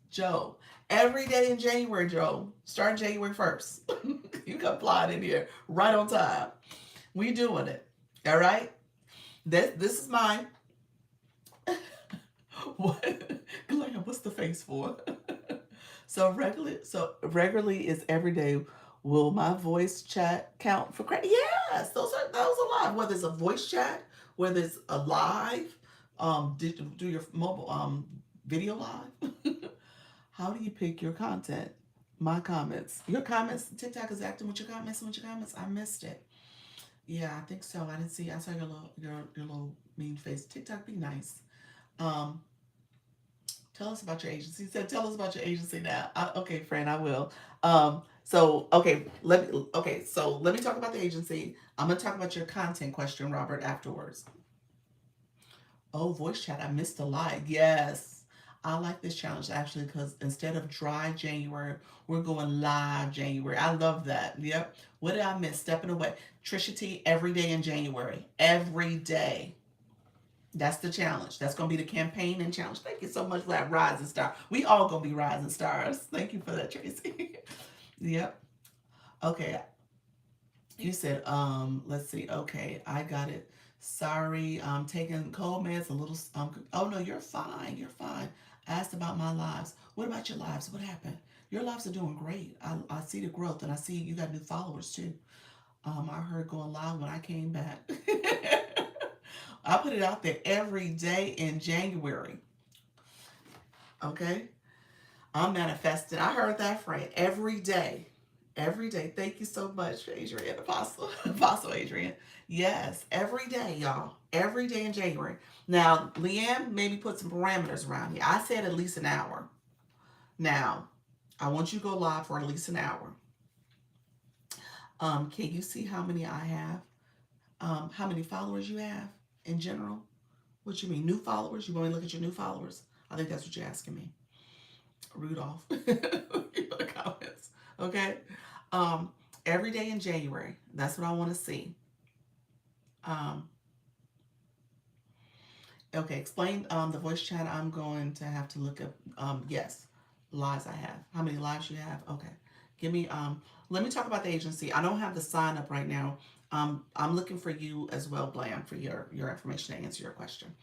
Joe. Every day in January, Joe. Start January 1st. You can fly it in here right on time. We doing it. All right. This is mine. What? Glam, what's the face for? So regularly is every day. Will my voice chat count for credit? Yes, those are live. Whether it's a voice chat, whether it's a live, did do your mobile video live. How do you pick your content? My comments. Your comments. TikTok is acting with your comments and with your comments. I missed it. Yeah, I think so. I didn't see. I saw your little mean face. TikTok, be nice. Um, Tell us about your agency. So tell us about your agency now. Okay, friend, I will. So let me talk about the agency. I'm gonna talk about your content question, Robert, afterwards. Oh, voice chat. I missed a lot. Yes. I like this challenge actually because instead of dry January, we're going live January. I love that. Yep. What did I miss? Stepping away. Trisha T every day in January. Every day. That's the challenge. That's gonna be the campaign and challenge. Thank you so much for that rising star. We all gonna be rising stars. Thank you for that, Tracy. Yep. Okay. You said, let's see. Okay, I got it. Sorry, I'm taking cold meds a little. Oh no, you're fine. You're fine. I asked about my lives. What about your lives? What happened? Your lives are doing great. I see the growth, and I see you got new followers too. I heard going live when I came back. I put it out there every day in January. Okay, I'm manifesting. I heard that phrase every day. Every day. Thank you so much, Adrian, Apostle. Apostle Adrian. Yes, every day, y'all. Every day in January. Now, Leanne maybe put some parameters around here. I said at least an hour. Now, I want you to go live for at least an hour. Can you see how many I have? How many followers you have in general? What you mean? New followers? You want me to look at your new followers? I think that's what you're asking me. Rudolph. In the comments. Okay. Um, every day in January. That's what I want to see. Um, okay. Explain the voice chat. I'm going to have to look up. Yes, lives I have. How many lives you have? Okay. Give me. Let me talk about the agency. I don't have the sign up right now. I'm looking for you as well, Blam, for your information to answer your question.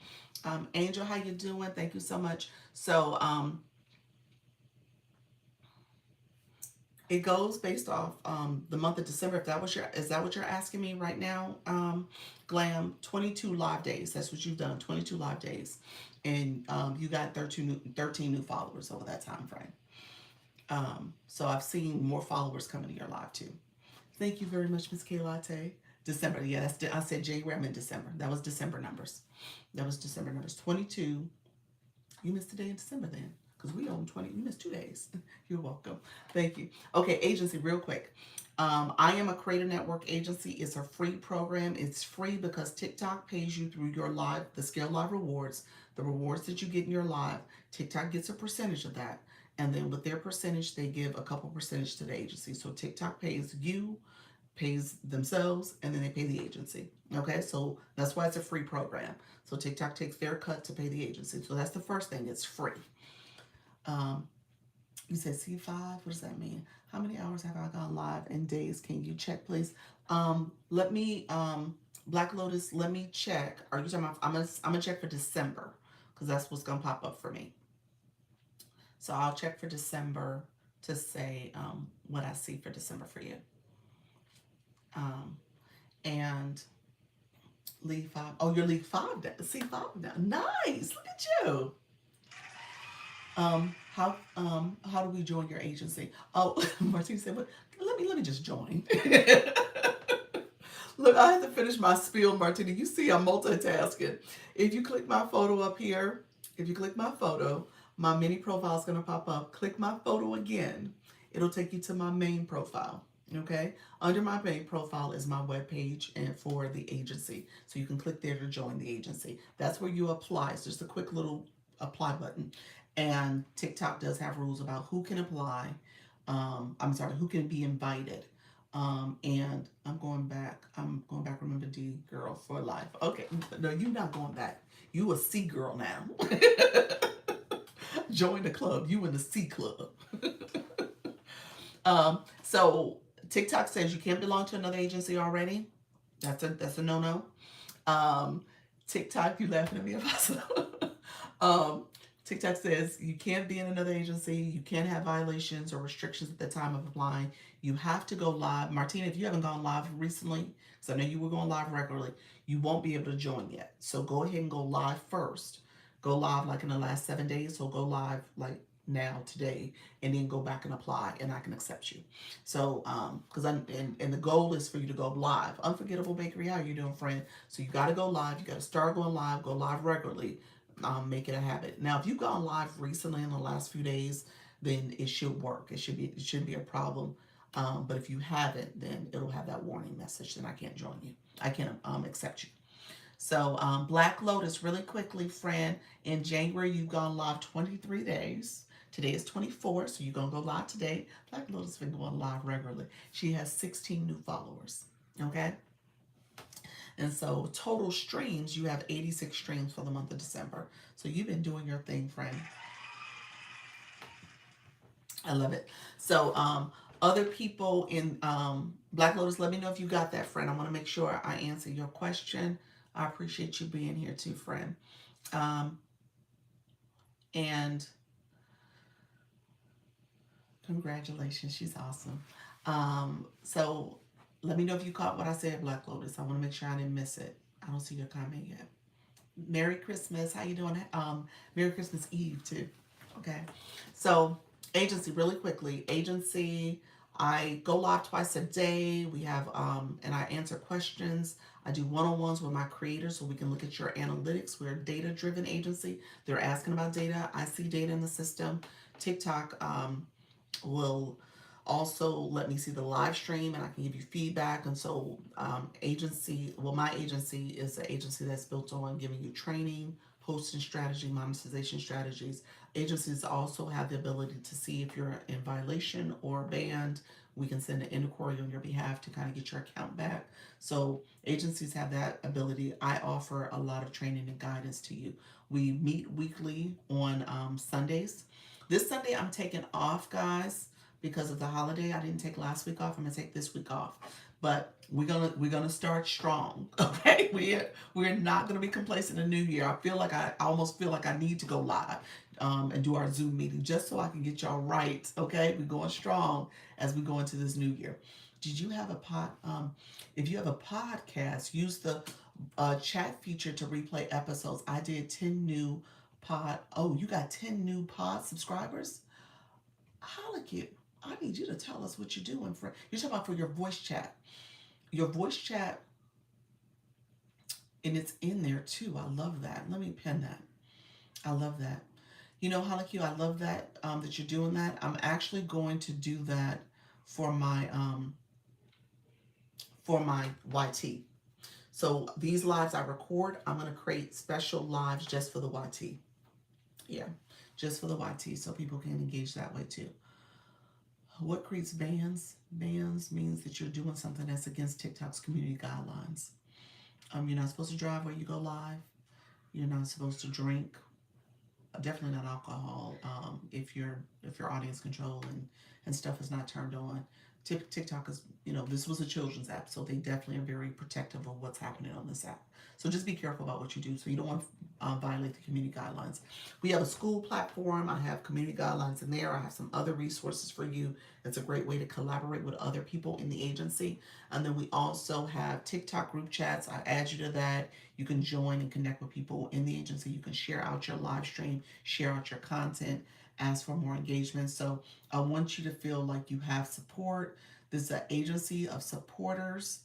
Angel, how you doing? Thank you so much. So it goes based off the month of December. If that was your, is that what you're asking me right now? Glam, 22 live days. That's what you've done. 22 live days, and you got 13 new followers over that time frame. So I've seen more followers coming to your live too. Thank you very much, Miss K Latte. December, yeah, I said January. I meant December. That was December numbers. That was December numbers. 22. You missed a day in December then, because we on 20. You missed 2 days. You're welcome. Thank you. Okay, agency, real quick. I am a Creator Network agency. It's a free program. It's free because TikTok pays you through your live, the Scale Live rewards, the rewards that you get in your live. TikTok gets a percentage of that. And then with their percentage, they give a couple percentage to the agency. So TikTok pays you, pays themselves, and then they pay the agency. Okay, so that's why it's a free program. So TikTok takes their cut to pay the agency. So that's the first thing. It's free. Um, you said C5. What does that mean? How many hours have I gone live in days? Can you check, please? Let me Black Lotus. Let me check. Are you talking about? I'm gonna check for December because that's what's gonna pop up for me. So I'll check for December to say what I see for December for you. And League 5. Oh, you're League 5 now. C5 now. Nice. Look at you. How do we join your agency? Oh, Martine said, "What? Let me just join." Look, I have to finish my spiel, Martina. You see, I'm multitasking. If you click my photo up here, if you click my photo, my mini profile is gonna pop up. Click my photo again. It'll take you to my main profile. Okay. Under my main profile is my webpage and for the agency. So you can click there to join the agency. That's where you apply. It's just a quick little apply button. And TikTok does have rules about who can apply. I'm sorry, who can be invited. And I'm going back. Remember D girl for life. Okay, no, you're not going back. You a C girl now. Join the club. You in the C club. So TikTok says you can't belong to another agency already. That's a no no. TikTok, you laughing at me about TikTok says you can't be in another agency. You can't have violations or restrictions at the time of applying. You have to go live. Martina, if you haven't gone live recently, because I know you were going live regularly, you won't be able to join yet. So go ahead and go live first. Go live like in the last 7 days. So go live like now today, and then go back and apply, and I can accept you. So because and the goal is for you to go live. Unforgettable Bakery, how you doing, friend? So you got to go live. You got to start going live. Go live regularly. Make it a habit. Now, if you've gone live recently in the last few days, then it should work. It shouldn't be a problem. But if you haven't, then it'll have that warning message. Then I can't join you. I can't accept you. So Black Lotus, really quickly, friend. In January, you've gone live 23 days. Today is 24, so you're gonna go live today. Black Lotus has been going live regularly. She has 16 new followers. Okay. And so total streams, you have 86 streams for the month of December. So you've been doing your thing, friend. I love it. So other people in Black Lotus, let me know if you got that, friend. I want to make sure I answer your question. I appreciate you being here too, friend. And congratulations. She's awesome. So let me know if you caught what I said, Black Lotus. I want to make sure I didn't miss it. I don't see your comment yet. Merry Christmas. How you doing? Merry Christmas Eve too. Okay. So agency, really quickly. Agency, I go live twice a day. We have and I answer questions. I do one-on-ones with my creators so we can look at your analytics. We're a data-driven agency. They're asking about data. I see data in the system. TikTok will also let me see the live stream and I can give you feedback. And so my agency is an agency that's built on giving you training, posting strategy, monetization strategies. Agencies also have the ability to see if you're in violation or banned. We can send an inquiry on your behalf to kind of get your account back. So agencies have that ability. I offer a lot of training and guidance to you. We meet weekly on Sundays. This Sunday I'm taking off, guys, because of the holiday. I didn't take last week off. I'm gonna take this week off. But we're gonna start strong. Okay. We're not gonna be complacent in the new year. I almost feel like I need to go live and do our Zoom meeting just so I can get y'all right. Okay, we're going strong as we go into this new year. Did you have if you have a podcast, use the chat feature to replay episodes. I did 10 new you got 10 new pod subscribers? How like you? I need you to tell us what you're doing for. You're talking about for your voice chat. Your voice chat, and it's in there too. I love that. Let me pin that. I love that. You know, Halaku, I love that that you're doing that. I'm actually going to do that for my YT. So these lives I record, I'm gonna create special lives just for the YT. Yeah, just for the YT, so people can engage that way too. What creates bans? Bans means that you're doing something that's against TikTok's community guidelines. You're not supposed to drive where you go live. You're not supposed to drink. Definitely not alcohol. If your audience control and stuff is not turned on. TikTok is, this was a children's app, so they definitely are very protective of what's happening on this app. So just be careful about what you do, so you don't want to violate the community guidelines. We have a school platform. I have community guidelines in there. I have some other resources for you. It's a great way to collaborate with other people in the agency. And then we also have TikTok group chats. I add you to that. You can join and connect with people in the agency. You can share out your live stream, share out your content, ask for more engagement. So I want you to feel like you have support. This is an agency of supporters.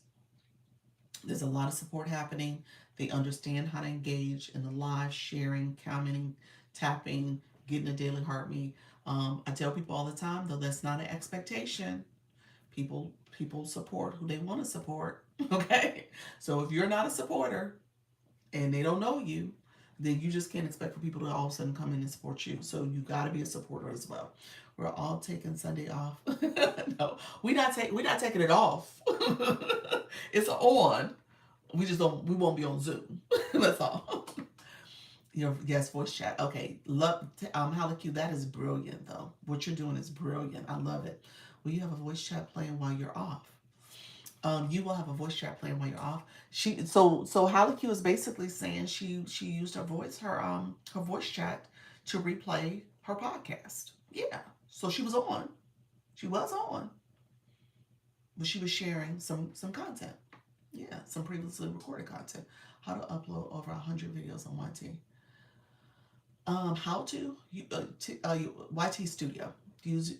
There's a lot of support happening. They understand how to engage in the live, sharing, commenting, tapping, getting a daily heartbeat. I tell people all the time, though, that's not an expectation. People support who they want to support. Okay, so if you're not a supporter and they don't know you, then you just can't expect for people to all of a sudden come in and support you. So you got to be a supporter as well. We're all taking Sunday off. No, we're not taking it off. It's on. We won't be on Zoom. That's all. Yes, voice chat. Okay, love Halaku, that is brilliant though. What you're doing is brilliant. I love it. Well, you have a voice chat playing while you're off. You will have a voice chat playing while you're off. So Halaku is basically saying she used her voice chat to replay her podcast. Yeah. So she was on. She was on. But she was sharing some content. Yeah, some previously recorded content. How to upload over 100 videos on YT. How to YT Studio. Use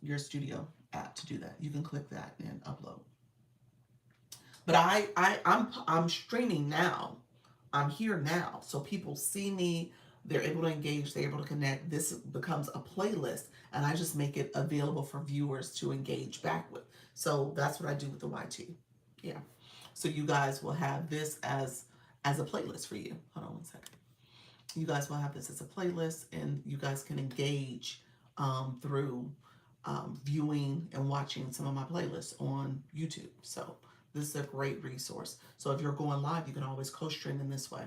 your studio app to do that. You can click that and upload. But I'm streaming now. I'm here now, so people see me. They're able to engage. They're able to connect. This becomes a playlist, and I just make it available for viewers to engage back with. So that's what I do with the YT. Yeah. So you guys will have this as a playlist for you. Hold on one second. You guys will have this as a playlist, and you guys can engage through viewing and watching some of my playlists on YouTube. So this is a great resource. So if you're going live, you can always co-stream in this way.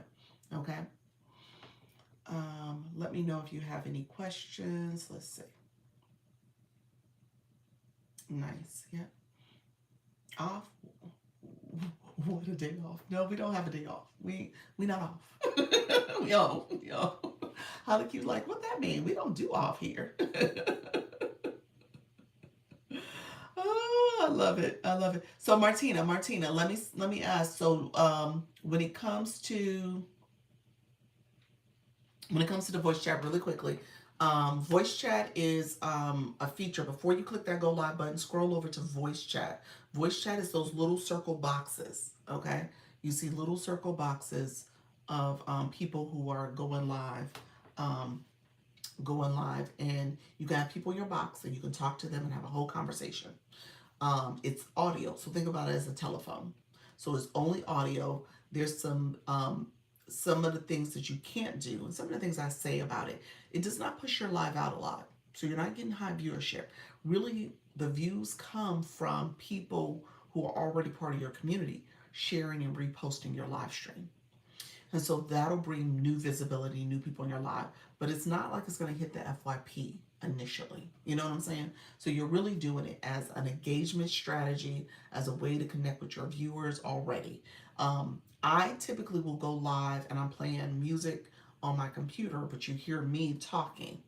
Okay. Let me know if you have any questions. Let's see. Nice. Yeah. Off. What a day off. No, we don't have a day off. We not off. we on. How the cute like, what that mean? We don't do off here. Oh, I love it. I love it. So Martina, let me ask. So when it comes to the voice chat, really quickly, voice chat is a feature. Before you click that go live button, scroll over to voice chat. Voice chat is those little circle boxes. Okay, you see little circle boxes of people who are going live. And you can have people in your box and you can talk to them and have a whole conversation. It's audio, so think about it as a telephone. So it's only audio. There's some of the things that you can't do, and some of the things I say about it. It does not push your live out a lot, so you're not getting high viewership. Really, the views come from people who are already part of your community, sharing and reposting your live stream. And so that'll bring new visibility, new people in your live. But it's not like it's going to hit the FYP initially. You know what I'm saying? So you're really doing it as an engagement strategy, as a way to connect with your viewers already. I typically will go live and I'm playing music on my computer, but you hear me talking.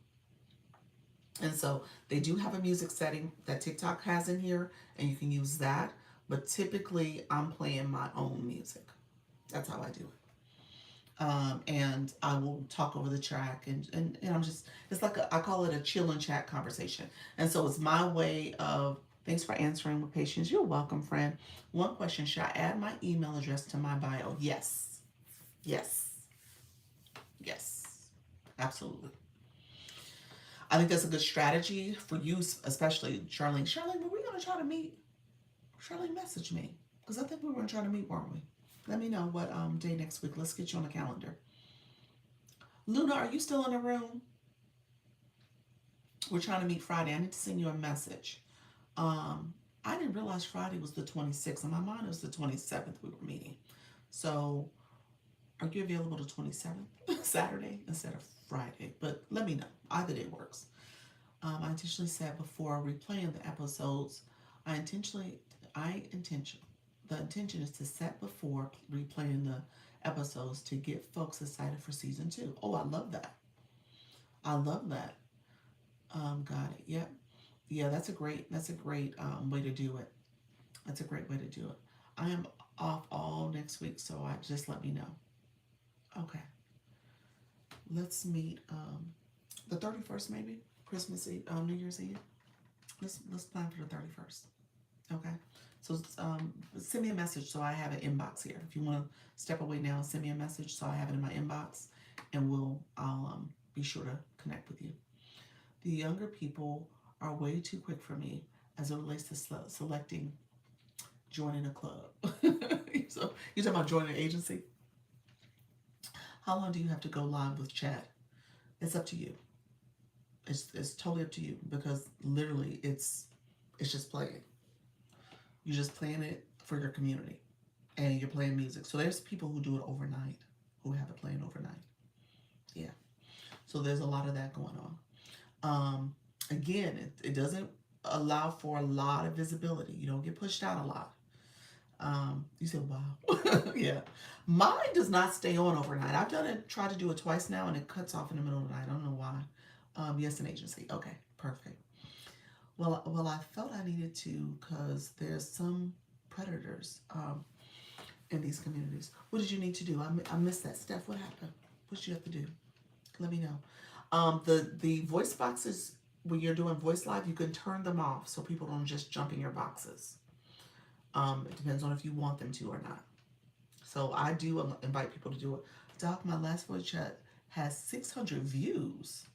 And so they do have a music setting that TikTok has in here, and you can use that. But typically, I'm playing my own music. That's how I do it. And I will talk over the track, and I'm just, it's like I call it a chill and chat conversation. And so it's my way of, thanks for answering with patience. You're welcome, friend. One question, should I add my email address to my bio? Yes. Yes. Yes. Absolutely. I think that's a good strategy for you, especially Charlene. Charlene, were we going to try to meet? Charlene messaged me because I think we were going to try to meet, weren't we? Let me know what day next week. Let's get you on the calendar. Luna, are you still in the room? We're trying to meet Friday. I need to send you a message. Um, I didn't realize Friday was the 26th. In my mind, it was the 27th we were meeting. So, are you available the 27th, Saturday instead of Friday? But let me know. Either day works. I intentionally said before replaying the episodes, I intentionally, the intention is to set before replaying the episodes to get folks excited for season 2. Oh, I love that. I love that. Got it. Yep. Yeah, that's a great way to do it. That's a great way to do it. I am off all next week, so I just let me know. Okay. Let's meet the 31st maybe. Christmas Eve, New Year's Eve. Let's plan for the 31st. Okay. So send me a message so I have an inbox here. If you want to step away now, send me a message so I have it in my inbox, and I'll be sure to connect with you. The younger people are way too quick for me as it relates to selecting joining a club. So you're talking about joining an agency? How long do you have to go live with chat? It's up to you. It's totally up to you because literally it's just playing. You're just playing it for your community, and you're playing music. So there's people who do it overnight, who have it playing overnight. Yeah. So there's a lot of that going on. Again, it doesn't allow for a lot of visibility. You don't get pushed out a lot. You said, wow. Yeah. Mine does not stay on overnight. I've done it, tried to do it twice now, and it cuts off in the middle of the night. I don't know why. Yes, an agency. Okay, perfect. Well, I felt I needed to because there's some predators in these communities. What did you need to do? I missed that. Steph, what happened? What did you have to do? Let me know. The voice boxes, when you're doing voice live, you can turn them off so people don't just jump in your boxes. It depends on if you want them to or not. So I do invite people to do it. Doc, my last voice chat has 600 views.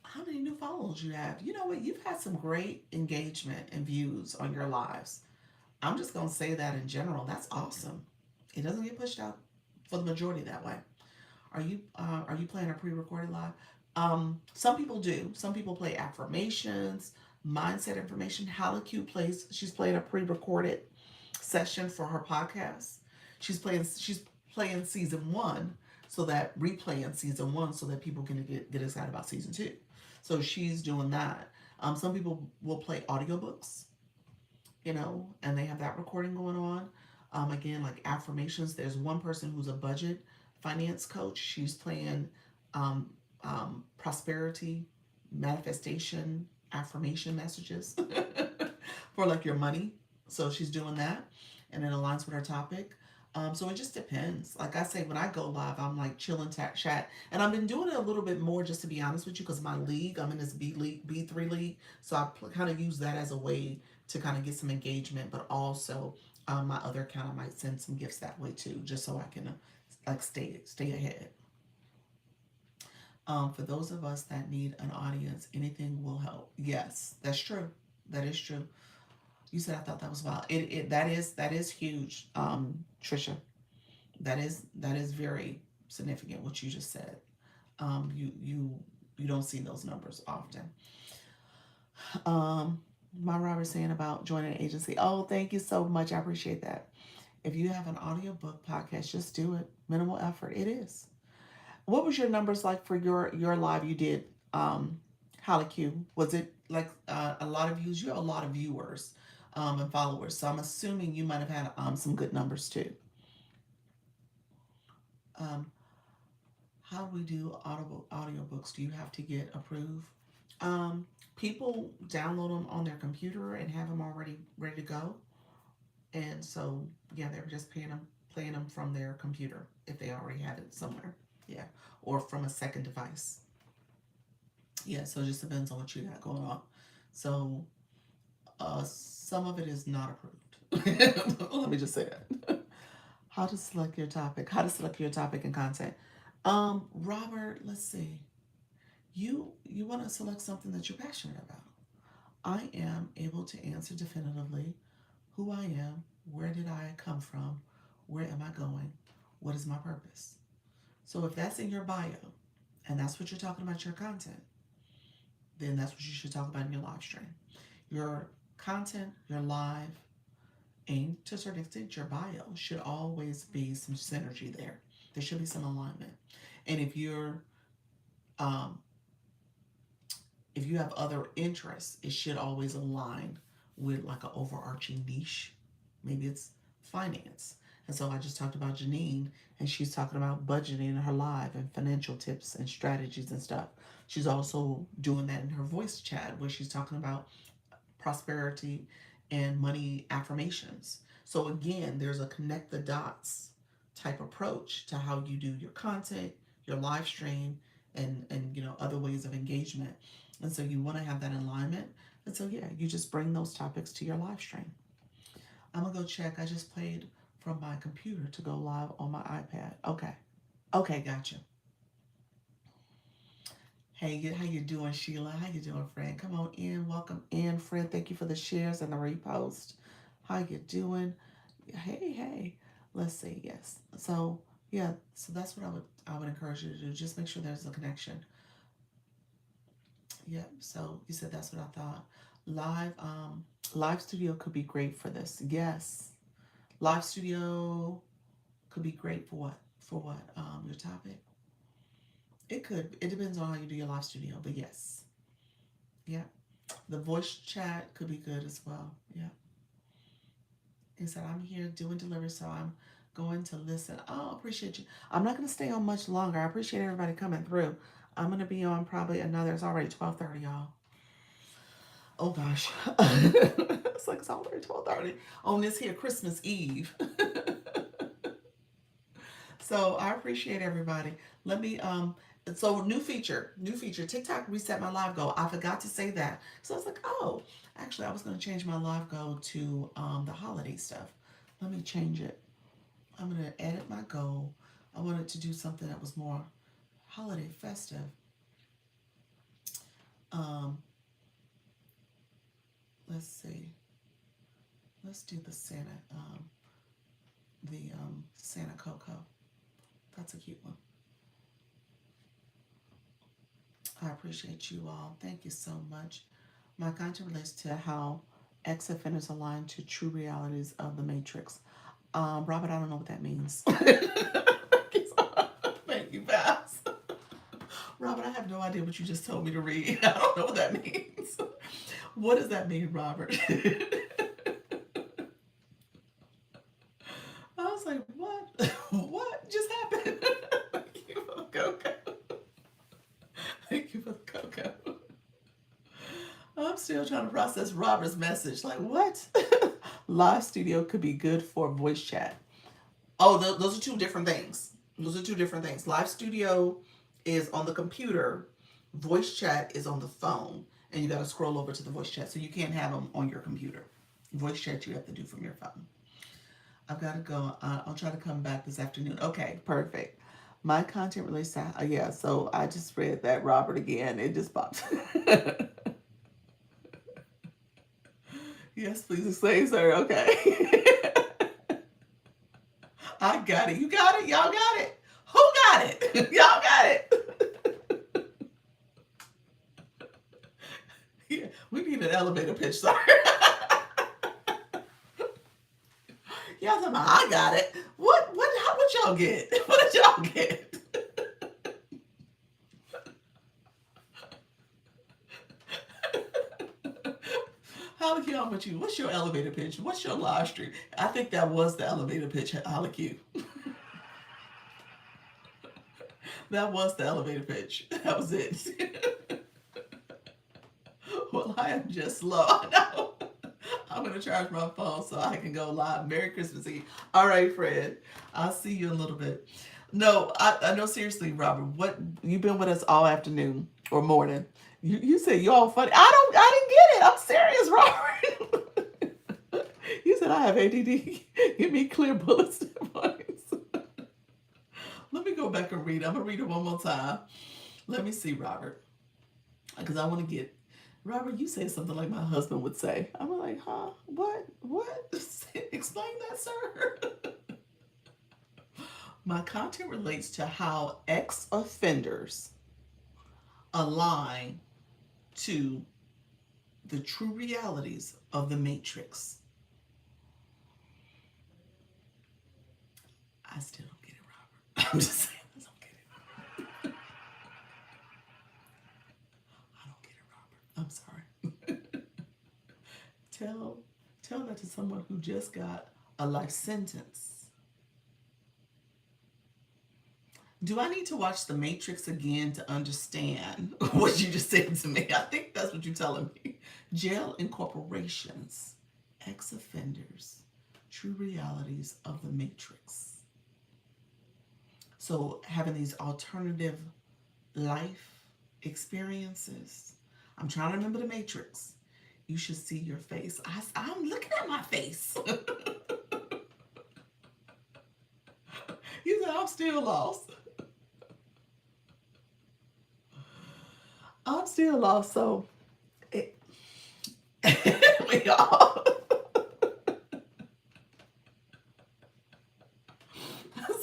How many new followers you have? You know what? You've had some great engagement and views on your lives. I'm just gonna say that in general. That's awesome. It doesn't get pushed out for the majority that way. Are you playing a pre-recorded live? Some people do. Some people play affirmations, mindset information. Hallie plays. She's playing a pre-recorded session for her podcast. She's playing season 1, so that replaying season 1 so that people can get excited about season 2. So she's doing that. Some people will play audiobooks, and they have that recording going on. Again, like affirmations, there's one person who's a budget finance coach. She's playing prosperity, manifestation, affirmation messages for like your money. So she's doing that, and it aligns with our topic. So it just depends. Like I say, when I go live, I'm like chilling, chat, and I've been doing it a little bit more, just to be honest with you, because my league, I'm in this B3 league, so I kind of use that as a way to kind of get some engagement, but also my other account, I might send some gifts that way too, just so I can like stay ahead. For those of us that need an audience, anything will help. Yes, that's true. That is true. You said I thought that was wild. That is huge, Trisha. That is very significant what you just said. You don't see those numbers often. My Robert saying about joining an agency. Oh, thank you so much. I appreciate that. If you have an audiobook podcast, just do it. Minimal effort. It is. What was your numbers like for your live you did, Holly Q? Was it like a lot of views? You have a lot of viewers and followers, so I'm assuming you might have had some good numbers too. Um, how do we do audiobooks? Do you have to get approved? People download them on their computer and have them already ready to go, and so yeah, they're just playing them from their computer if they already have it somewhere. Yeah, or from a second device. Yeah, so it just depends on what you got going on. So some of it is not approved. Let me just say that. How to select your topic. How to select your topic and content. Robert, let's see. You want to select something that you're passionate about. I am able to answer definitively who I am, where did I come from, where am I going, what is my purpose. So if that's in your bio and that's what you're talking about your content, then that's what you should talk about in your live stream. Your content, your live, and to a certain extent, your bio should always be some synergy there. There should be some alignment. And um, if you have other interests, it should always align with like an overarching niche. Maybe it's finance. And so I just talked about Janine, and she's talking about budgeting in her live and financial tips and strategies and stuff. She's also doing that in her voice chat where she's talking about prosperity and money affirmations. So again, there's a connect the dots type approach to how you do your content, your live stream, and other ways of engagement. And so you want to have that alignment. And so yeah, you just bring those topics to your live stream. I'm gonna go check. I just played from my computer to go live on my iPad. Okay, gotcha. Hey, how you doing, Sheila? How you doing, friend? Come on in. Welcome in, friend. Thank you for the shares and the repost. How you doing? Hey. Let's see. Yes. So yeah. So that's what I would encourage you to do. Just make sure there's a connection. Yep. So you said that's what I thought. Live studio could be great for this. Yes. Live studio could be great for what? For what? Your topic? It could. It depends on how you do your live studio, but yes. Yeah. The voice chat could be good as well. Yeah. He said, I'm here doing delivery, so I'm going to listen. Oh, appreciate you. I'm not going to stay on much longer. I appreciate everybody coming through. I'm going to be on probably another, it's already 12:30, y'all. Oh gosh. It's like it's already 12:30 on this here Christmas Eve. So I appreciate everybody. Let me so new feature. TikTok reset my live goal. I forgot to say that. So I was like, oh, actually I was gonna change my live goal to the holiday stuff. Let me change it. I'm gonna edit my goal. I wanted to do something that was more holiday festive. Um, let's see. Let's do the Santa Coco. That's a cute one. I appreciate you all. Thank you so much. My content relates to how ex offenders align to true realities of the Matrix. Robert, I don't know what that means. Thank you, Bass. Robert, I have no idea what you just told me to read. I don't know what that means. What does that mean, Robert? I was like, what? What just happened? Thank you for the cocoa. Thank you for the cocoa. I'm still trying to process Robert's message. Like, what? Live studio could be good for voice chat. Oh, those are two different things. Live studio is on the computer. Voice chat is on the phone. And you got to scroll over to the voice chat. So you can't have them on your computer. Voice chat you have to do from your phone. I've got to go. I'll try to come back this afternoon. Okay, perfect. My content relates to, yeah, so I just read that Robert again. It just popped. Yes, please explain, sir. Okay. I got it. You got it. Y'all got it. Who got it? Y'all got it. Yeah, we need an elevator pitch, sir. Y'all talking about, I got it. What y'all get? What did y'all get? Holla Q, how about you? What's your elevator pitch? What's your live stream? I think that was the elevator pitch, Holla Q. That was the elevator pitch. That was it. Well, I am just slow. I know. I'm going to charge my phone so I can go live. Merry Christmas Eve. All right, Fred. I'll see you in a little bit. No, I know, seriously, Robert. What, you've been with us all afternoon or morning. You say you're all funny. I didn't get it. I'm serious, Robert. You said I have ADD. Give me clear bullets. go back and read it. I'm going to read it one more time. Let me see, Robert. Because I want to get... Robert, you say something like my husband would say. I'm like, huh? What? What? Explain that, sir. My content relates to how ex-offenders align to the true realities of the Matrix. I still don't get it, Robert. I'm just saying, I don't get it. I don't get it, Robert. I'm sorry. Tell that to someone who just got a life sentence. Do I need to watch The Matrix again to understand what you just said to me? I think that's what you're telling me. Jail and corporations, ex-offenders, true realities of the Matrix. So having these alternative life experiences. I'm trying to remember The Matrix. You should see your face. I'm looking at my face. You said I'm still lost. I'm still lost, so we all.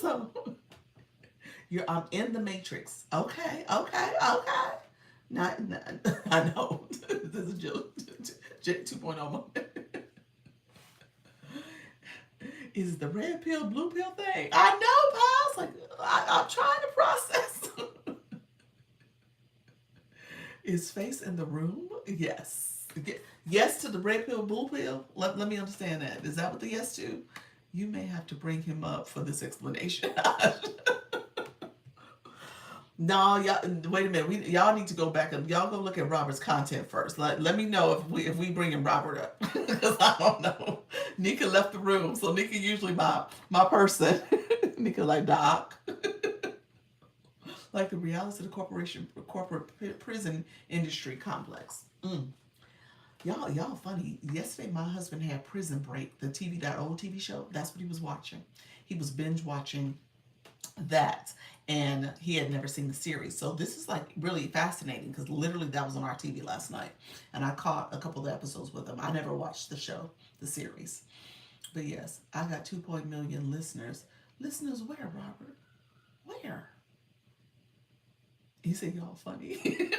So I'm in the Matrix. Okay. Not I know this is J 2.0 moment. Is it the red pill, blue pill thing? I know, pals. Like I'm trying to process. Is face in the room? Yes. Yes to the red pill, blue pill? Let me understand that. Is that what the yes to? You may have to bring him up for this explanation. No, y'all. Wait a minute. Y'all need to go back and y'all go look at Robert's content first. Let me know if we bring him Robert up because I don't know. Nika left the room, so Nika usually my person. Nika like Doc. Like the reality of the corporate prison industry complex. Y'all funny. Yesterday, my husband had Prison Break, that old TV show. That's what he was watching. He was binge watching that, and he had never seen the series. So this is like really fascinating because literally that was on our TV last night, and I caught a couple of episodes with him. I never watched the show, the series, but yes, I got 2 million listeners. Listeners where, Robert? Where? He said, y'all funny.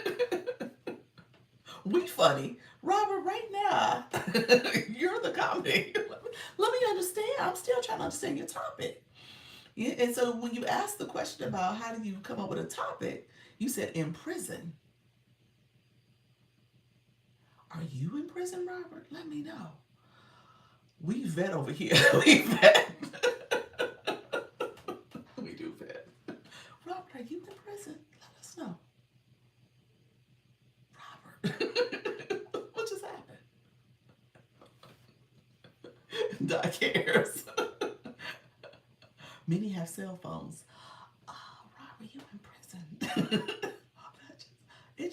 We funny. Robert, right now, you're the comedy. Let me understand. I'm still trying to understand your topic. Yeah, and so when you ask the question about how do you come up with a topic, you said in prison. Are you in prison, Robert? Let me know. We vet over here. We vet. We do vet. Robert, are you in prison? Let us know. Robert, what just happened? Doc cares. Many have cell phones. Oh, Robert, you in prison? It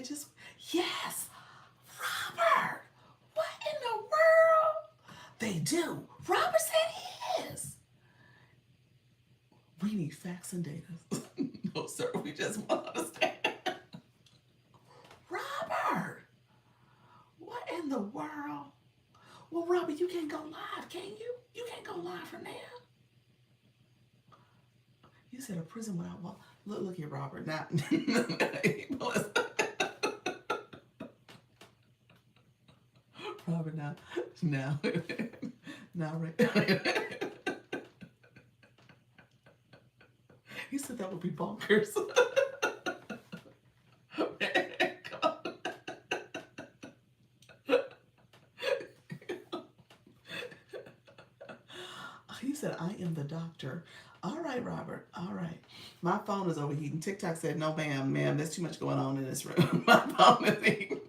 just. Yes, Robert. What in the world? They do. Robert said he is. We need facts and data. No, sir. We just want to understand. Robert, what in the world? Well, Robert, you can't go live, can you? You can't go live from there. You said a prison without wall. Look here, Robert. Now, Robert, now, right. You said that would be bonkers. He said, I am the doctor. All right, Robert. All right. My phone is overheating. TikTok said, no, ma'am, there's too much going on in this room. My phone is heating.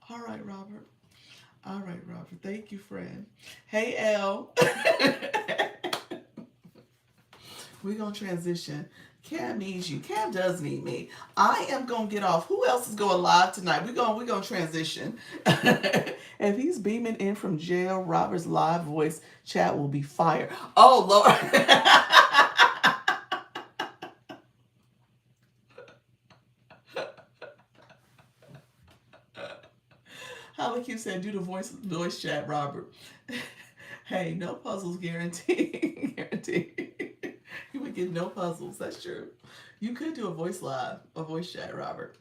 All right, Robert. All right, Robert. Thank you, friend. Hey, Elle. We're going to transition. Cam needs you. Cam does need me. I am going to get off. Who else is going live tonight? We're going to transition. If he's beaming in from jail, Robert's live voice chat will be fire. Oh, Lord. Holly Q said, do the voice chat, Robert. Hey, no puzzles guaranteed. Guaranteed. You would get no puzzles. That's true. You could do a voice chat, Robert.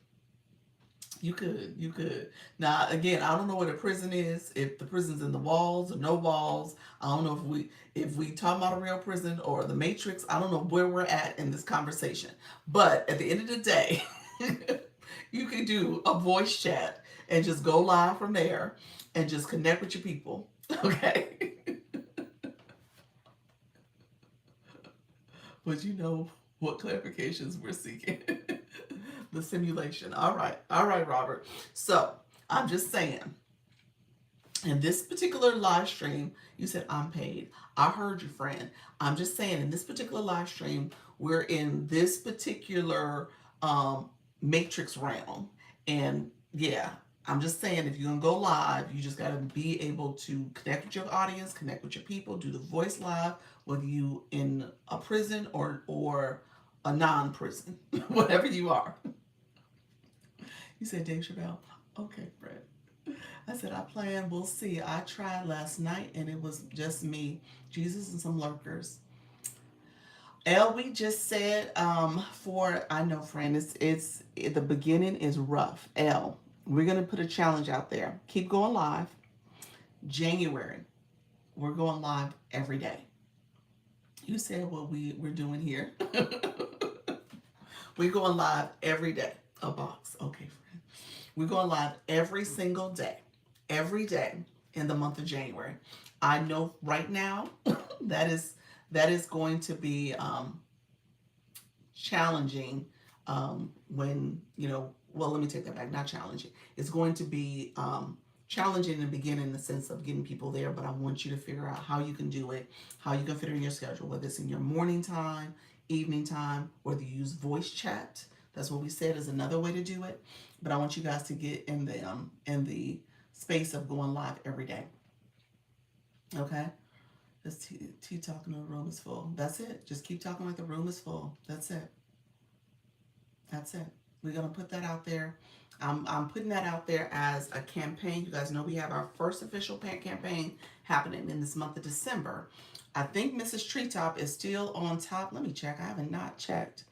You could. You could. Now, again, I don't know what a prison is. If the prison's in the walls or no walls. I don't know if we talk about a real prison or the Matrix. I don't know where we're at in this conversation. But at the end of the day, you could do a voice chat and just go live from there and just connect with your people. Okay. But you know what clarifications we're seeking. The simulation. All right. All right, Robert. So I'm just saying, in this particular live stream, you said I'm paid. I heard you, friend. I'm just saying, in this particular live stream, we're in this particular matrix realm. And yeah, I'm just saying, if you're going to go live, you just got to be able to connect with your audience, connect with your people, do the voice live, whether you in a prison or a non-prison, whatever you are. You said Dave Chappelle. Okay, Fred. I said, I plan, we'll see. I tried last night and it was just me, Jesus, and some lurkers. L, we just said, I know, friend, it's the beginning is rough. L, we're going to put a challenge out there. Keep going live. January, we're going live every day. You said what we're doing here. We're going live every day. A box. Okay, friend. We're going live every single day. Every day in the month of January. I know right now that is going to be challenging when, well, let me take that back. Not challenging. It's going to be challenging in the beginning in the sense of getting people there, but I want you to figure out how you can do it, how you can fit it in your schedule, whether it's in your morning time, evening time, whether you use voice chat. That's what we said is another way to do it. But I want you guys to get in the space of going live every day. Okay? This tea talking, the room is full. That's it. Just keep talking like the room is full. That's it. That's it. We're going to put that out there. I'm putting that out there as a campaign. You guys know we have our first official campaign happening in this month of December. I think Mrs. Treetop is still on top. Let me check. I haven't not checked.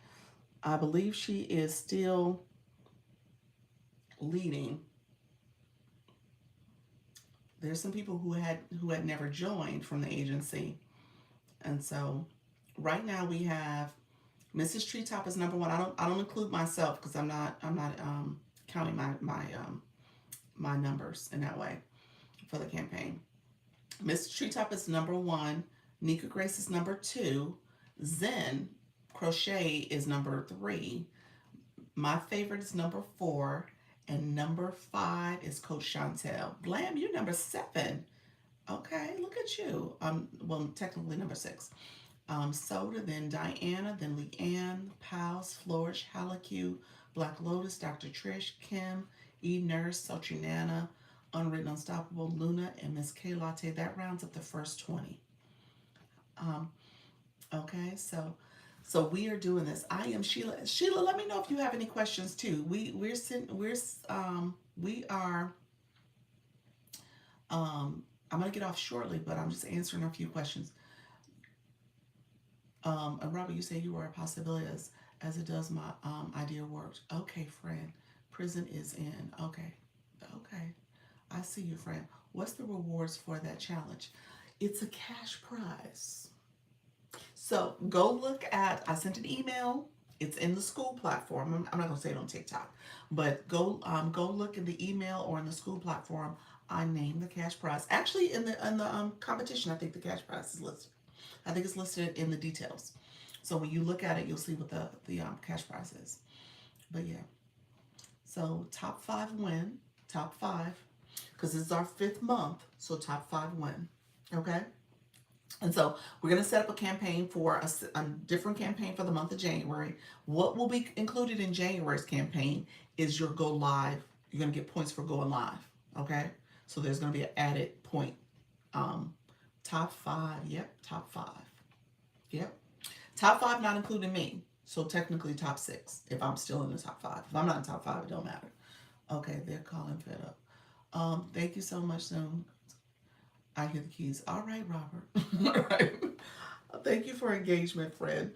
I believe she is still leading. There's some people who had never joined from the agency. And so right now we have Mrs. Treetop is number one. I don't include myself because I'm not counting my numbers in that way for the campaign. Mrs. Treetop is number one. Nika Grace is number two. Zen Crochet is number three. My favorite is number four. And number five is Coach Chantel. Blam, you're number seven. Okay, look at you. Well, technically number six. Soda, then Diana, then Leanne, Pals, Flourish, Halaku, Black Lotus, Dr. Trish, Kim, E Nurse, Sultry Nana, Unwritten Unstoppable, Luna, and Miss K Latte. That rounds up the first 20. Okay, so we are doing this. I am Sheila. Sheila, let me know if you have any questions too. We are. I'm gonna get off shortly, but I'm just answering a few questions. And Robert, you say you are a possibility as it does my idea worked. Okay, friend. Prison is in. Okay. I see you, friend. What's the rewards for that challenge? It's a cash prize. So go look at, I sent an email. It's in the school platform. I'm not gonna say it on TikTok, but go look in the email or in the school platform. I named the cash prize. Actually, in the competition, I think the cash prize is listed. I think it's listed in the details. So when you look at it, you'll see what the cash prize is. But yeah, so top five win. Top five, because it's our 5th month. So top five win. Okay. And so we're going to set up a campaign for a different campaign for the month of January. What will be included in January's campaign is your go live. You're going to get points for going live. Okay. So there's going to be an added point. Um, top five. Yep. Top five. Yep. Top five, not including me. So technically top six if I'm still in the top five. If I'm not in top five, it don't matter. Okay. They're calling fed up. Thank you so much, Zoom. I hear the keys. All right, Robert. All right. Thank you for engagement, friend.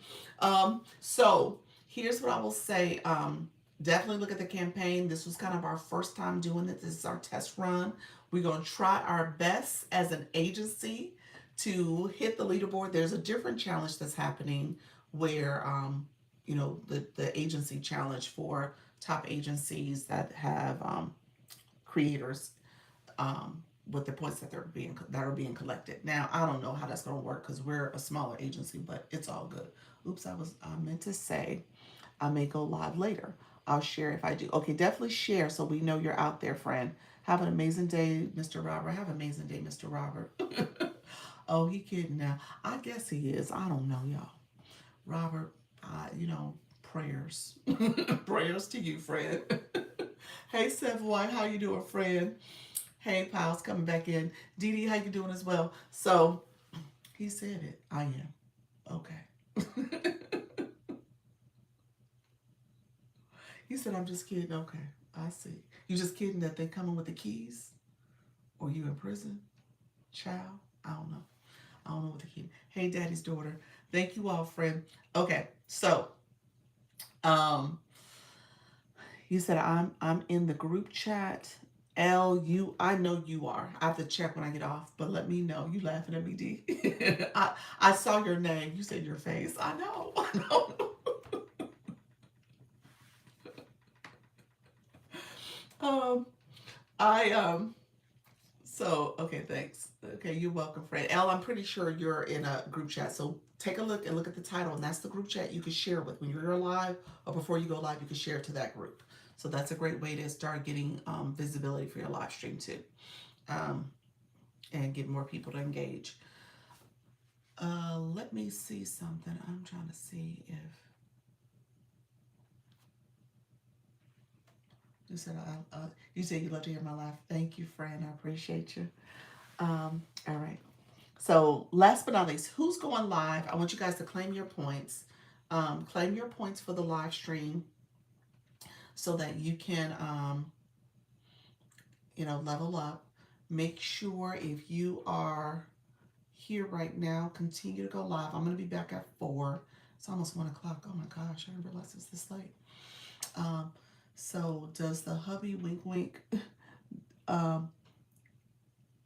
So here's what I will say. Definitely look at the campaign. This was kind of our first time doing it. This is our test run. We're going to try our best as an agency to hit the leaderboard. There's a different challenge that's happening where, the agency challenge for top agencies that have creators with the points that are being collected. Now I don't know how that's going to work because we're a smaller agency, but it's all good. Oops, I meant to say I may go live later. I'll share if I do. Okay, definitely share so we know you're out there, friend. Have an amazing day, Mr. Robert. Have an amazing day, Mr. Robert. Oh, he kidding now. I guess he is. I don't know, y'all. Robert, prayers. Prayers to you, friend. Hey, Savoy, how you doing, friend? Hey, pals, coming back in. Dee Dee, how you doing as well? So, he said it. I am. Okay. He said, I'm just kidding. Okay, I see. You just kidding that they coming with the keys? Or you in prison? Child? I don't know. I don't know what the kid. Hey, daddy's daughter. Thank you all, friend. Okay, so, um, you said I'm in the group chat. I know you are. I have to check when I get off, but let me know. You laughing at me, D. I saw your name. You said your face. I know. I know. um, I So okay, thanks. Okay, you're welcome, friend. Elle, I'm pretty sure you're in a group chat. So take a look and look at the title, and that's the group chat you can share with when you're live or before you go live. You can share it to that group. So that's a great way to start getting visibility for your live stream too, um, and get more people to engage. Let me see something. I'm trying to see if you said you said you love to hear my laugh. Thank you, friend. I appreciate you. All right. So last but not least, who's going live? I want you guys to claim your points. Claim your points for the live stream so that you can, level up. Make sure if you are here right now, continue to go live. I'm going to be back at 4. It's almost 1 o'clock. Oh my gosh, I didn't realize it's this late. So does the hubby wink wink? um,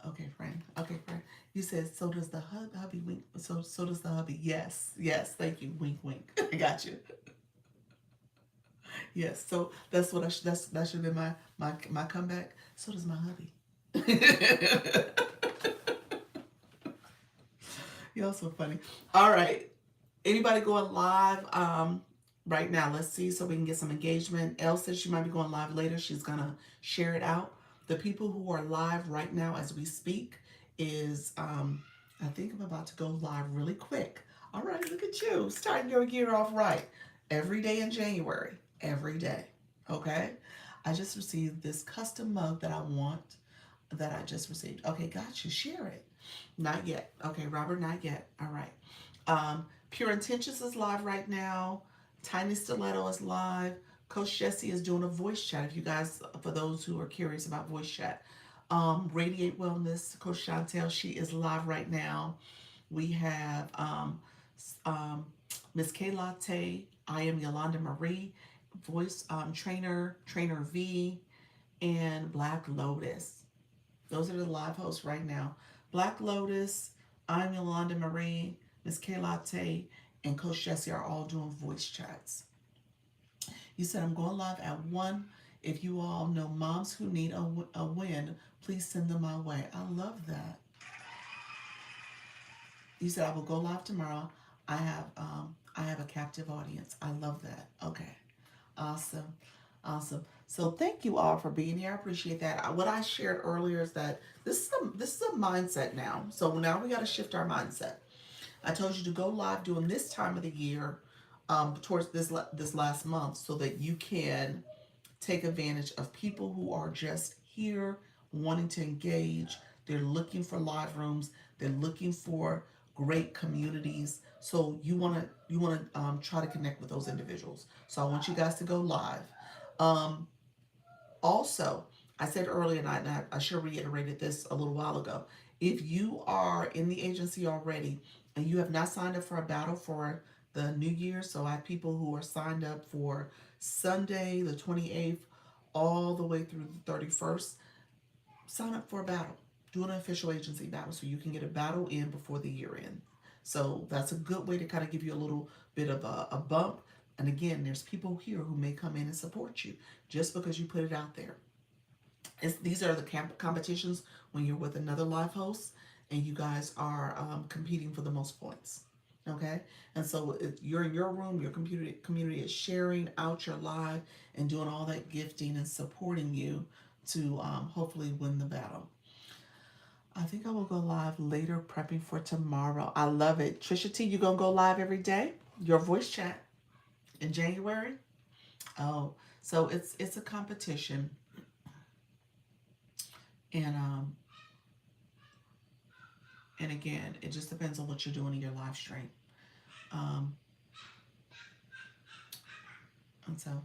Okay, friend. Okay, friend. You said so does the hubby wink. So does the hubby. Yes, yes. Thank you. Wink, wink. I got you. Yes. So that's what that should be my comeback. So does my hubby. You're so funny. All right. Anybody going live right now? Let's see so we can get some engagement. Elle says she might be going live later. She's gonna share it out. The people who are live right now as we speak is I think I'm about to go live really quick. All right, look at you starting your year off right. Every day in January, every day. Okay. I just received this custom mug that I want that I just received. Okay, got you. Share it. Not yet. Okay, Robert, not yet. All right. Pure Intentions is live right now. Tiny Stiletto is live. Coach Jesse is doing a voice chat. If you guys, for those who are curious about voice chat, Radiate Wellness, Coach Chantel, she is live right now. We have um, Miss K Latte. I am Yolanda Marie, voice Trainer V, and Black Lotus. Those are the live hosts right now. Black Lotus, I'm Yolanda Marie, Miss K Latte, and Coach Jesse are all doing voice chats. You said I'm going live at 1. If you all know moms who need a win, please send them my way. I love that. You said I will go live tomorrow. I have a captive audience. I love that. Okay. Awesome. Awesome. So thank you all for being here. I appreciate that. What I shared earlier is that this is a mindset now. So now we got to shift our mindset. I told you to go live during this time of the year, towards this last month, so that you can take advantage of people who are just here wanting to engage. They're looking for live rooms. They're looking for great communities. So you want to try to connect with those individuals. So I want you guys to go live. Um, Also, I said earlier, and I should have reiterated this a little while ago. If you are in the agency already and you have not signed up for a battle for the new year, so I have people who are signed up for Sunday, the 28th, all the way through the 31st, sign up for a battle. Do an official agency battle so you can get a battle in before the year end. So that's a good way to kind of give you a little bit of a bump. And again, there's people here who may come in and support you just because you put it out there. These are the competitions when you're with another live host and you guys are competing for the most points. Okay, and so you're in your room, your community is sharing out your live and doing all that gifting and supporting you to hopefully win the battle. I think I will go live later, prepping for tomorrow. I love it. Trisha T, you gonna go live every day? Your voice chat in January? Oh, so it's a competition, and and again, it just depends on what you're doing in your live stream. Um, and so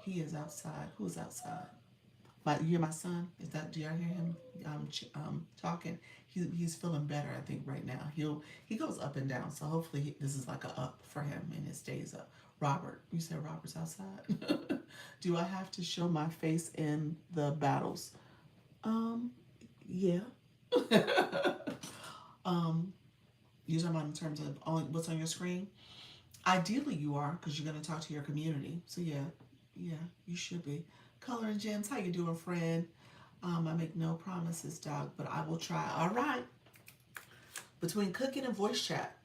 he is outside. Who's outside? You're my son. Is that? Do y'all hear him talking? He's feeling better. I think right now he goes up and down. So hopefully this is like a up for him and it stays up. Robert, you said Robert's outside. Do I have to show my face in the battles? Yeah. um, you're talking about in terms of what's on your screen. Ideally, you are because you're going to talk to your community. So yeah, you should be. Color and Gems, how you doing, friend? I make no promises, dog, but I will try. All right. Between cooking and voice chat,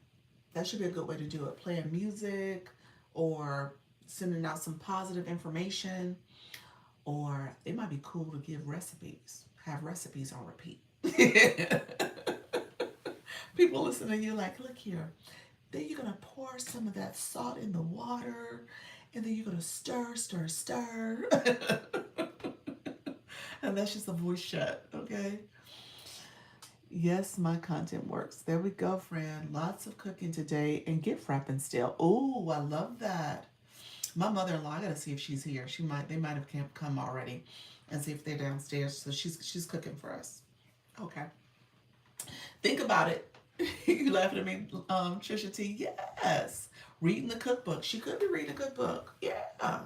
that should be a good way to do it. Playing music or sending out some positive information, or it might be cool to give recipes, have recipes on repeat. People listen to you like, look here. Then you're going to pour some of that salt in the water, and then you're going to stir, stir, stir. And that's just a voice chat, okay? Yes, my content works. There we go, friend. Lots of cooking today and gift wrapping still. Oh, I love that. My mother-in-law, I gotta see if she's here. They might have come already, and see if they're downstairs. So she's cooking for us. Okay. Think about it. You laughing at me, Trisha T? Yes. Reading the cookbook. She could be reading a cookbook. Yeah.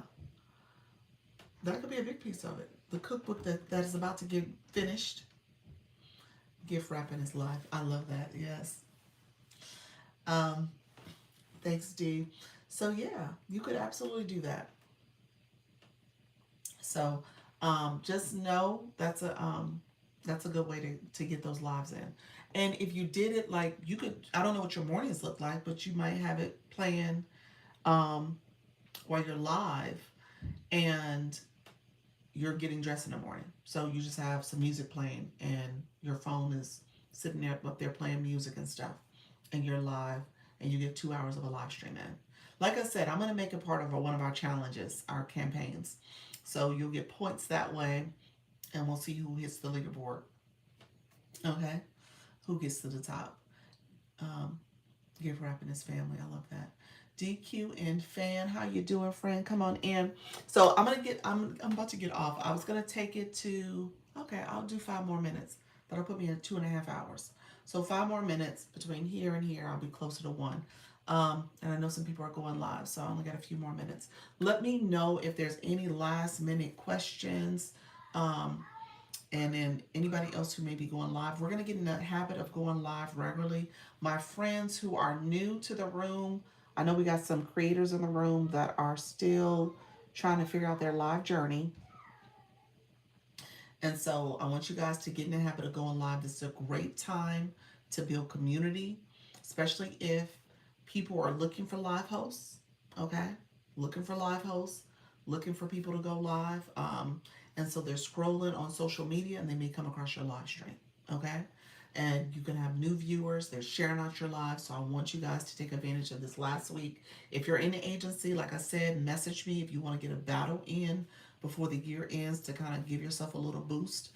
That could be a big piece of it. The cookbook that is about to get finished. Gift wrapping is life. I love that. Yes. Um, Thanks, Dee. So yeah, you could absolutely do that. So just know that's a good way to get those lives in. And if you did it like you could, I don't know what your mornings look like, but you might have it playing um, while you're live and you're getting dressed in the morning. So you just have some music playing and your phone is sitting there up there playing music and stuff, and you're live and you get 2 hours of a live stream in. Like I said, I'm going to make it part of one of our challenges, our campaigns. So you'll get points that way, and we'll see who hits the leaderboard. Okay, who gets to the top? Um, Give wrapping his family. I love that. DQ and Fan, how you doing, friend? Come on in. So I'm about to get off. I was gonna take it to, okay, I'll do 5 more minutes. That'll put me in 2.5 hours. So 5 more minutes between here and here, I'll be closer to one. And I know some people are going live, so I only got a few more minutes. Let me know if there's any last minute questions. And then anybody else who may be going live. We're going to get in the habit of going live regularly. My friends who are new to the room, I know we got some creators in the room that are still trying to figure out their live journey. And so I want you guys to get in the habit of going live. This is a great time to build community, especially if people are looking for live hosts, okay? Looking for live hosts, looking for people to go live. And so they're scrolling on social media and they may come across your live stream, okay? and you can have new viewers. They're sharing out your live. So I want you guys to take advantage of this last week. If you're in the agency, like I said, message me if you want to get a battle in before the year ends to kind of give yourself a little boost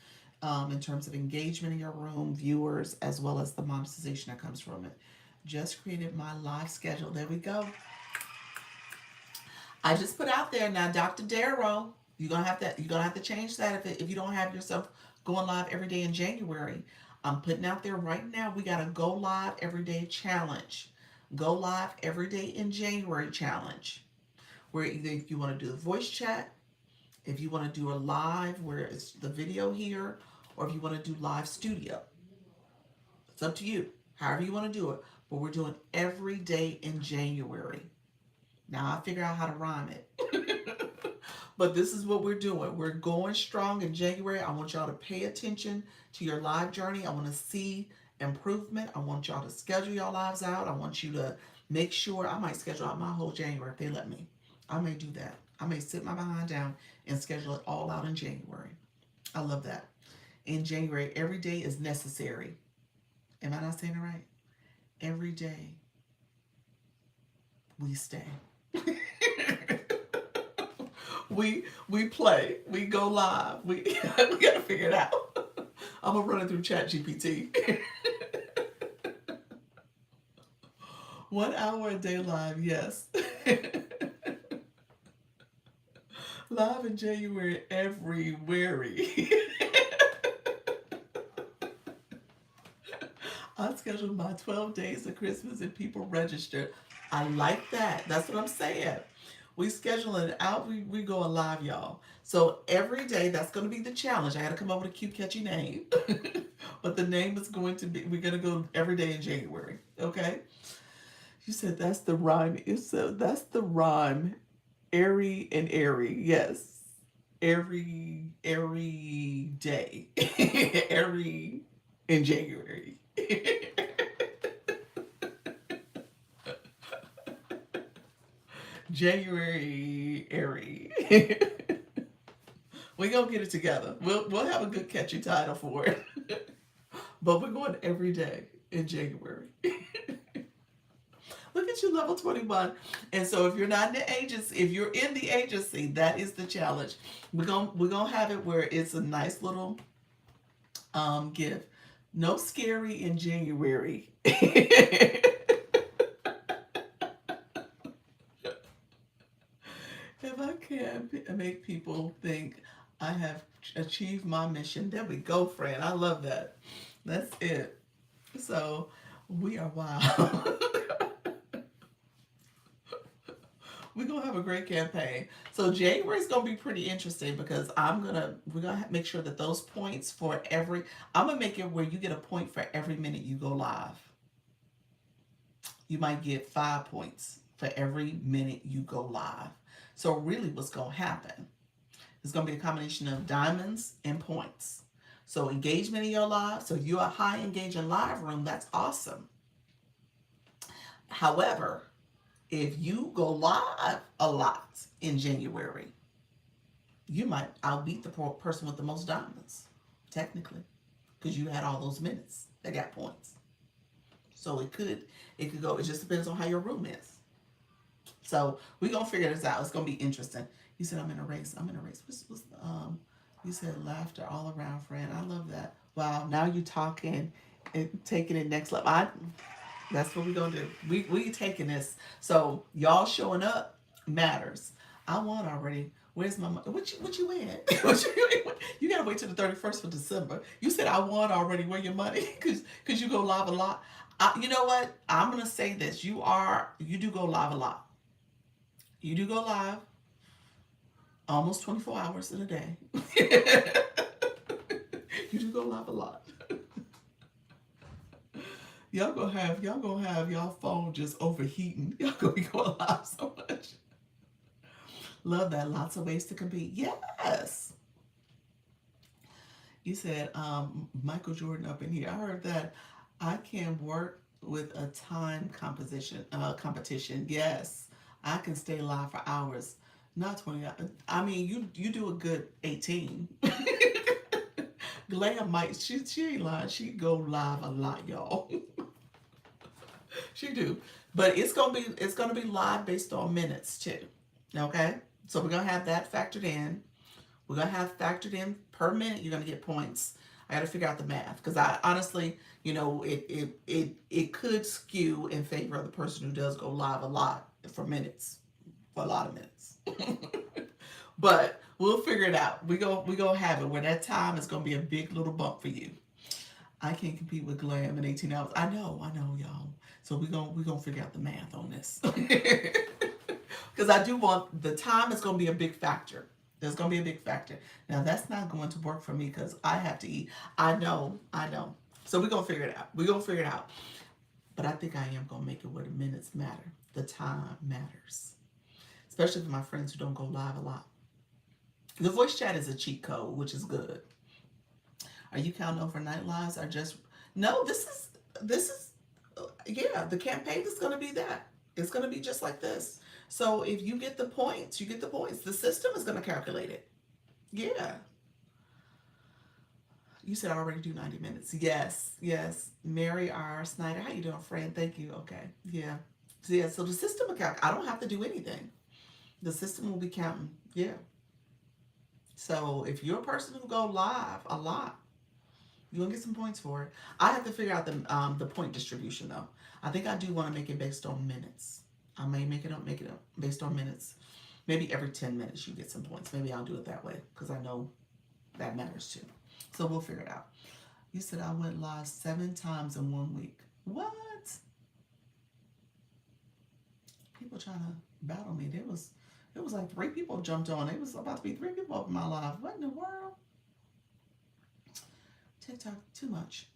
in terms of engagement in your room, viewers, as well as the monetization that comes from it. Just created my live schedule. There we go. I just put out there now, Dr. Darrow. You're gonna have to change that if you don't have yourself going live every day in January. I'm putting out there right now. We got a go live every day challenge. Go live every day in January challenge. Where either if you want to do the voice chat, if you want to do a live where it's the video here, or if you want to do live studio. It's up to you. However you want to do it. But we're doing every day in January. Now I figure out how to rhyme it. But this is what we're doing. We're going strong in January. I want y'all to pay attention to your live journey. I want to see improvement. I want y'all to schedule your lives out. I want you to make sure. I might schedule out my whole January if they let me. I may do that. I may sit my behind down and schedule it all out in January. I love that. In January, every day is necessary. Am I not saying it right? Every day we stay. we play. We go live. We we gotta figure it out. I'm gonna run it through ChatGPT. 1 hour a day live, yes. Live in January everywhere. I scheduled my 12 days of Christmas and people registered. I like that. That's what I'm saying. We schedule it out. We going live, y'all. So every day, that's going to be the challenge. I got to come up with a cute, catchy name. But the name is going to be, we're going to go every day in January. Okay? You said that's the rhyme. You said that's the rhyme. Airy and airy. Yes. Every day. Every in January. January airy. We gonna get it together. We'll have a good catchy title for it. But we're going every day in January. Look at you, level 21. And so if you're not in the agency, if you're in the agency, that is the challenge. We're gonna have it where it's a nice little gift. No scary in January. If I can make people think I have achieved my mission, there we go, friend. I love that. That's it. So we are wild. We're gonna have a great campaign. So January is gonna be pretty interesting because we're gonna make sure that those points for every I'm gonna make it where you get a point for every minute you go live. You might get 5 points for every minute you go live. So really what's gonna happen is gonna be a combination of diamonds and points. So engagement in your live. So if you're a high engaging live room, that's awesome. However, if you go live a lot in January, you might outbeat the person with the most diamonds, technically, because you had all those minutes that got points. So it could go. It just depends on how your room is. So we're gonna figure this out. It's gonna be interesting. You said I'm in a race. I'm in a race. You said laughter all around, friend. I love that. Wow. Now you talking and taking it next level. That's what we're gonna do. We taking this. So y'all showing up matters. I won already. Where's my money? What you win? You gotta wait till the 31st of December. You said I won already. Where your money? Cause you go live a lot. You know what? I'm gonna say this. You do go live a lot. You do go live almost 24 hours in a day. You do go live a lot. Y'all gonna have y'all phone just overheating. Y'all gonna be going live so much. Love that. Lots of ways to compete. Yes. You said Michael Jordan up in here. I heard that. I can work with a time competition. Yes. I can stay live for hours. Not 20 hours. I mean, you do a good 18. Glam might, she ain't lying. She go live a lot, y'all. She do. But it's gonna be live based on minutes too. Okay? So we're gonna have that factored in. We're gonna have factored in per minute you're gonna get points. I gotta figure out the math. Because I honestly, it could skew in favor of the person who does go live a lot for minutes. For a lot of minutes. But we'll figure it out. We gonna have it where that time is gonna be a big little bump for you. I can't compete with Glam in 18 hours. I know, y'all. So we gonna figure out the math on this. Because I do want the time is gonna be a big factor. There's gonna be a big factor. Now that's not going to work for me because I have to eat. I know. So we're gonna figure it out. We're gonna figure it out. But I think I am gonna make it where the minutes matter. The time matters. Especially for my friends who don't go live a lot. The voice chat is a cheat code, which is good. Are you counting overnight lives? Or just no? This is yeah. The campaign is going to be that. It's going to be just like this. So if you get the points, you get the points. The system is going to calculate it. Yeah. You said I already do 90 minutes. Yes, yes. Mary R. Snyder, how you doing, friend? Thank you. Okay. Yeah. So yeah. So the system will count. I don't have to do anything. The system will be counting. Yeah. So if you're a person who go live a lot, you're gonna get some points for it. I have to figure out the point distribution though. I think I do want to make it based on minutes. I may make it up based on minutes. Maybe every 10 minutes you get some points. Maybe I'll do it that way because I know that matters too. So we'll figure it out. You said I went live 7 times in 1 week. What? People trying to battle me. It was like 3 people jumped on. It was about to be 3 people up in my live. What in the world? TikTok, too much.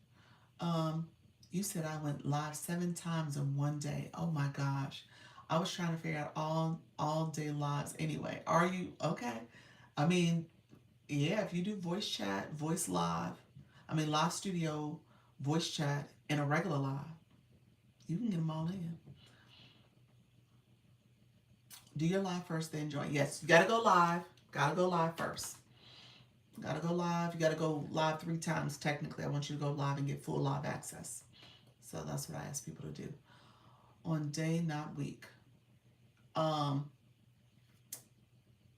Um, you said I went live 7 times in one day. Oh my gosh. I was trying to figure out all day lives anyway. Are you okay? I mean, yeah, if you do voice chat, voice live, live studio, voice chat, and a regular live, you can get them all in. Do your live first, then join. Yes, you gotta go live. Gotta go live first. Gotta go live. You gotta go live 3 times technically. I want you to go live and get full live access. So that's what I ask people to do. On day, not week. Um,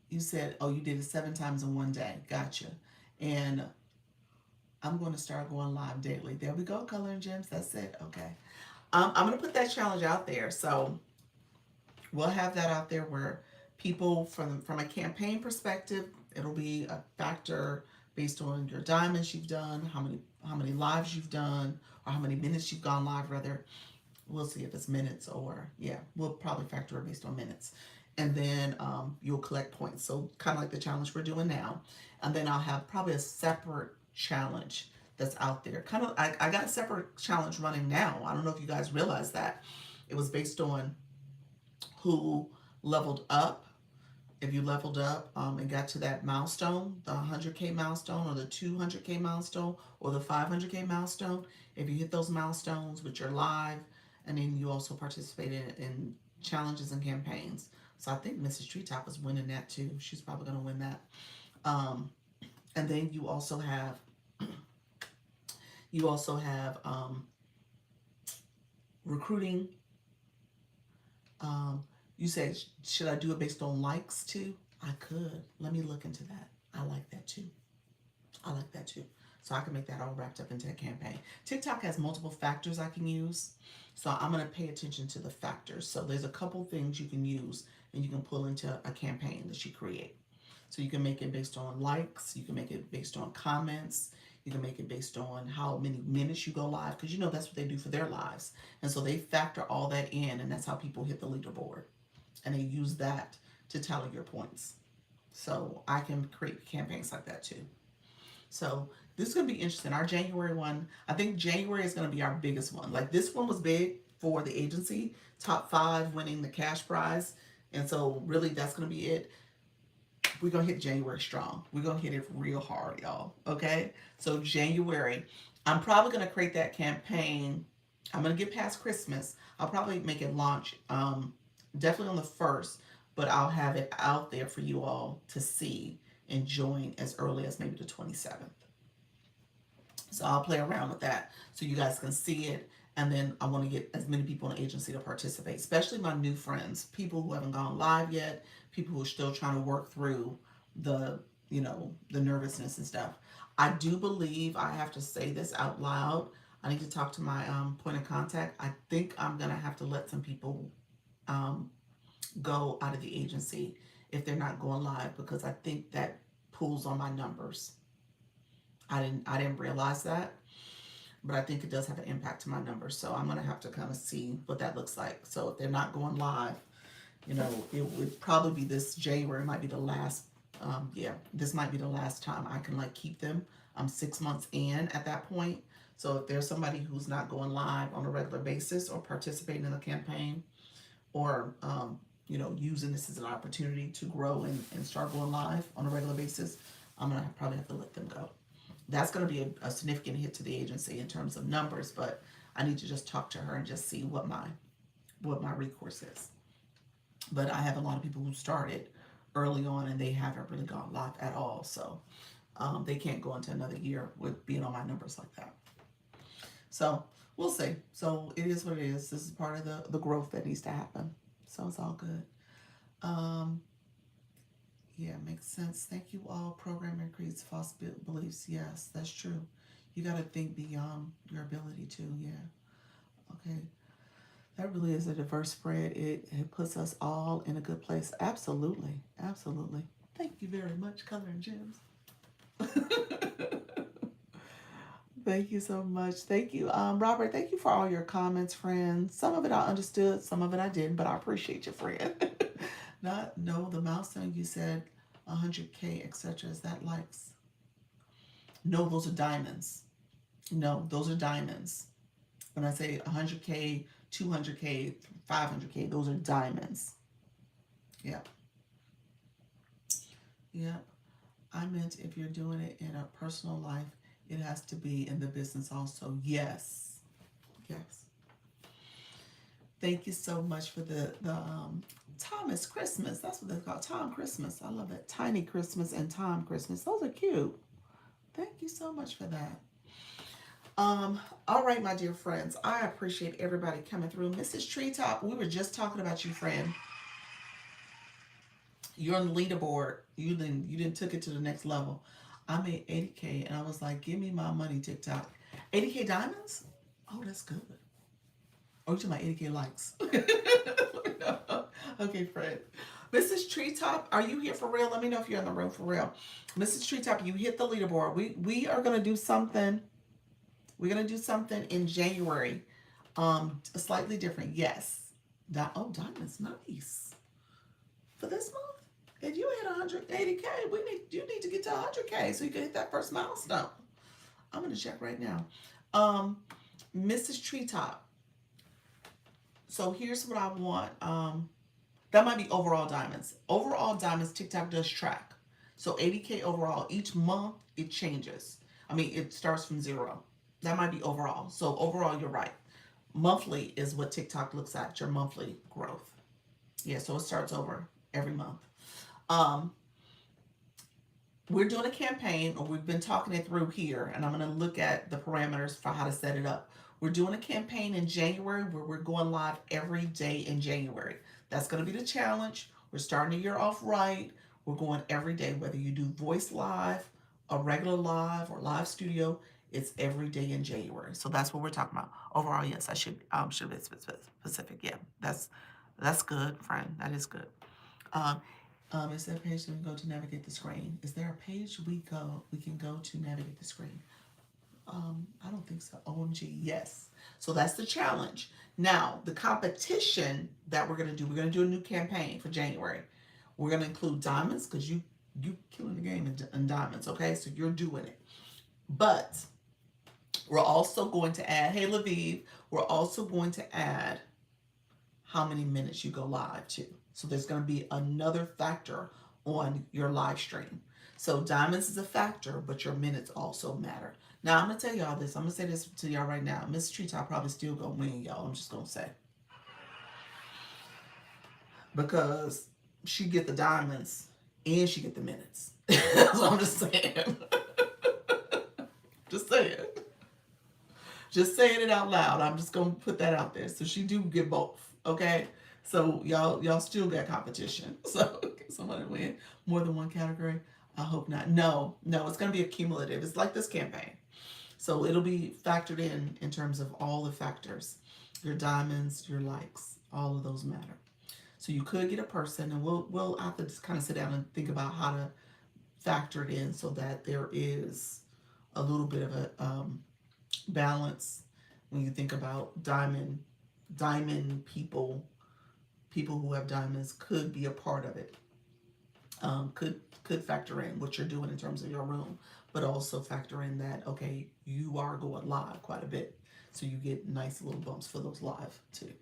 you said, oh, you did it 7 times in one day. Gotcha. And I'm going to start going live daily. There we go, Color and Gems. That's it. Okay. I'm going to put that challenge out there. So we'll have that out there where people from a campaign perspective, it'll be a factor based on your diamonds you've done, how many lives you've done, or how many minutes you've gone live rather. We'll see if it's minutes or yeah, we'll probably factor it based on minutes. And then you'll collect points. So kind of like the challenge we're doing now. And then I'll have probably a separate challenge that's out there. Kind of I got a separate challenge running now. I don't know if you guys realize that. It was based on who leveled up. If you leveled up and got to that milestone, the 100K milestone or the 200K milestone or the 500K milestone, if you hit those milestones with your live, and then you also participated in challenges and campaigns. So I think Mrs. Treetop is winning that too. She's probably going to win that. And then you also have recruiting. You said, should I do it based on likes too? I could. Let me look into that. I like that too. So I can make that all wrapped up into a campaign. TikTok has multiple factors I can use. So I'm going to pay attention to the factors. So there's a couple things you can use and you can pull into a campaign that you create. So you can make it based on likes. You can make it based on comments. You can make it based on how many minutes you go live, because that's what they do for their lives. And so they factor all that in, and that's how people hit the leaderboard. And they use that to tally your points. So I can create campaigns like that too. So this is going to be interesting. Our January one, I think January is going to be our biggest one. Like this one was big for the agency, top 5 winning the cash prize. And so really that's going to be it. We're going to hit January strong. We're going to hit it real hard, y'all. Okay? So January, I'm probably going to create that campaign. I'm going to get past Christmas. I'll probably make it launch definitely on the 1st, but I'll have it out there for you all to see and join as early as maybe the 27th. So I'll play around with that so you guys can see it. And then I want to get as many people in the agency to participate, especially my new friends, people who haven't gone live yet, people who are still trying to work through the, the nervousness and stuff. I do believe I have to say this out loud. I need to talk to my point of contact. I think I'm going to have to let some people um, go out of the agency if they're not going live, because I think that pulls on my numbers. I didn't realize that, but I think it does have an impact to my numbers. So I'm gonna have to kind of see what that looks like. So if they're not going live, it would probably be this January. It might be the last. Yeah, this might be the last time I can like keep them. I'm 6 months in at that point. So if there's somebody who's not going live on a regular basis or participating in the campaign, or using this as an opportunity to grow and start going live on a regular basis, I'm gonna probably have to let them go. That's going to be a significant hit to the agency in terms of numbers, but I need to just talk to her and just see what my recourse is. But I have a lot of people who started early on and they haven't really gone live at all, so they can't go into another year with being on my numbers like that. So we'll see. So it is what it is. This is part of the growth that needs to happen. So it's all good. Yeah, makes sense. Thank you all. Programming creates false beliefs. Yes, that's true. You got to think beyond your ability to. Yeah. Okay. That really is a diverse spread. It puts us all in a good place. Absolutely. Absolutely. Thank you very much, Color and Gems. Thank you so much. Thank you, Robert. Thank you for all your comments, friend. Some of it I understood, some of it I didn't, but I appreciate you, friend. No, the milestone you said 100K, etc. Is that likes? No, those are diamonds. No, those are diamonds. When I say 100K, 200K, 500K, those are diamonds. Yep. Yep. I meant if you're doing it in a personal life, it has to be in the business also. Yes. Yes. Thank you so much for the Thomas Christmas. That's what they're called. Tom Christmas. I love it. Tiny Christmas and Tom Christmas. Those are cute. Thank you so much for that. All right, my dear friends. I appreciate everybody coming through. Mrs. Treetop, we were just talking about you, friend. You're on the leaderboard. You didn't took it to the next level. I made 80K and I was like, give me my money, TikTok. 80K diamonds? Oh, that's good. Oh, you're talking about 80K likes. Okay, Fred. Mrs. Treetop, are you here for real? Let me know if you're in the room for real. Mrs. Treetop, you hit the leaderboard. We are gonna do something. We're gonna do something in January. Slightly different. Yes. Diamond's nice. For this month? If you hit 180K, you need to get to 100K so you can hit that first milestone. I'm gonna check right now. Mrs. Treetop. So here's what I want. That might be overall diamonds. Overall diamonds, TikTok does track. So 80K overall. Each month it changes. I mean, it starts from 0. That might be overall. So overall, you're right. Monthly is what TikTok looks at, your monthly growth. Yeah, so it starts over every month. We're doing a campaign, or we've been talking it through here, and I'm going to look at the parameters for how to set it up. We're doing a campaign in January where we're going live every day in January. That's going to be the challenge. We're starting the year off right. We're going every day, whether you do voice live, a regular live, or live studio. It's every day in January. So that's what we're talking about. Overall, yes, I should be specific. Yeah, that's good, friend. That is good. Is there a page that we go to navigate the screen? Is there a page we can go to navigate the screen? I don't think so. OMG, yes. So that's the challenge. Now, the competition that we're gonna do a new campaign for January. We're gonna include diamonds because you killing the game in diamonds, okay? So you're doing it. But we're also going to add, hey Lviv, we're also going to add how many minutes you go live to. So there's going to be another factor on your live stream. So diamonds is a factor, but your minutes also matter. Now I'm going to tell y'all this. I'm going to say this to y'all right now. Miss Treetop probably still going to win, y'all. I'm just going to say. Because she get the diamonds and she get the minutes. So I'm just saying. Just saying. Just saying it out loud. I'm just gonna put that out there. So she do get both. Okay. So y'all still got competition. So can somebody win more than one category? I hope not. No, no, it's gonna be accumulative. It's like this campaign. So it'll be factored in terms of all the factors. Your diamonds, your likes, all of those matter. So you could get a person, and we'll have to just kind of sit down and think about how to factor it in so that there is a little bit of a balance when you think about diamond people who have diamonds could be a part of it. Could factor in what you're doing in terms of your room, but also factor in that okay, you are going live quite a bit, so you get nice little bumps for those live too.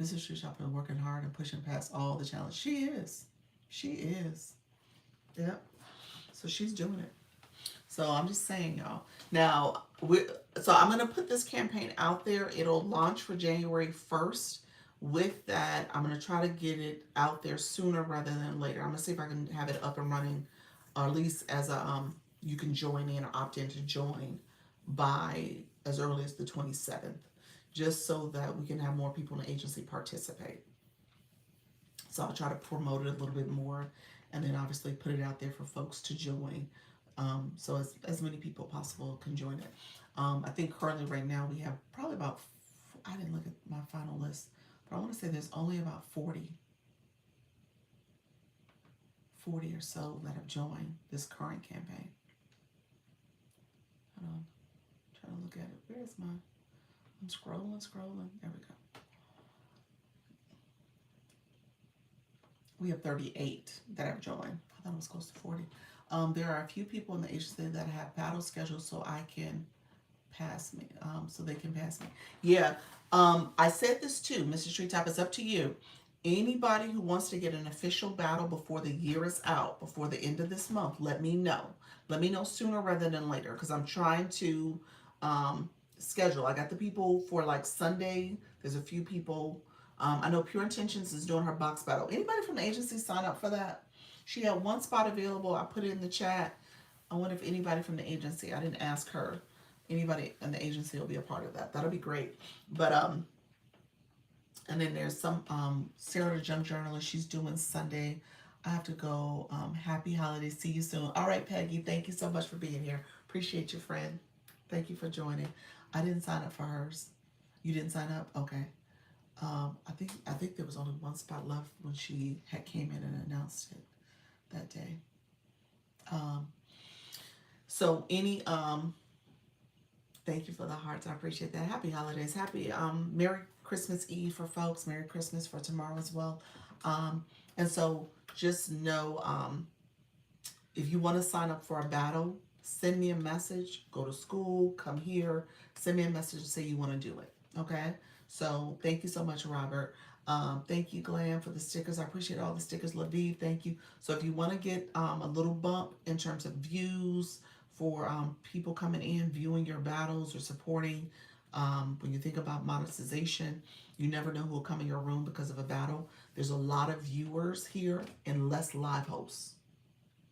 Mrs. Street Shopping working hard and pushing past all the challenges. She is. Yep. So she's doing it. So I'm just saying, y'all. Now, so I'm going to put this campaign out there. It'll launch for January 1st. With that, I'm going to try to get it out there sooner rather than later. I'm going to see if I can have it up and running, or at least as a, you can join in or opt in to join by as early as the 27th, just so that we can have more people in the agency participate. So I'll try to promote it a little bit more, and then obviously put it out there for folks to join. So as many people possible can join it. I think currently right now we have probably about, I didn't look at my final list, but I want to say there's only about 40 or so that have joined this current campaign. Hold on, I'm trying to look at it. Where's my, I'm scrolling. There we go. We have 38 that have joined. I thought it was close to 40. There are a few people in the agency that have battles scheduled so I can pass me, so they can pass me. Yeah, I said this too, Mrs. Treetop, it's up to you. Anybody who wants to get an official battle before the year is out, before the end of this month, let me know. Let me know sooner rather than later, because I'm trying to schedule. I got the people for like Sunday. There's a few people. I know Pure Intentions is doing her box battle. Anybody from the agency sign up for that? She had one spot available. I put it in the chat. I wonder if anybody from the agency, I didn't ask her. Anybody in the agency will be a part of that. That'll be great. But and then there's some Sarah the Junk Journalist. She's doing Sunday. I have to go. Happy holidays. See you soon. All right, Peggy. Thank you so much for being here. Appreciate you, friend. Thank you for joining. I didn't sign up for hers. You didn't sign up? Okay. I think there was only one spot left when she had came in and announced it that day. So any thank you for the hearts. I appreciate that. Happy holidays. Happy Merry Christmas Eve for folks. Merry Christmas for tomorrow as well. And so just know if you want to sign up for a battle, send me a message. Go to school, come here, send me a message and say you want to do it. Okay? So thank you so much, Robert. Thank you, Glam, for the stickers. I appreciate all the stickers. Laviv, thank you. So if you want to get a little bump in terms of views for people coming in, viewing your battles or supporting, when you think about monetization, you never know who will come in your room because of a battle. There's a lot of viewers here and less live hosts.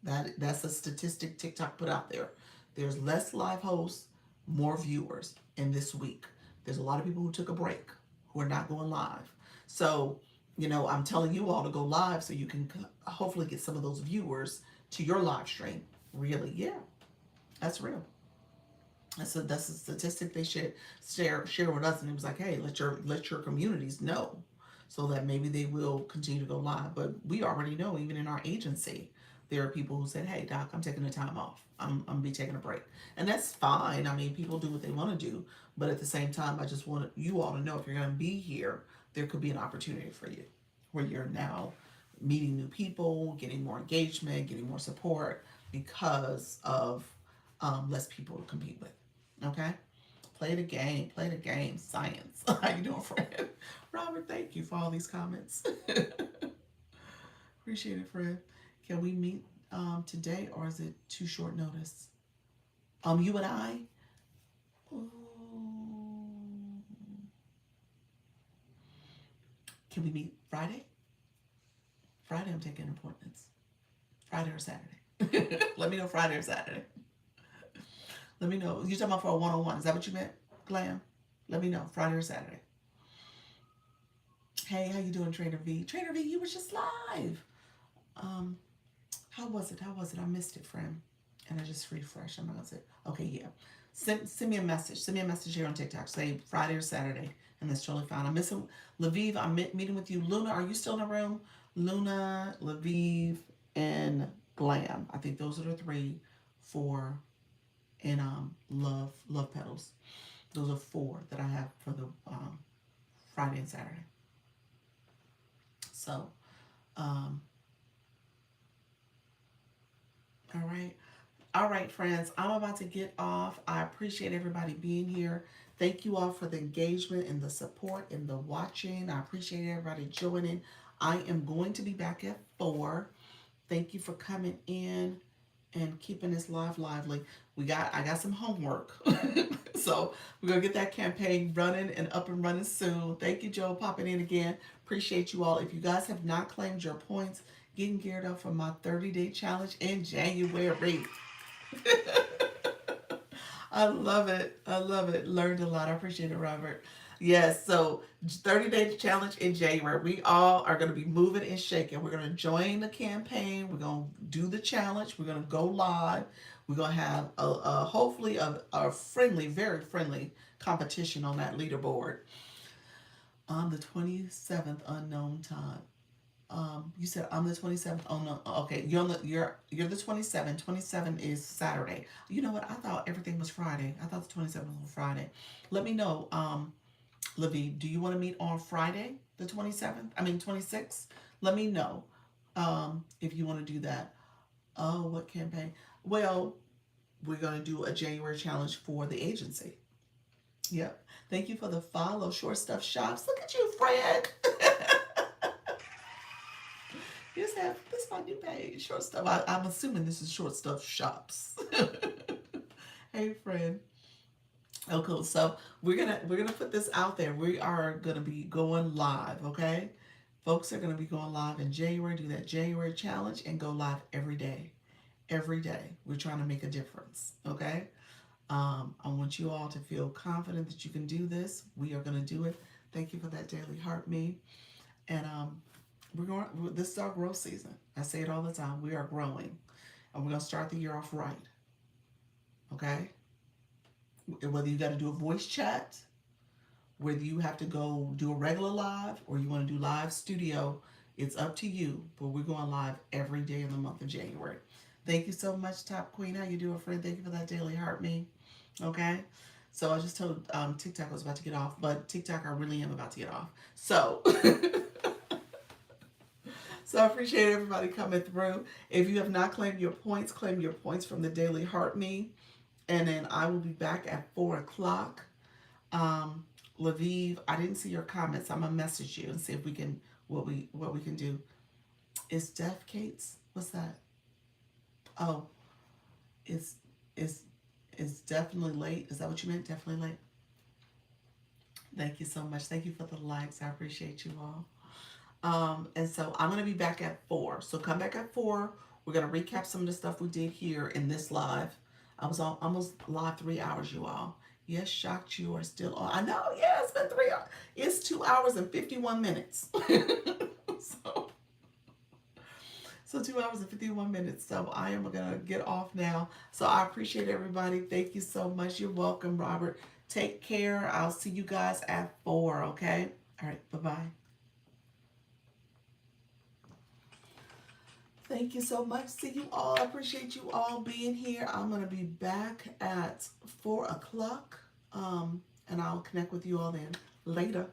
That's a statistic TikTok put out there. There's less live hosts, more viewers in this week. There's a lot of people who took a break, who are not going live. So, you know, I'm telling you all to go live so you can hopefully get some of those viewers to your live stream. Really, yeah, that's real. That's a statistic they should share with us, and it was like, hey, let your communities know, so that maybe they will continue to go live. But we already know, even in our agency, there are people who said, hey, Doc, I'm taking the time off. I'm gonna be taking a break, and that's fine. I mean, people do what they want to do, but at the same time, I just want you all to know if you're gonna be here, there could be an opportunity for you where you're now meeting new people, getting more engagement, getting more support because of less people to compete with. Okay? Play the game, science. How you doing, friend? Robert, thank you for all these comments. Appreciate it, friend. Can we meet today, or is it too short notice? You and I? Ooh. Can we meet Friday? Friday, I'm taking appointments. Friday or Saturday. Let me know Friday or Saturday. Let me know. You're talking about for a one-on-one. Is that what you meant? Glam? Let me know, Friday or Saturday. Hey, how you doing, Trainer V? Trainer V, you were just live. Um, how was it? How was it? I missed it, friend. And I just refreshed. I'm not gonna say. Okay, yeah. Send me a message. Send me a message here on TikTok. Say Friday or Saturday, and that's totally fine. I'm missing Lviv. I'm meeting with you. Luna, are you still in the room? Luna, Lviv, and Glam. I think those are the three for and love petals. Those are four that I have for the Friday and Saturday. So, um, all right. All right, friends, I'm about to get off. I appreciate everybody being here. Thank you all for the engagement and the support and the watching. I appreciate everybody joining. I am going to be back at 4. Thank you for coming in and keeping this live lively. I got some homework. So we're gonna get that campaign running and up and running soon. Thank you, Joe, popping in again. Appreciate you all. If you guys have not claimed your points, getting geared up for my 30-day challenge in January. I love it. I love it. Learned a lot. I appreciate it, Robert. Yes, so 30-day challenge in January. We all are going to be moving and shaking. We're going to join the campaign. We're going to do the challenge. We're going to go live. We're going to have hopefully a friendly, very friendly competition on that leaderboard on the 27th unknown time. You said I'm the 27th. Oh no, okay. You're the 27th. 27 is Saturday. You know what? I thought everything was Friday. I thought the 27th was Friday. Let me know, Livy. Do you want to meet on Friday, the 27th? I mean 26th. Let me know, if you want to do that. Oh, what campaign? Well, we're gonna do a January challenge for the agency. Yep. Thank you for the follow. Short Stuff Shops. Look at you, Fred. Here's have this is my new page. Short Stuff. I'm assuming this is Short Stuff Shops. Hey, friend. Oh, cool. So we're gonna put this out there. We are gonna be going live. Okay, folks are gonna be going live in January. Do that January challenge and go live every day. Every day, we're trying to make a difference. Okay. I want you all to feel confident that you can do this. We are gonna do it. Thank you for that daily heart, me. And we're going. This is our growth season. I say it all the time. We are growing, and we're gonna start the year off right. Okay. Whether you got to do a voice chat, whether you have to go do a regular live, or you want to do live studio, it's up to you. But we're going live every day in the month of January. Thank you so much, Top Queen. How you doing, friend? Thank you for that daily heart, me. Okay. So I just told TikTok I was about to get off, but TikTok I really am about to get off. So. So I appreciate everybody coming through. If you have not claimed your points, claim your points from the Daily Heart Me. And then I will be back at 4 o'clock. Lviv, I didn't see your comments. I'm gonna message you and see if we can what we can do. Is Deaf Kate's? What's that? Oh, it's it's it's definitely late. Is that what you meant? Definitely late. Thank you so much. Thank you for the likes. I appreciate you all. And so I'm going to be back at 4. So come back at 4. We're going to recap some of the stuff we did here in this live. I was on almost live 3 hours, you all. Yes, shocked you are still on. I know, yeah, it's been 3 hours. It's 2 hours and 51 minutes. so, so 2 hours and 51 minutes. So I am going to get off now. So I appreciate everybody. Thank you so much. You're welcome, Robert. Take care. I'll see you guys at 4, okay? All right, bye-bye. Thank you so much. See you all. I appreciate you all being here. I'm going to be back at 4 o'clock. And I'll connect with you all then. Later.